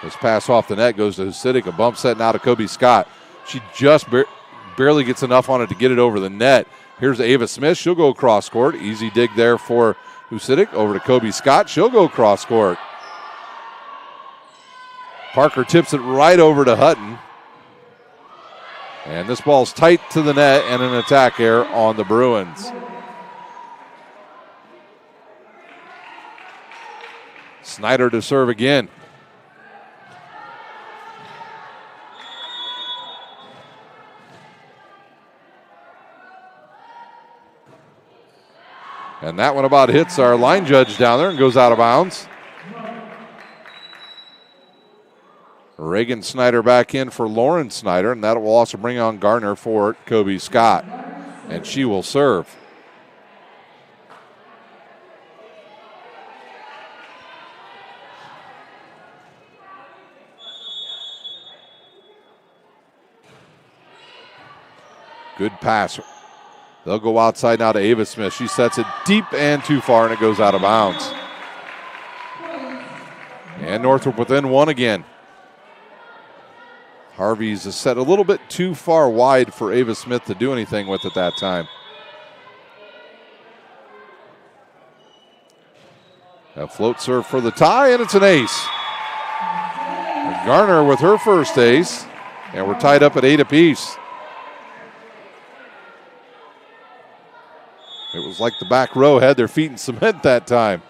This pass off the net goes to Husidic. A bump set now to Kobe Scott. She just barely gets enough on it to get it over the net. Here's Ava Smith. She'll go cross court. Easy dig there for Husidic. Over to Kobe Scott. She'll go cross court. Parker tips it right over to Hutton. And this ball's tight to the net, and an attack error on the Bruins. Snyder to serve again. And that one about hits our line judge down there and goes out of bounds. Reagan Snyder back in for Lauren Snyder, and that will also bring on Garner for Kobe Scott. And she will serve. Good pass. They'll go outside now to Ava Smith. She sets it deep and too far, and it goes out of bounds. And Northrop within one again. Harvey's set a little bit too far wide for Ava Smith to do anything with at that time. A float serve for the tie, and it's an ace. Garner with her first ace, and we're tied up at 8 apiece. It was like the back row had their feet in cement that time.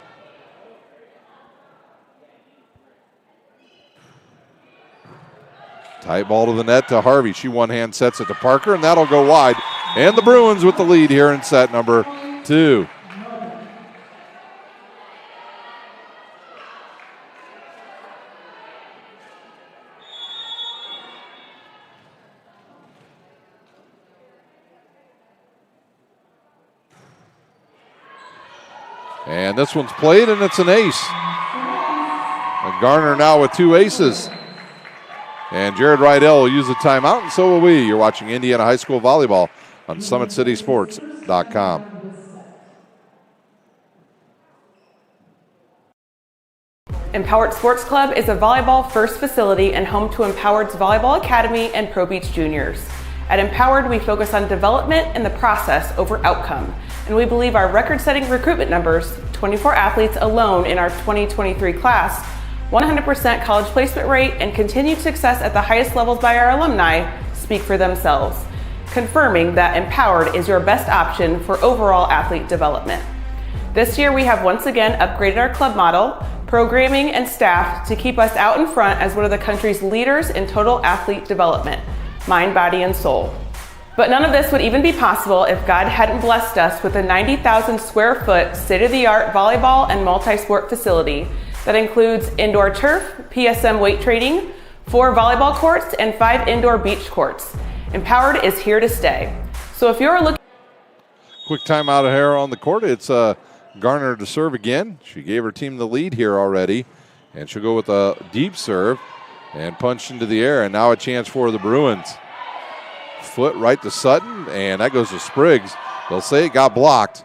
Tight ball to the net to Harvey. She one-hand sets it to Parker, and that'll go wide. And the Bruins with the lead here in set number 2. And this one's played, and it's an ace. And Garner now with 2 aces. And Jared Rydell will use the timeout, and so will we. You're watching Indiana High School Volleyball on SummitCitySports.com. Empowered Sports Club is a volleyball-first facility and home to Empowered's Volleyball Academy and Pro Beach Juniors. At Empowered, we focus on development and the process over outcome. And we believe our record-setting recruitment numbers, 24 athletes alone in our 2023 class, 100% college placement rate, and continued success at the highest levels by our alumni speak for themselves, confirming that Empowered is your best option for overall athlete development. This year, we have once again upgraded our club model, programming, and staff to keep us out in front as one of the country's leaders in total athlete development, mind, body, and soul. But none of this would even be possible if God hadn't blessed us with a 90,000 square foot state-of-the-art volleyball and multi-sport facility that includes indoor turf, PSM weight training, 4 volleyball courts, and 5 indoor beach courts. Empowered is here to stay. So if you're looking... Quick timeout here on the court. It's Garner to serve again. She gave her team the lead here already, and she'll go with a deep serve and punch into the air, and now a chance for the Bruins. Foot right to Sutton, and that goes to Spriggs. They'll say it got blocked,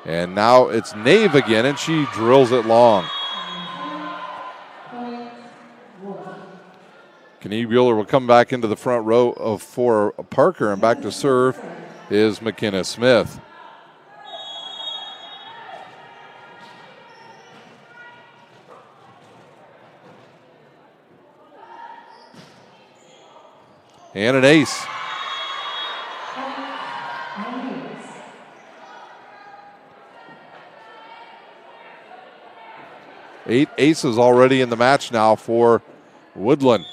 and now it's Nave again, and she drills it long. Kenny Bueller will come back into the front row for Parker, and back to serve is McKenna Smith. And an ace. Eight aces already in the match now for Woodlan.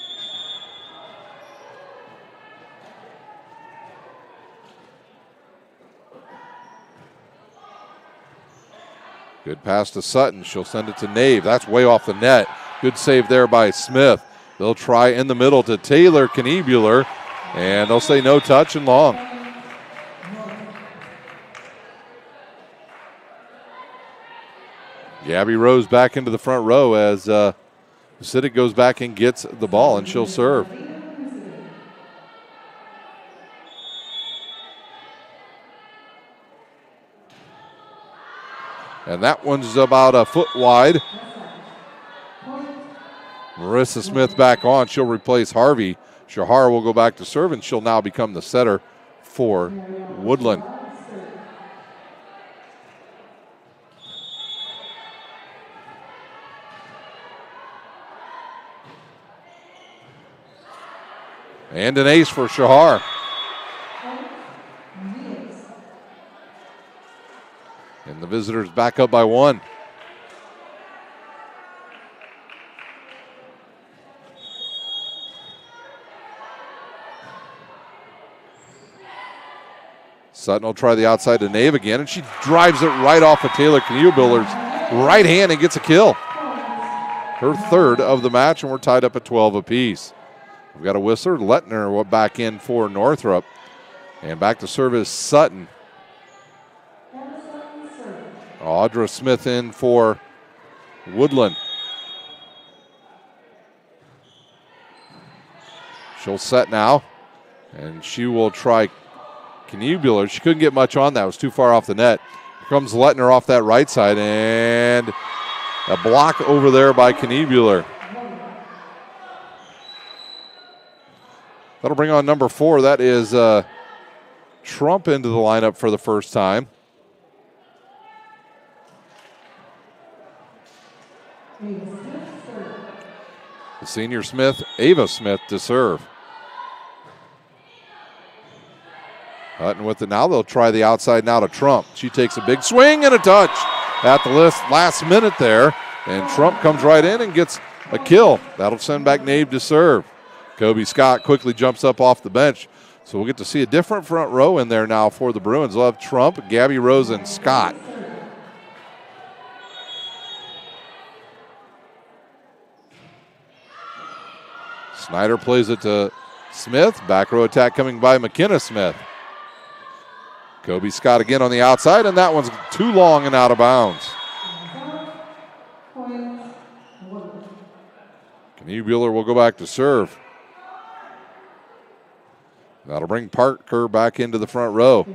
Good pass to Sutton. She'll send it to Nave. That's way off the net. Good save there by Smith. They'll try in the middle to Taylor Kniebuehler, and they'll say no touch and long. Gabby Rose back into the front row as Siddick goes back and gets the ball, and she'll serve. And that one's about a foot wide. Marissa Smith back on. She'll replace Harvey. Shahar will go back to serve, and she'll now become the setter for Woodlan. And an ace for Shahar. And the visitors back up by 1. Sutton will try the outside to Nave again, and she drives it right off of Taylor Kniebuehler's right hand and gets a kill. Her third of the match, and we're tied up at 12 apiece. We've got a Whistler. Lettner back in for Northrop. And back to serve is Sutton. Audra Smith in for Woodlan. She'll set now, and she will try Kniebuehler. She couldn't get much on that. It was too far off the net. Here comes Lettner off that right side, and a block over there by Kniebuehler. That'll bring on number 4. That is Trump into the lineup for the first time. senior Smith, Ava Smith to serve. Hutton with it now. They'll try the outside now to Trump. She takes a big swing and a touch at the last minute there. And Trump comes right in and gets a kill. That'll send back Nave to serve. Kobe Scott quickly jumps up off the bench. So we'll get to see a different front row in there now for the Bruins. They'll have Trump, Gabby Rose, and Scott. Snyder plays it to Smith. Back row attack coming by McKenna Smith. Kobe Scott again on the outside, and that one's too long and out of bounds. Kniebuehler will go back to serve. That'll bring Parker back into the front row.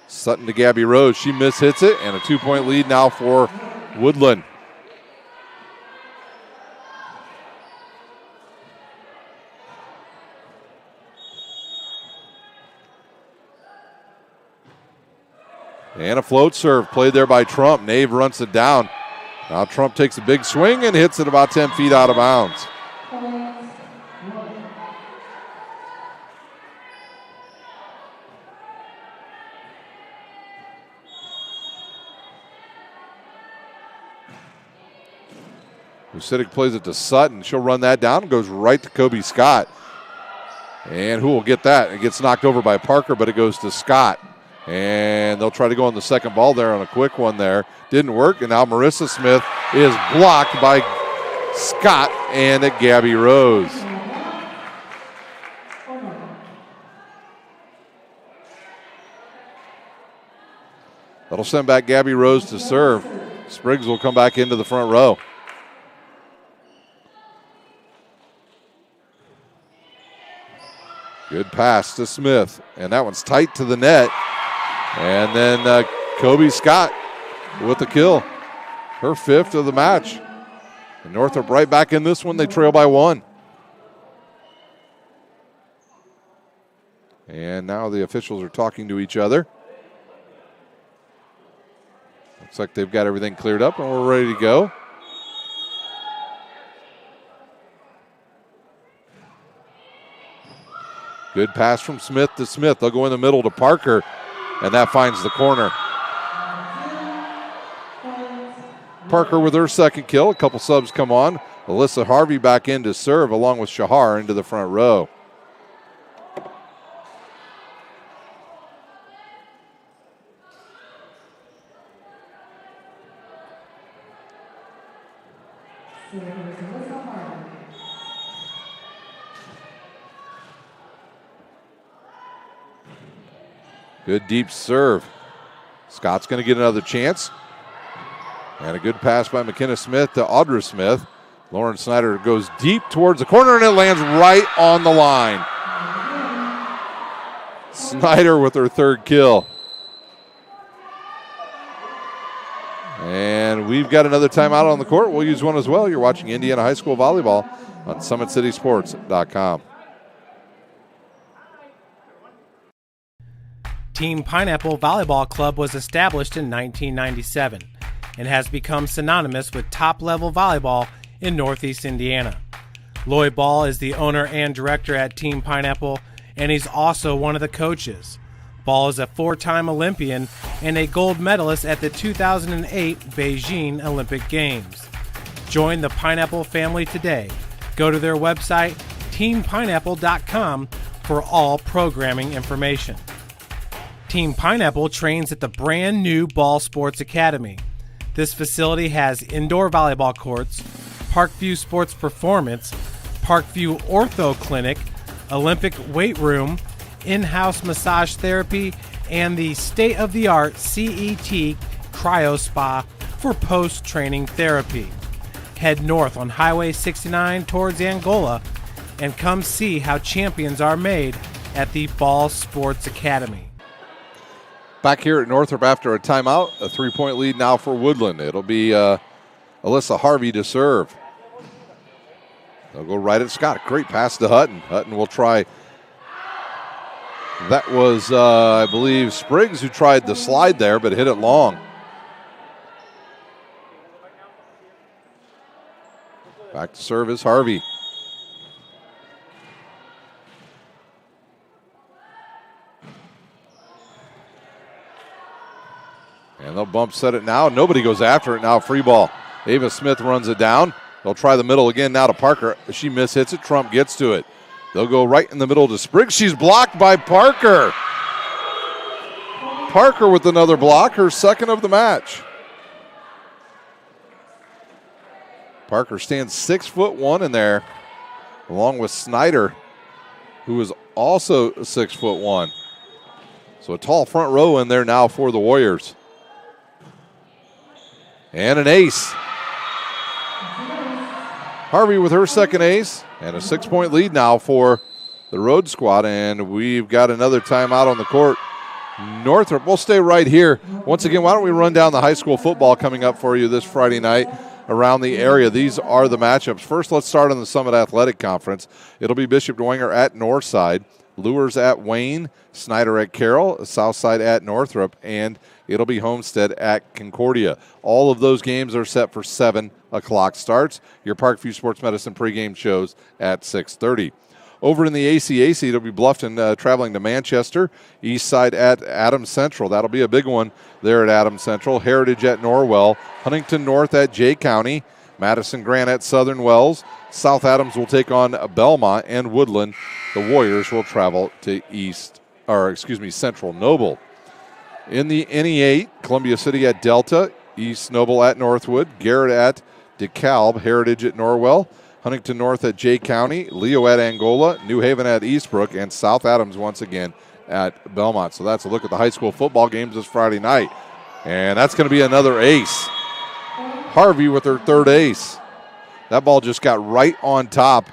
Sutton to Gabby Rose. She mishits it, and a 2-point lead now for Woodlan. And a float serve played there by Trump. Nave runs it down. Now Trump takes a big swing and hits it about 10 feet out of bounds. Husidic plays it to Sutton. She'll run that down and goes right to Kobe Scott. And who will get that? It gets knocked over by Parker, but it goes to Scott. And they'll try to go on the second ball there on a quick one there. Didn't work, and now Marissa Smith is blocked by Scott and at Gabby Rose. That'll send back Gabby Rose to serve. Spriggs will come back into the front row. Good pass to Smith, and that one's tight to the net. And then Kobe Scott with the kill. Her 5th of the match. And Northrop right back in this one. They trail by 1. And now the officials are talking to each other. Looks like they've got everything cleared up and we're ready to go. Good pass from Smith to Smith. They'll go in the middle to Parker, and that finds the corner. Parker with her second kill. A couple subs come on. Alyssa Harvey back in to serve along with Shahar into the front row. Good deep serve. Scott's going to get another chance. And a good pass by McKenna Smith to Audra Smith. Lauren Snyder goes deep towards the corner, and it lands right on the line. Snyder with her 3rd kill. And we've got another timeout on the court. We'll use one as well. You're watching Indiana High School Volleyball on SummitCitySports.com. Team Pineapple Volleyball Club was established in 1997 and has become synonymous with top-level volleyball in Northeast Indiana. Lloyd Ball is the owner and director at Team Pineapple, and he's also one of the coaches. Ball is a 4-time Olympian and a gold medalist at the 2008 Beijing Olympic Games. Join the Pineapple family today. Go to their website, teampineapple.com, for all programming information. Team Pineapple trains at the brand new Ball Sports Academy. This facility has indoor volleyball courts, Parkview Sports Performance, Parkview Ortho Clinic, Olympic weight room, in-house massage therapy, and the state-of-the-art CET Cryo Spa for post-training therapy. Head north on Highway 69 towards Angola and come see how champions are made at the Ball Sports Academy. Back here at Northrop after a timeout, a 3-point lead now for Woodland. It'll be Alyssa Harvey to serve. They'll go right at Scott. Great pass to Hutton. Hutton will try That was, I believe, Spriggs who tried the slide there, but hit it long. Back to service, Harvey. And they'll bump set it now. Nobody goes after it now. Free ball. Ava Smith runs it down. They'll try the middle again now to Parker. She mishits it. Trump gets to it. They'll go right in the middle to Spriggs. She's blocked by Parker. Parker with another block, her second of the match. Parker stands 6'1" in there, along with Snyder, who is also 6'1". So a tall front row in there now for the Warriors. And an ace. Harvey with her second ace, and a 6-point lead now for the road squad. And we've got another timeout on the court. Northrop, we'll stay right here. Once again, why don't we run down the high school football coming up for you this Friday night around the area. These are the matchups. First, let's start on the Summit Athletic Conference. It'll be Bishop Dwenger at Northside, Lures at Wayne, Snyder at Carroll, Southside at Northrop, and it'll be Homestead at Concordia. All of those games are set for 7 o'clock starts. Your Parkview Sports Medicine pregame shows at 6:30. Over in the ACAC, it'll be Bluffton traveling to Manchester, Eastside at Adams Central. That'll be a big one there at Adams Central. Heritage at Norwell, Huntington North at Jay County, Madison Grant at Southern Wells. South Adams will take on Belmont, and Woodland. The Warriors will travel to Central Noble. In the NE8, Columbia City at Delta, East Noble at Northwood, Garrett at DeKalb, Heritage at Norwell, Huntington North at Jay County, Leo at Angola, New Haven at Eastbrook, and South Adams once again at Belmont. So that's a look at the high school football games this Friday night. And that's going to be another ace. Harvey with her third ace. That ball just got right on top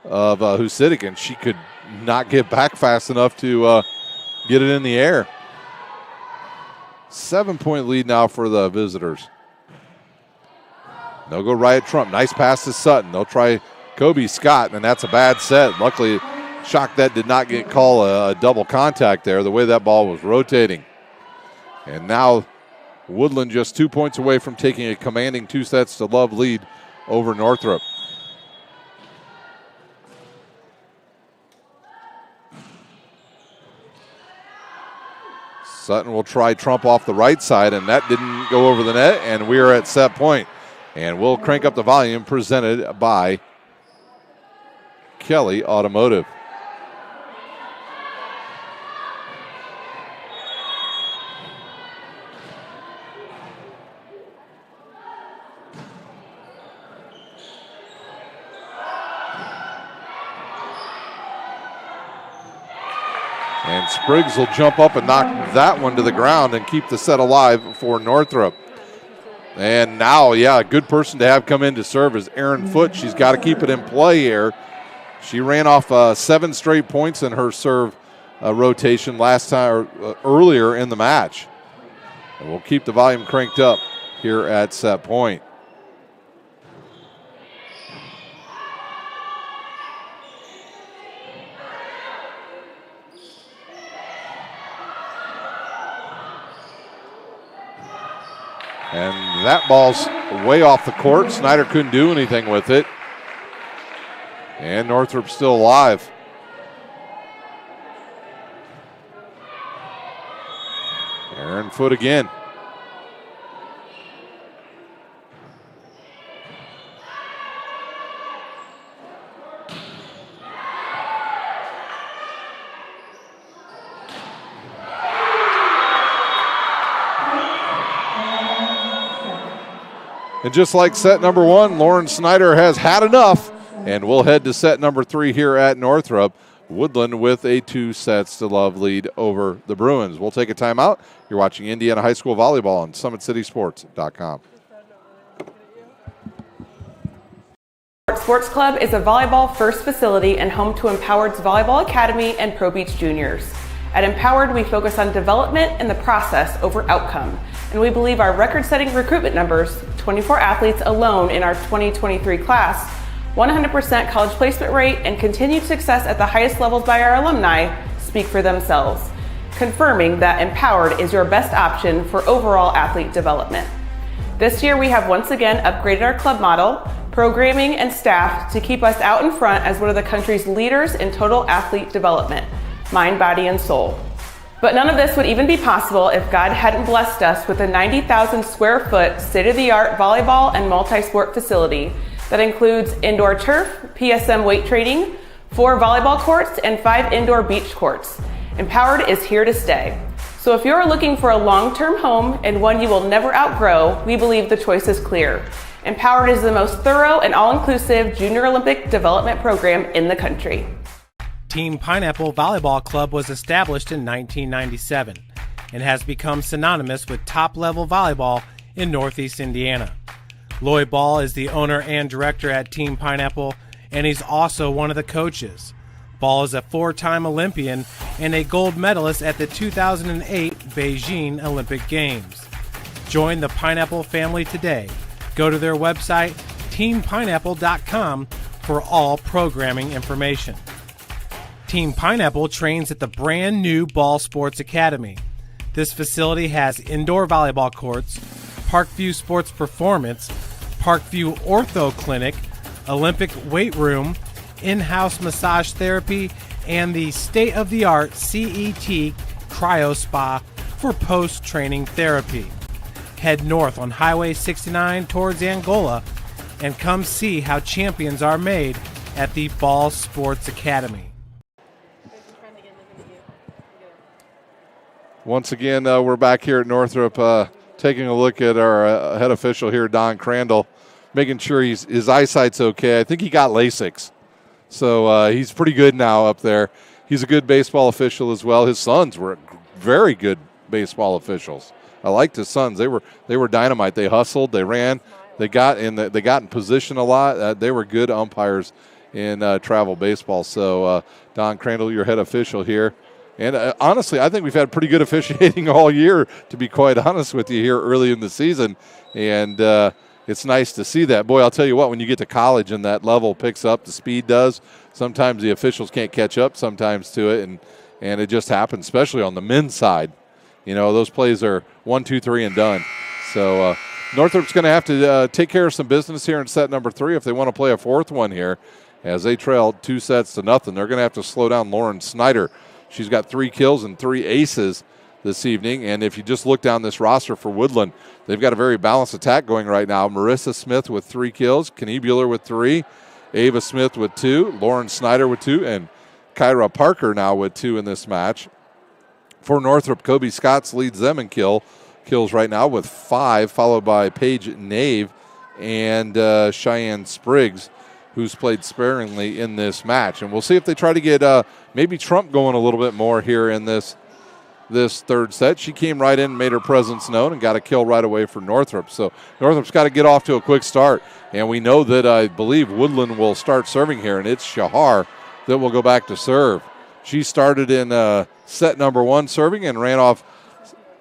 of Husidic, and she could not get back fast enough to get it in the air. 7-point lead now for the visitors. They'll go right at Trump. Nice pass to Sutton. They'll try Kobe Scott, and that's a bad set. Luckily, shocked that did not get called a double contact there, the way that ball was rotating. And now Woodland just 2 points away from taking a commanding 2-0 lead over Northrop. Sutton will try Trump off the right side, and that didn't go over the net, and we are at set point. And we'll crank up the volume, presented by Kelly Automotive. And Spriggs will jump up and knock that one to the ground and keep the set alive for Northrop. And now, a good person to have come in to serve is Erin Foote. She's got to keep it in play here. She ran off 7 straight points in her serve rotation last time earlier in the match. And we'll keep the volume cranked up here at set point. And that ball's way off the court. Snyder couldn't do anything with it. And Northrop's still alive. Erin Foote again. And just like set number 1, Lauren Snyder has had enough, and we'll head to set number 3 here at Northrop. Woodland with a 2-0 lead over the Bruins. We'll take a timeout. You're watching Indiana High School Volleyball on SummitCitySports.com. Sports Club is a volleyball first facility and home to Empowered's Volleyball Academy and Pro Beach Juniors. At Empowered, we focus on development and the process over outcome. And we believe our record-setting recruitment numbers, 24 athletes alone in our 2023 class, 100% college placement rate, and continued success at the highest levels by our alumni speak for themselves, confirming that Empowered is your best option for overall athlete development. This year, we have once again upgraded our club model, programming, and staff to keep us out in front as one of the country's leaders in total athlete development, mind, body, and soul. But none of this would even be possible if God hadn't blessed us with a 90,000 square foot state-of-the-art volleyball and multi-sport facility that includes indoor turf, PSM weight training, 4 volleyball courts, and 5 indoor beach courts. Empowered is here to stay. So if you're looking for a long-term home and one you will never outgrow, we believe the choice is clear. Empowered is the most thorough and all-inclusive junior Olympic development program in the country. Team Pineapple Volleyball Club was established in 1997 and has become synonymous with top-level volleyball in Northeast Indiana. Lloyd Ball is the owner and director at Team Pineapple, and he's also one of the coaches. Ball is a 4-time Olympian and a gold medalist at the 2008 Beijing Olympic Games. Join the Pineapple family today. Go to their website, teampineapple.com, for all programming information. Team Pineapple trains at the brand new Ball Sports Academy. This facility has indoor volleyball courts, Parkview Sports Performance, Parkview Ortho Clinic, Olympic weight room, in-house massage therapy, and the state-of-the-art CET Cryo Spa for post-training therapy. Head north on Highway 69 towards Angola and come see how champions are made at the Ball Sports Academy. Once again, we're back here at Northrop taking a look at our head official here, Don Crandall, making sure his eyesight's okay. I think he got LASIK. So he's pretty good now up there. He's a good baseball official as well. His sons were very good baseball officials. I liked his sons. They were dynamite. They hustled. They ran. They got in position a lot. They were good umpires in travel baseball. So Don Crandall, your head official here. And honestly, I think we've had pretty good officiating all year, to be quite honest with you, here early in the season. And it's nice to see that. Boy, I'll tell you what, when you get to college and that level picks up, the speed does, sometimes the officials can't catch up sometimes to it, and it just happens, especially on the men's side. You know, those plays are 1, 2, 3, and done. So Northrop's going to have to take care of some business here in set number 3 if they want to play a 4th one here, as they trailed 2-0. They're going to have to slow down Lauren Snyder. She's got 3 kills and 3 aces this evening. And if you just look down this roster for Woodlan, they've got a very balanced attack going right now. Marissa Smith with 3 kills, Kenny Bueller with 3, Ava Smith with 2, Lauren Snyder with 2, and Kyra Parker now with 2 in this match. For Northrop, Kobe Scotts leads them in kills right now with 5, followed by Paige Nave and Cheyenne Spriggs, who's played sparingly in this match. And we'll see if they try to get maybe Trump going a little bit more here in this 3rd set. She came right in, made her presence known, and got a kill right away for Northrop. So Northrop's got to get off to a quick start. And we know that I believe Woodlan will start serving here, and it's Shahar that will go back to serve. She started in set number 1 serving and ran off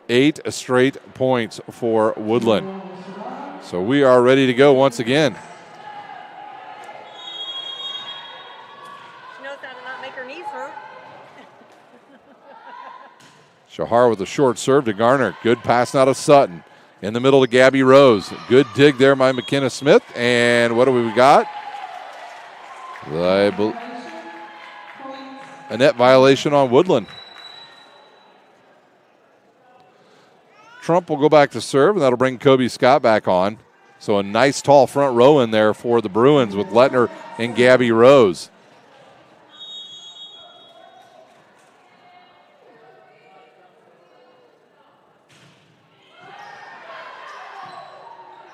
8 straight points for Woodlan. So we are ready to go once again. She knows how to not make her knees hurt. Shahar with a short serve to Garner. Good pass out of Sutton. In the middle to Gabby Rose. Good dig there by McKenna Smith. And what do we got? A net violation on Woodlan. Trump will go back to serve, and that'll bring Kobe Scott back on. So a nice tall front row in there for the Bruins with Lettner and Gabby Rose.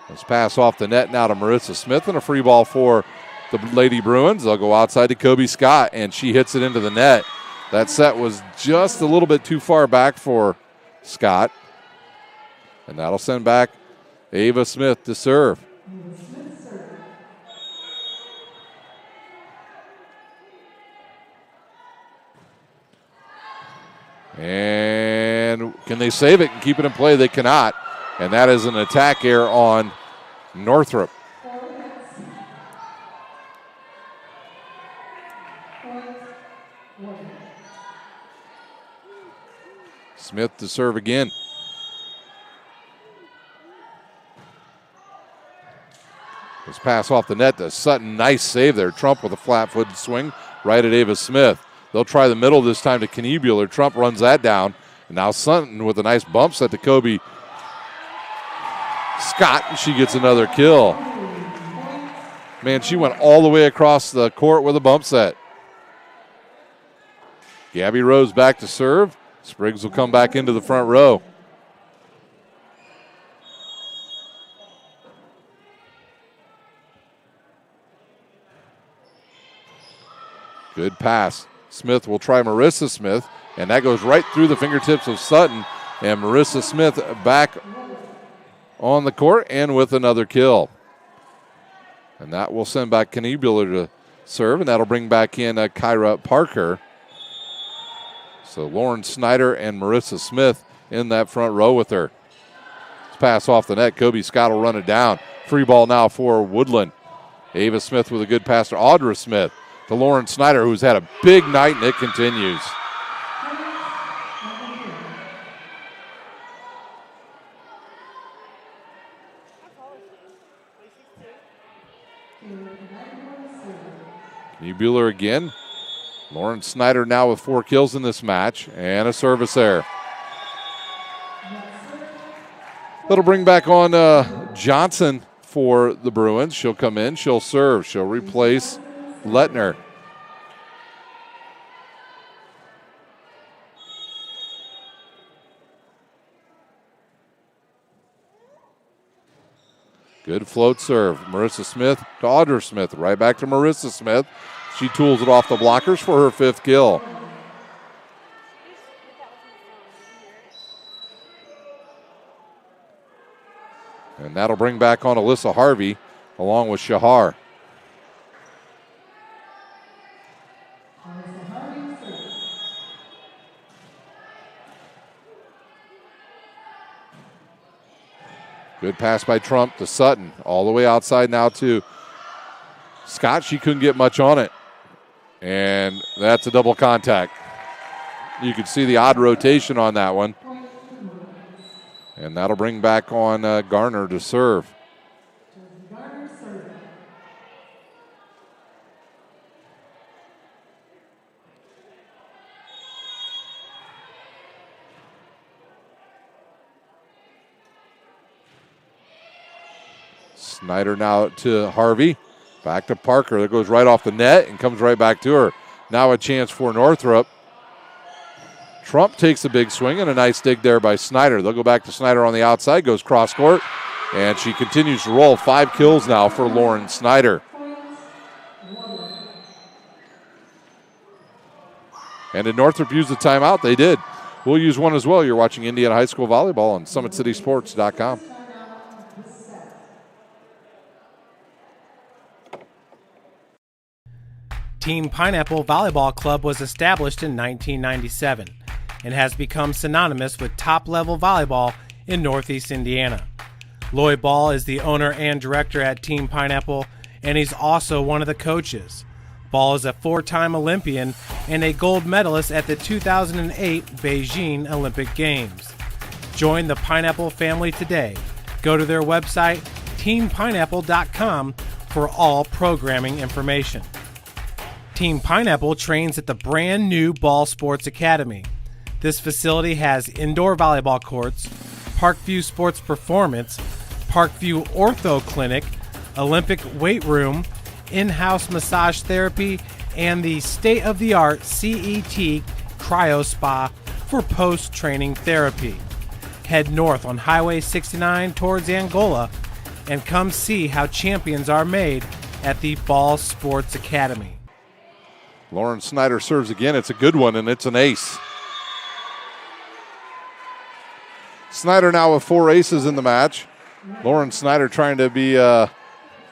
Let's pass off the net now to Marissa Smith, and a free ball for the Lady Bruins. They'll go outside to Kobe Scott, and she hits it into the net. That set was just a little bit too far back for Scott. And that'll send back Ava Smith to serve. And can they save it and keep it in play? They cannot. And that is an attack error on Northrop. Smith to serve again. This pass off the net to Sutton. Nice save there. Trump with a flat-footed swing right at Ava Smith. They'll try the middle this time to Kniebuehler. Trump runs that down. And now Sutton with a nice bump set to Kobe Scott. She gets another kill. Man, she went all the way across the court with a bump set. Gabby Rose back to serve. Spriggs will come back into the front row. Good pass. Smith will try Marissa Smith, and that goes right through the fingertips of Sutton. And Marissa Smith back on the court and with another kill. And that will send back Kniebuehler to serve, and that'll bring back in Kyra Parker. So Lauren Snyder and Marissa Smith in that front row with her. Let's pass off the net. Kobe Scott will run it down. Free ball now for Woodland. Ava Smith with a good pass to Audra Smith. To Lauren Snyder, who's had a big night, and it continues. Kniebuehler again. Lauren Snyder now with 4 kills in this match, and a service error. That'll bring back on Johnson for the Bruins. She'll come in, she'll serve, she'll replace Lettner. Good float serve. Marissa Smith to Audra Smith. Right back to Marissa Smith. She tools it off the blockers for her 5th kill. And that'll bring back on Alyssa Harvey along with Shahar. Good pass by Trump to Sutton. All the way outside now to Scott. She couldn't get much on it. And that's a double contact. You can see the odd rotation on that one. And that'll bring back on Garner to serve. Snyder now to Harvey. Back to Parker. That goes right off the net and comes right back to her. Now a chance for Northrop. Trump takes a big swing and a nice dig there by Snyder. They'll go back to Snyder on the outside. Goes cross court. And she continues to roll. 5 kills now for Lauren Snyder. And did Northrop use the timeout? They did. We'll use one as well. You're watching Indiana High School Volleyball on SummitCitySports.com. Team Pineapple Volleyball Club was established in 1997 and has become synonymous with top-level volleyball in Northeast Indiana. Lloyd Ball is the owner and director at Team Pineapple, and he's also one of the coaches. Ball is a 4-time Olympian and a gold medalist at the 2008 Beijing Olympic Games. Join the Pineapple family today. Go to their website, teampineapple.com, for all programming information. Team Pineapple trains at the brand new Ball Sports Academy. This facility has indoor volleyball courts, Parkview Sports Performance, Parkview Ortho Clinic, Olympic weight room, in-house massage therapy, and the state-of-the-art CET Cryo Spa for post-training therapy. Head north on Highway 69 towards Angola and come see how champions are made at the Ball Sports Academy. Lauren Snyder serves again. It's a good one, and it's an ace. Snyder now with 4 aces in the match. Lauren Snyder trying to be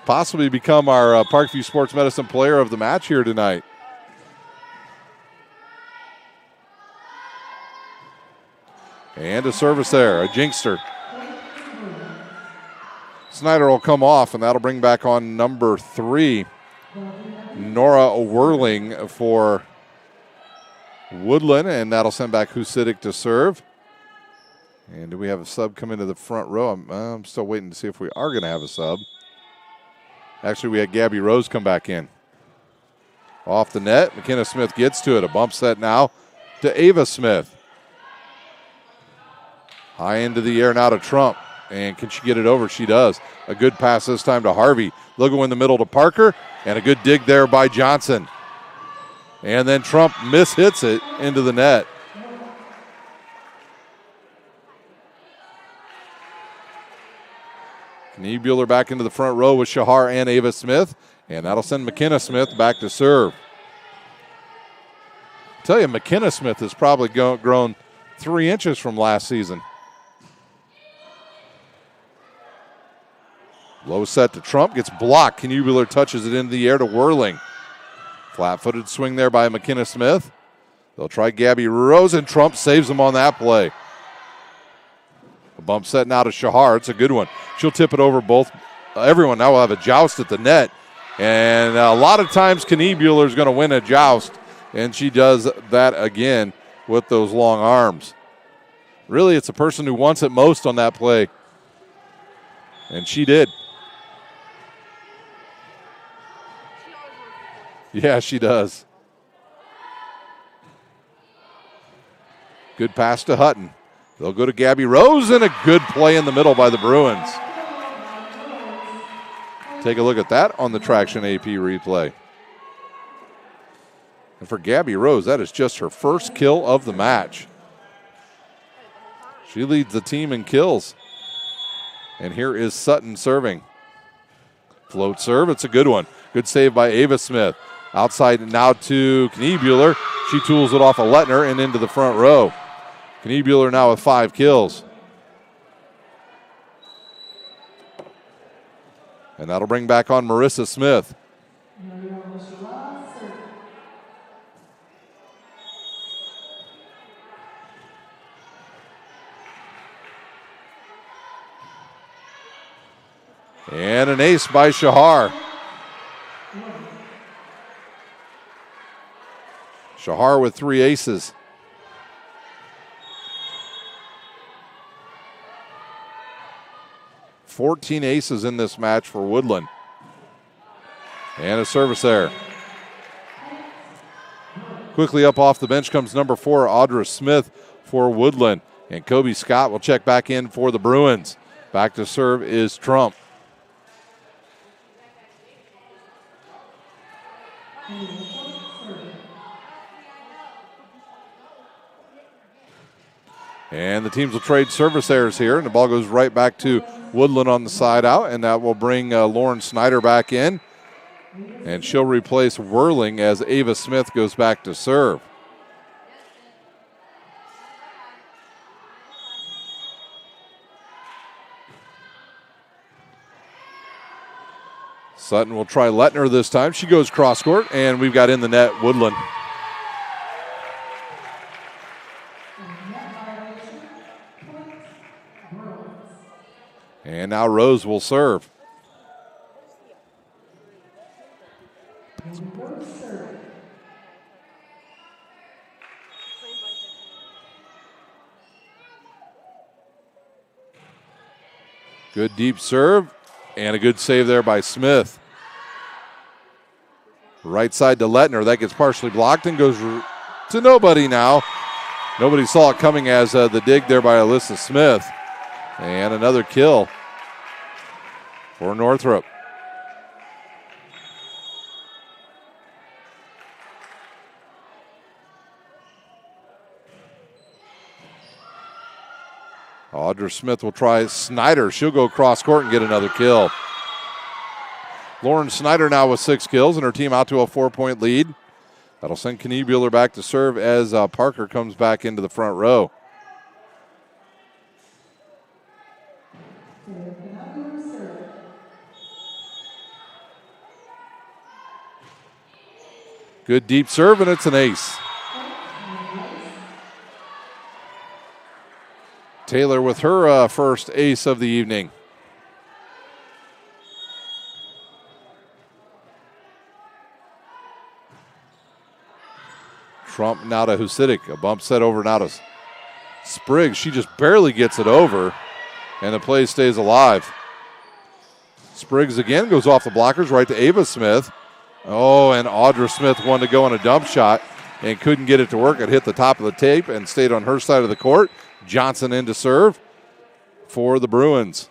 possibly become our Parkview Sports Medicine player of the match here tonight. And a service there, a jinxter. Snyder will come off, and that'll bring back on number 3. Nora Whirling for Woodland, and that'll send back Husidic to serve. And do we have a sub come into the front row? I'm still waiting to see if we are going to have a sub. Actually, we had Gabby Rose come back in. Off the net, McKenna Smith gets to it. A bump set now to Ava Smith. High into the air now to Trump. And can she get it over? She does. A good pass this time to Harvey. Logo in the middle to Parker. And a good dig there by Johnson. And then Trump mishits it into the net. Kniebuehler back into the front row with Shahar and Ava Smith. And that'll send McKenna Smith back to serve. I tell you, McKenna Smith has probably grown 3 inches from last season. Low set to Trump, gets blocked. Kniebuehler touches it into the air to Whirling. Flat-footed swing there by McKenna Smith. They'll try Gabby Rose, and Trump saves them on that play. A bump set now to Shahar. It's a good one. She'll tip it over both. Everyone now will have a joust at the net. And a lot of times Kniebuehler is going to win a joust, and she does that again with those long arms. Really, it's the person who wants it most on that play. And she did. Yeah, she does. Good pass to Hutton. They'll go to Gabby Rose, and a good play in the middle by the Bruins. Take a look at that on the Traction AP replay. And for Gabby Rose, that is just her first kill of the match. She leads the team in kills. And here is Sutton serving. Float serve, it's a good one. Good save by Ava Smith. Outside now to Kniebuehler. She tools it off of Lettner and into the front row. Kniebuehler now with 5 kills. And that'll bring back on Marissa Smith. And an ace by Shahar. Shahar with 3 aces. $14 aces in this match for Woodlan. And a service there. Quickly up off the bench comes number 4, Audra Smith for Woodlan. And Kobe Scott will check back in for the Bruins. Back to serve is Trump. And the teams will trade service errors here, and the ball goes right back to Woodlan on the side out, and that will bring Lauren Snyder back in. And she'll replace Whirling as Ava Smith goes back to serve. Sutton will try Lettner this time. She goes cross court, and we've got in the net Woodlan. And now Rose will serve. Good deep serve, and a good save there by Smith. Right side to Lettner. That gets partially blocked and goes to nobody now. Nobody saw it coming as the dig there by Alyssa Smith. And another kill for Northrop. Audra Smith will try Snyder. She'll go cross court and get another kill. Lauren Snyder now with 6 kills and her team out to a 4-point lead. That'll send Kniebuehler back to serve as Parker comes back into the front row. Good deep serve, and it's an ace. Taylor with her first ace of the evening. Trump now to Husidic. A bump set over now to Spriggs, she just barely gets it over, and the play stays alive. Spriggs again goes off the blockers right to Ava Smith. Oh, and Audra Smith wanted to go on a dump shot and couldn't get it to work. It hit the top of the tape and stayed on her side of the court. Johnson in to serve for the Bruins.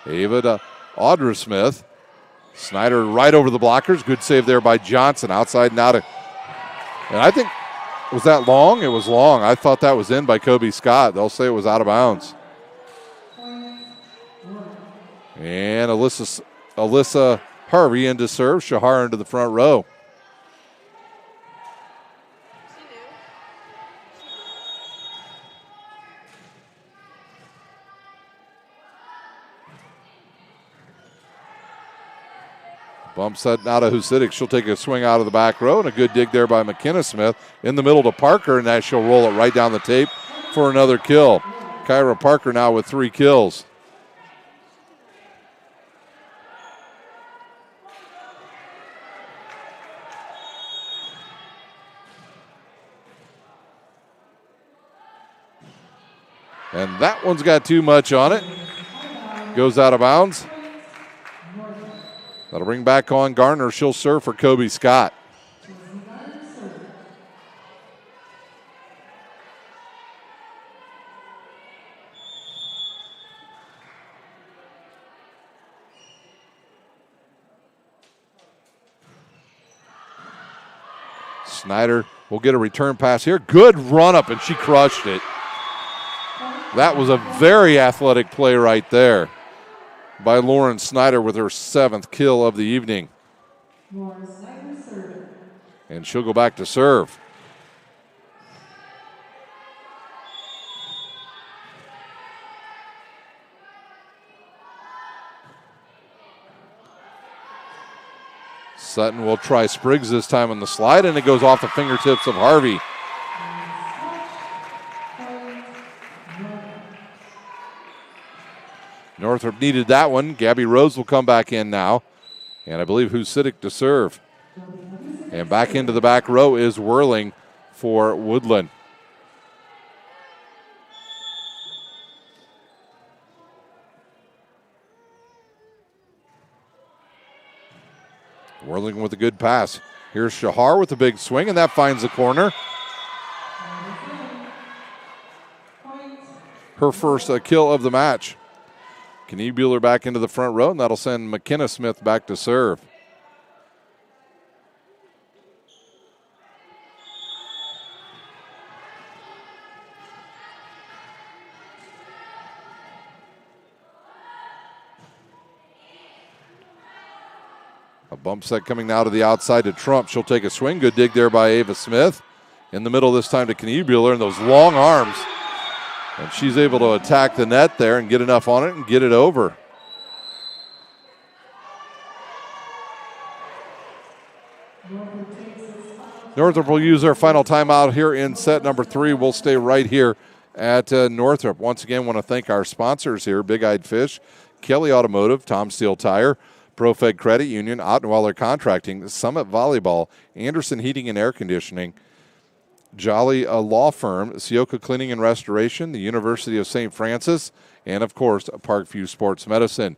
Ava to Audra Smith. Snyder right over the blockers. Good save there by Johnson. Outside now to, and I think, was that long? It was long. I thought that was in by Kobe Scott. They'll say it was out of bounds. And Alyssa Harvey in to serve. Shahar into the front row. Bump set now to Husidic. She'll take a swing out of the back row, and a good dig there by McKenna Smith. In the middle to Parker, and that she'll roll it right down the tape for another kill. Kyra Parker now with 3 kills. And that one's got too much on it. Goes out of bounds. That'll bring back on Garner. She'll serve for Kobe Scott. Snyder will get a return pass here. Good run up, and she crushed it. That was a very athletic play right there by Lauren Snyder with her 7th kill of the evening. And she'll go back to serve. Sutton will try Spriggs this time on the slide, and it goes off the fingertips of Harvey. Northrop needed that one. Gabby Rose will come back in now. And I believe Husidic to serve. And back into the back row is Whirling for Woodlan. Whirling with a good pass. Here's Shahar with a big swing, and that finds the corner. Her first kill of the match. Kniebuehler back into the front row, and that'll send McKenna Smith back to serve. A bump set coming now to the outside to Trump. She'll take a swing. Good dig there by Ava Smith. In the middle this time to Kniebuehler, and those long arms. And she's able to attack the net there and get enough on it and get it over. Northrop will use their final timeout here in set number 3. We'll stay right here at Northrop. Once again, want to thank our sponsors here, Big Eyed Fish, Kelly Automotive, Tom Steele Tire, ProFed Credit Union, Ottenweiler Contracting, Summit Volleyball, Anderson Heating and Air Conditioning, Jolly Law Firm, Sioka Cleaning and Restoration, the University of St. Francis, and, of course, Parkview Sports Medicine.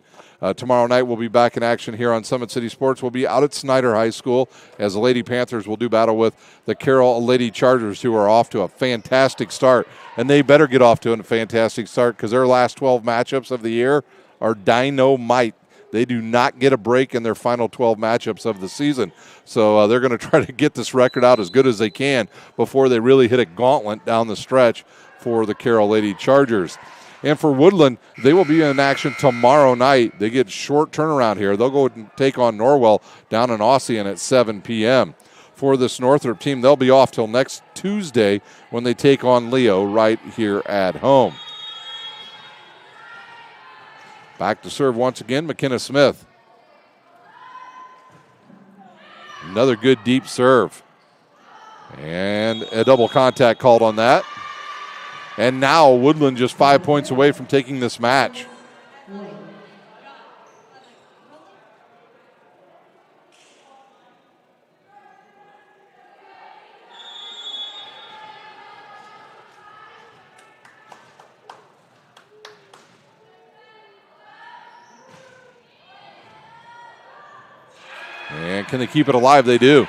Tomorrow night we'll be back in action here on Summit City Sports. We'll be out at Snyder High School as the Lady Panthers will do battle with the Carroll Lady Chargers, who are off to a fantastic start. And they better get off to a fantastic start because their last 12 matchups of the year are dynamite. They do not get a break in their final 12 matchups of the season. So they're going to try to get this record out as good as they can before they really hit a gauntlet down the stretch for the Carroll Lady Chargers. And for Woodlan, they will be in action tomorrow night. They get short turnaround here. They'll go and take on Norwell down in Ossian at 7 p.m. For this Northrop team, they'll be off till next Tuesday when they take on Leo right here at home. Back to serve once again, McKenna Smith. Another good deep serve. And a double contact called on that. And now Woodlan just 5 points away from taking this match. And can they keep it alive? They do.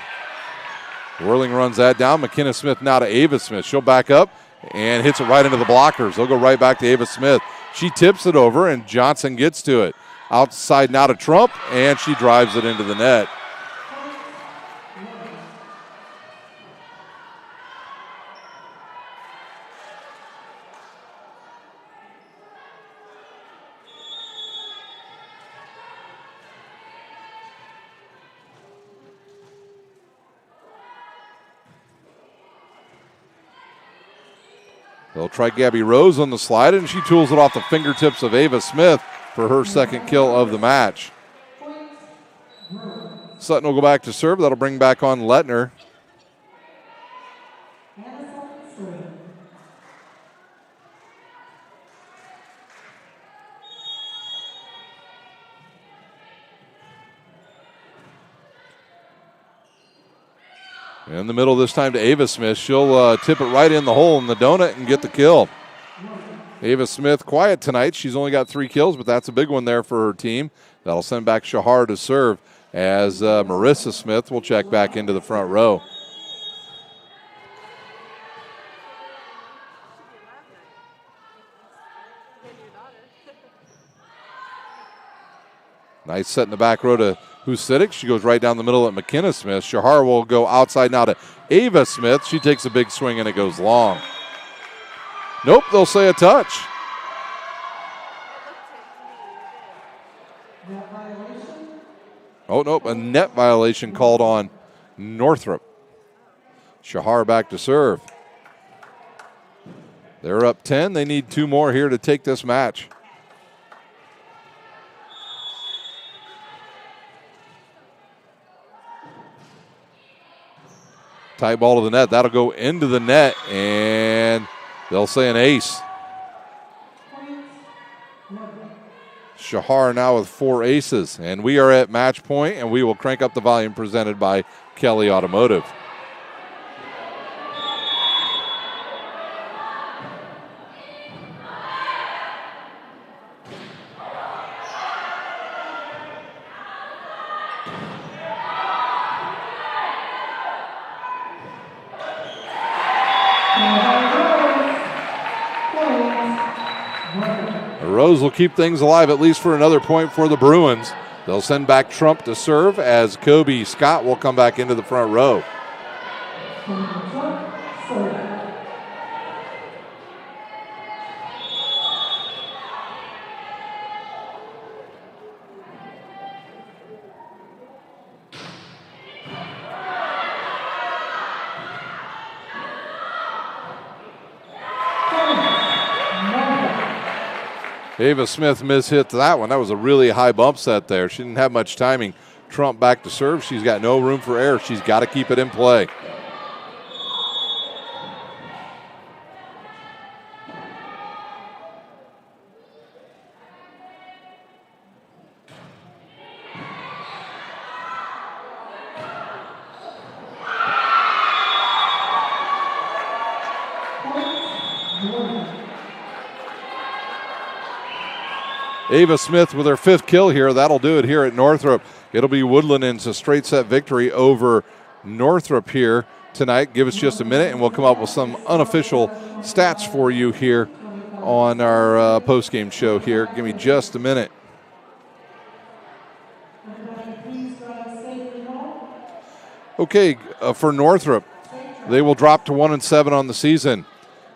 Whirling runs that down. McKenna Smith now to Ava Smith. She'll back up and hits it right into the blockers. They'll go right back to Ava Smith. She tips it over, and Johnson gets to it. Outside now to Trump, and she drives it into the net. They'll try Gabby Rose on the slide, and she tools it off the fingertips of Ava Smith for her second kill of the match. Sutton will go back to serve. That'll bring back on Lettner. In the middle this time to Ava Smith. She'll tip it right in the hole in the donut and get the kill. Ava Smith quiet tonight. She's only got 3 kills, but that's a big one there for her team. That'll send back Shahar to serve as Marissa Smith will check back into the front row. Nice set in the back row to Husidic. She goes right down the middle at McKenna Smith. Shahar will go outside now to Ava Smith. She takes a big swing and it goes long. Nope, they'll say a touch. Oh, nope, a net violation called on Northrop. Shahar back to serve. They're up 10. They need 2 more here to take this match. Tight ball to the net. That'll go into the net, and they'll say an ace. Shahar now with 4 aces, and we are at match point, and we will crank up the volume presented by Kelly Automotive. Rose will keep things alive at least for another point for the Bruins. They'll send back Trump to serve as Kobe Scott will come back into the front row. Ava Smith mishit that one. That was a really high bump set there. She didn't have much timing. Trump back to serve. She's got no room for error. She's got to keep it in play. Ava Smith with her 5th kill here. That'll do it here at Northrop. It'll be Woodlan in a straight set victory over Northrop here tonight. Give us just a minute and we'll come up with some unofficial stats for you here on our post-game show here. Give me just a minute. Okay, for Northrop, they will drop to 1-7 on the season.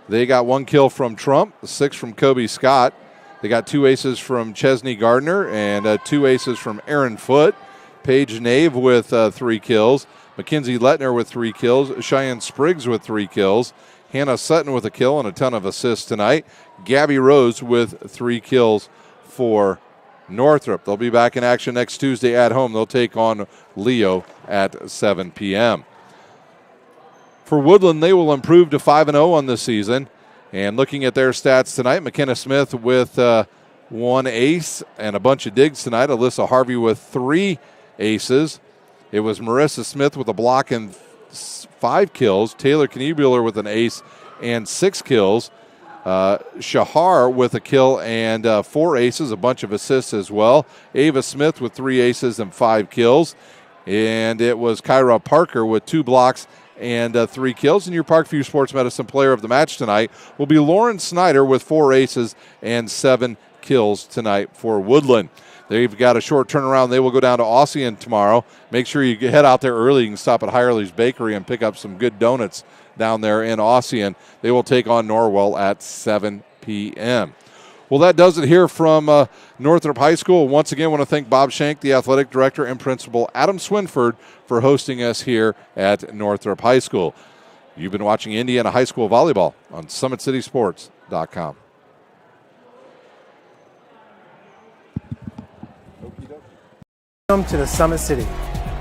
They got 1 kill from Trump, 6 from Kobe Scott. They got 2 aces from Chesney Gardner and 2 aces from Aaron Foote. Paige Nave with 3 kills. Mackenzie Lettner with 3 kills. Cheyenne Spriggs with 3 kills. Hannah Sutton with a kill and a ton of assists tonight. Gabby Rose with 3 kills for Northrop. They'll be back in action next Tuesday at home. They'll take on Leo at 7 p.m. For Woodlan, they will improve to 5-0 on the season. And looking at their stats tonight, McKenna Smith with 1 ace and a bunch of digs tonight. Alyssa Harvey with 3 aces. It was Marissa Smith with a block and 5 kills. Taylor Kniebuehler with an ace and 6 kills. Shahar with a kill and 4 aces, a bunch of assists as well. Ava Smith with 3 aces and 5 kills. And it was Kyra Parker with 2 blocks and 3 kills. And your Parkview Sports Medicine player of the match tonight will be Lauren Snyder with 4 aces and 7 kills tonight for Woodlan. They've got a short turnaround. They will go down to Ossian tomorrow. Make sure you head out there early. You can stop at Hirely's Bakery and pick up some good donuts down there in Ossian. They will take on Norwell at 7 p.m. Well, that does it here from Northrop High School. Once again, I want to thank Bob Shank, the athletic director, and principal Adam Swinford for hosting us here at Northrop High School. You've been watching Indiana High School Volleyball on SummitCitySports.com. Welcome to the Summit City,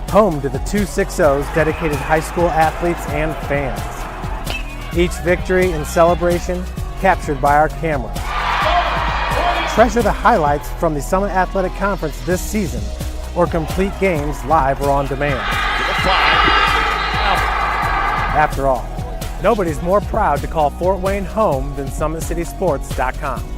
home to the 260s dedicated high school athletes and fans. Each victory and celebration captured by our cameras. Treasure the highlights from the Summit Athletic Conference this season or complete games live or on demand. After all, nobody's more proud to call Fort Wayne home than SummitCitySports.com.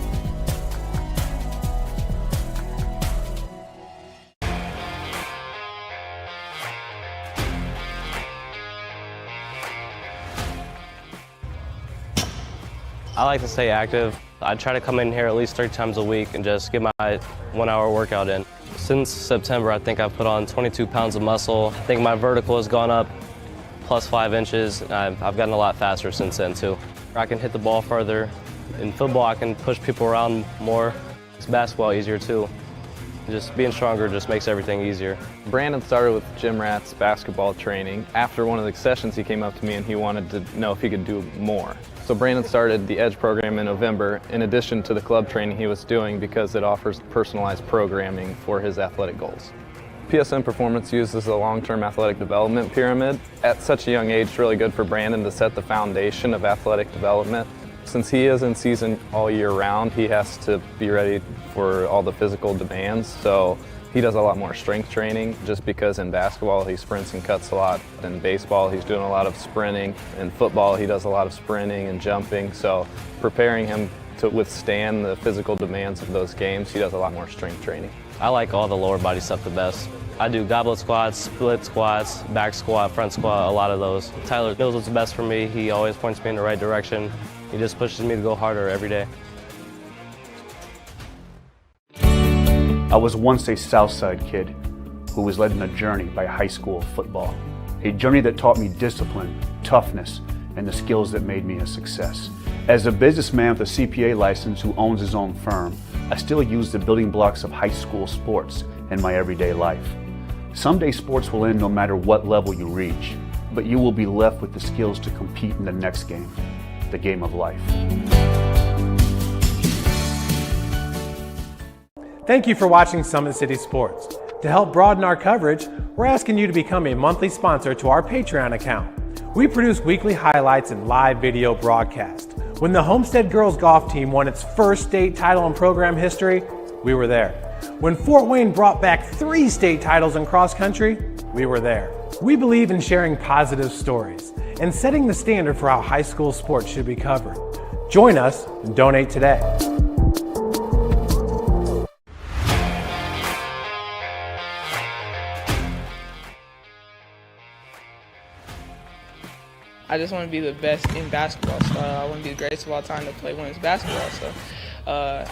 I like to stay active. I try to come in here at least 3 times a week and just get my 1 hour workout in. Since September, I think I've put on 22 pounds of muscle. I think my vertical has gone up plus 5 inches. I've gotten a lot faster since then too. I can hit the ball further. In football, I can push people around more. It's basketball easier too. Just being stronger just makes everything easier. Brandon started with Jim Rat's basketball training. After one of the sessions, he came up to me and he wanted to know if he could do more. So Brandon started the Edge program in November in addition to the club training he was doing because it offers personalized programming for his athletic goals. PSN Performance uses a long-term athletic development pyramid. At such a young age, it's really good for Brandon to set the foundation of athletic development. Since he is in season all year round, he has to be ready for all the physical demands. So he does a lot more strength training just because in basketball he sprints and cuts a lot. In baseball he's doing a lot of sprinting. In football he does a lot of sprinting and jumping. So preparing him to withstand the physical demands of those games, he does a lot more strength training. I like all the lower body stuff the best. I do goblet squats, split squats, back squat, front squat, a lot of those. Tyler knows what's best for me. He always points me in the right direction. He just pushes me to go harder every day. I was once a Southside kid who was led on a journey by high school football. A journey that taught me discipline, toughness, and the skills that made me a success. As a businessman with a CPA license who owns his own firm, I still use the building blocks of high school sports in my everyday life. Someday sports will end no matter what level you reach, but you will be left with the skills to compete in the next game, the game of life. Thank you for watching Summit City Sports. To help broaden our coverage, we're asking you to become a monthly sponsor to our Patreon account. We produce weekly highlights and live video broadcasts. When the Homestead girls golf team won its first state title in program history, we were there. When Fort Wayne brought back 3 state titles in cross country, we were there. We believe in sharing positive stories and setting the standard for how high school sports should be covered. Join us and donate today. I just want to be the best in basketball. So I want to be the greatest of all time to play women's basketball. So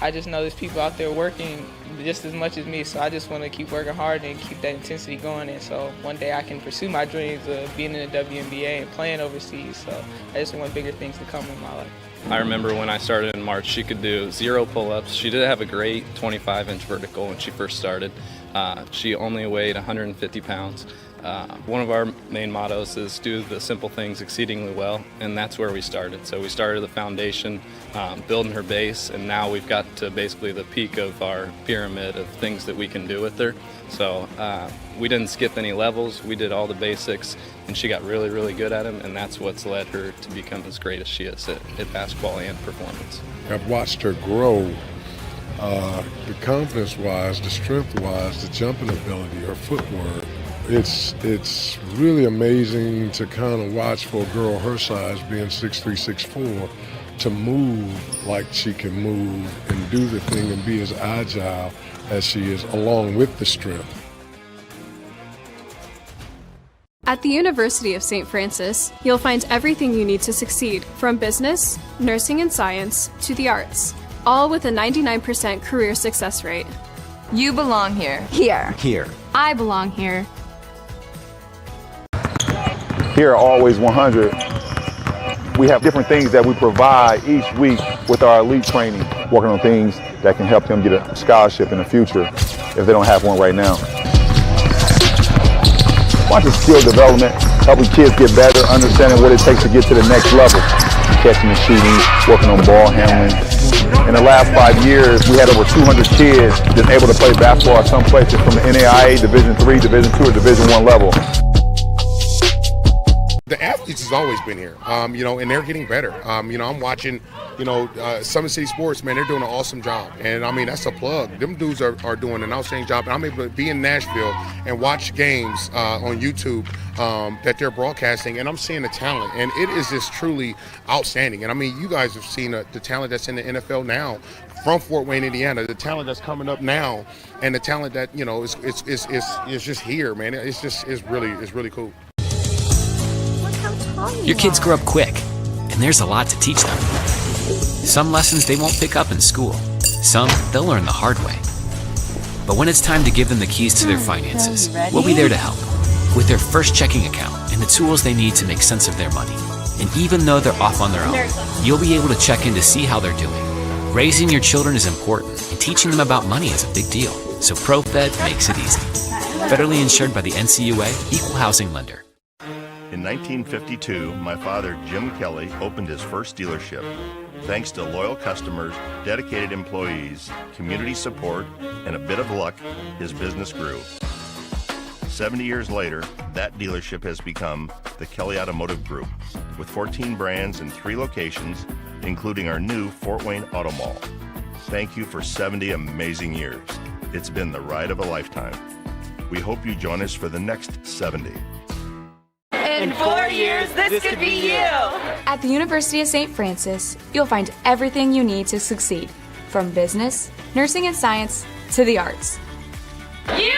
I just know there's people out there working just as much as me. So I just want to keep working hard and keep that intensity going. And so one day I can pursue my dreams of being in the WNBA and playing overseas. So I just want bigger things to come in my life. I remember when I started in March, she could do 0 pull-ups. She did have a great 25-inch vertical when she first started. She only weighed 150 pounds. One of our main mottos is do the simple things exceedingly well, and that's where we started. So we started the foundation, building her base, and now we've got to basically the peak of our pyramid of things that we can do with her. So we didn't skip any levels, we did all the basics, and she got really, really good at them, and that's what's led her to become as great as she is at basketball and performance. I've watched her grow, the confidence-wise, the strength-wise, the jumping ability, her footwork. It's really amazing to kind of watch for a girl her size, being 6'3", 6'4", to move like she can move and do the thing and be as agile as she is, along with the strength. At the University of St. Francis, you'll find everything you need to succeed, from business, nursing and science, to the arts, all with a 99% career success rate. You belong here. Here. Here. I belong here. Here at Always 100, we have different things that we provide each week with our elite training, working on things that can help them get a scholarship in the future if they don't have one right now. Watching skill development, helping kids get better, understanding what it takes to get to the next level. Catching and shooting, working on ball handling. In the last 5 years, we had over 200 kids that's able to play basketball at some places from the NAIA, Division III, Division II, or Division I level. The athletes has always been here, and they're getting better. I'm watching, Summit City Sports, man, they're doing an awesome job. And I mean, that's a plug. Them dudes are doing an outstanding job. And I'm able to be in Nashville and watch games on YouTube that they're broadcasting, and I'm seeing the talent. And it is just truly outstanding. And I mean, you guys have seen the talent that's in the NFL now from Fort Wayne, Indiana, the talent that's coming up now, and the talent that, is just here, man. It's really cool. Your kids grow up quick, and there's a lot to teach them. Some lessons they won't pick up in school. Some they'll learn the hard way. But when it's time to give them the keys to their finances, we'll be there to help with their first checking account and the tools they need to make sense of their money. And even though they're off on their own, you'll be able to check in to see how they're doing. Raising your children is important, and teaching them about money is a big deal. So ProFed makes it easy. Federally insured by the NCUA, Equal Housing Lender. In 1952, my father, Jim Kelly, opened his first dealership. Thanks to loyal customers, dedicated employees, community support, and a bit of luck, his business grew. 70 years later, that dealership has become the Kelly Automotive Group, with 14 brands in 3 locations, including our new Fort Wayne Auto Mall. Thank you for 70 amazing years. It's been the ride of a lifetime. We hope you join us for the next 70. In 4 years, this could be you. At the University of St. Francis, you'll find everything you need to succeed, from business, nursing and science, to the arts. You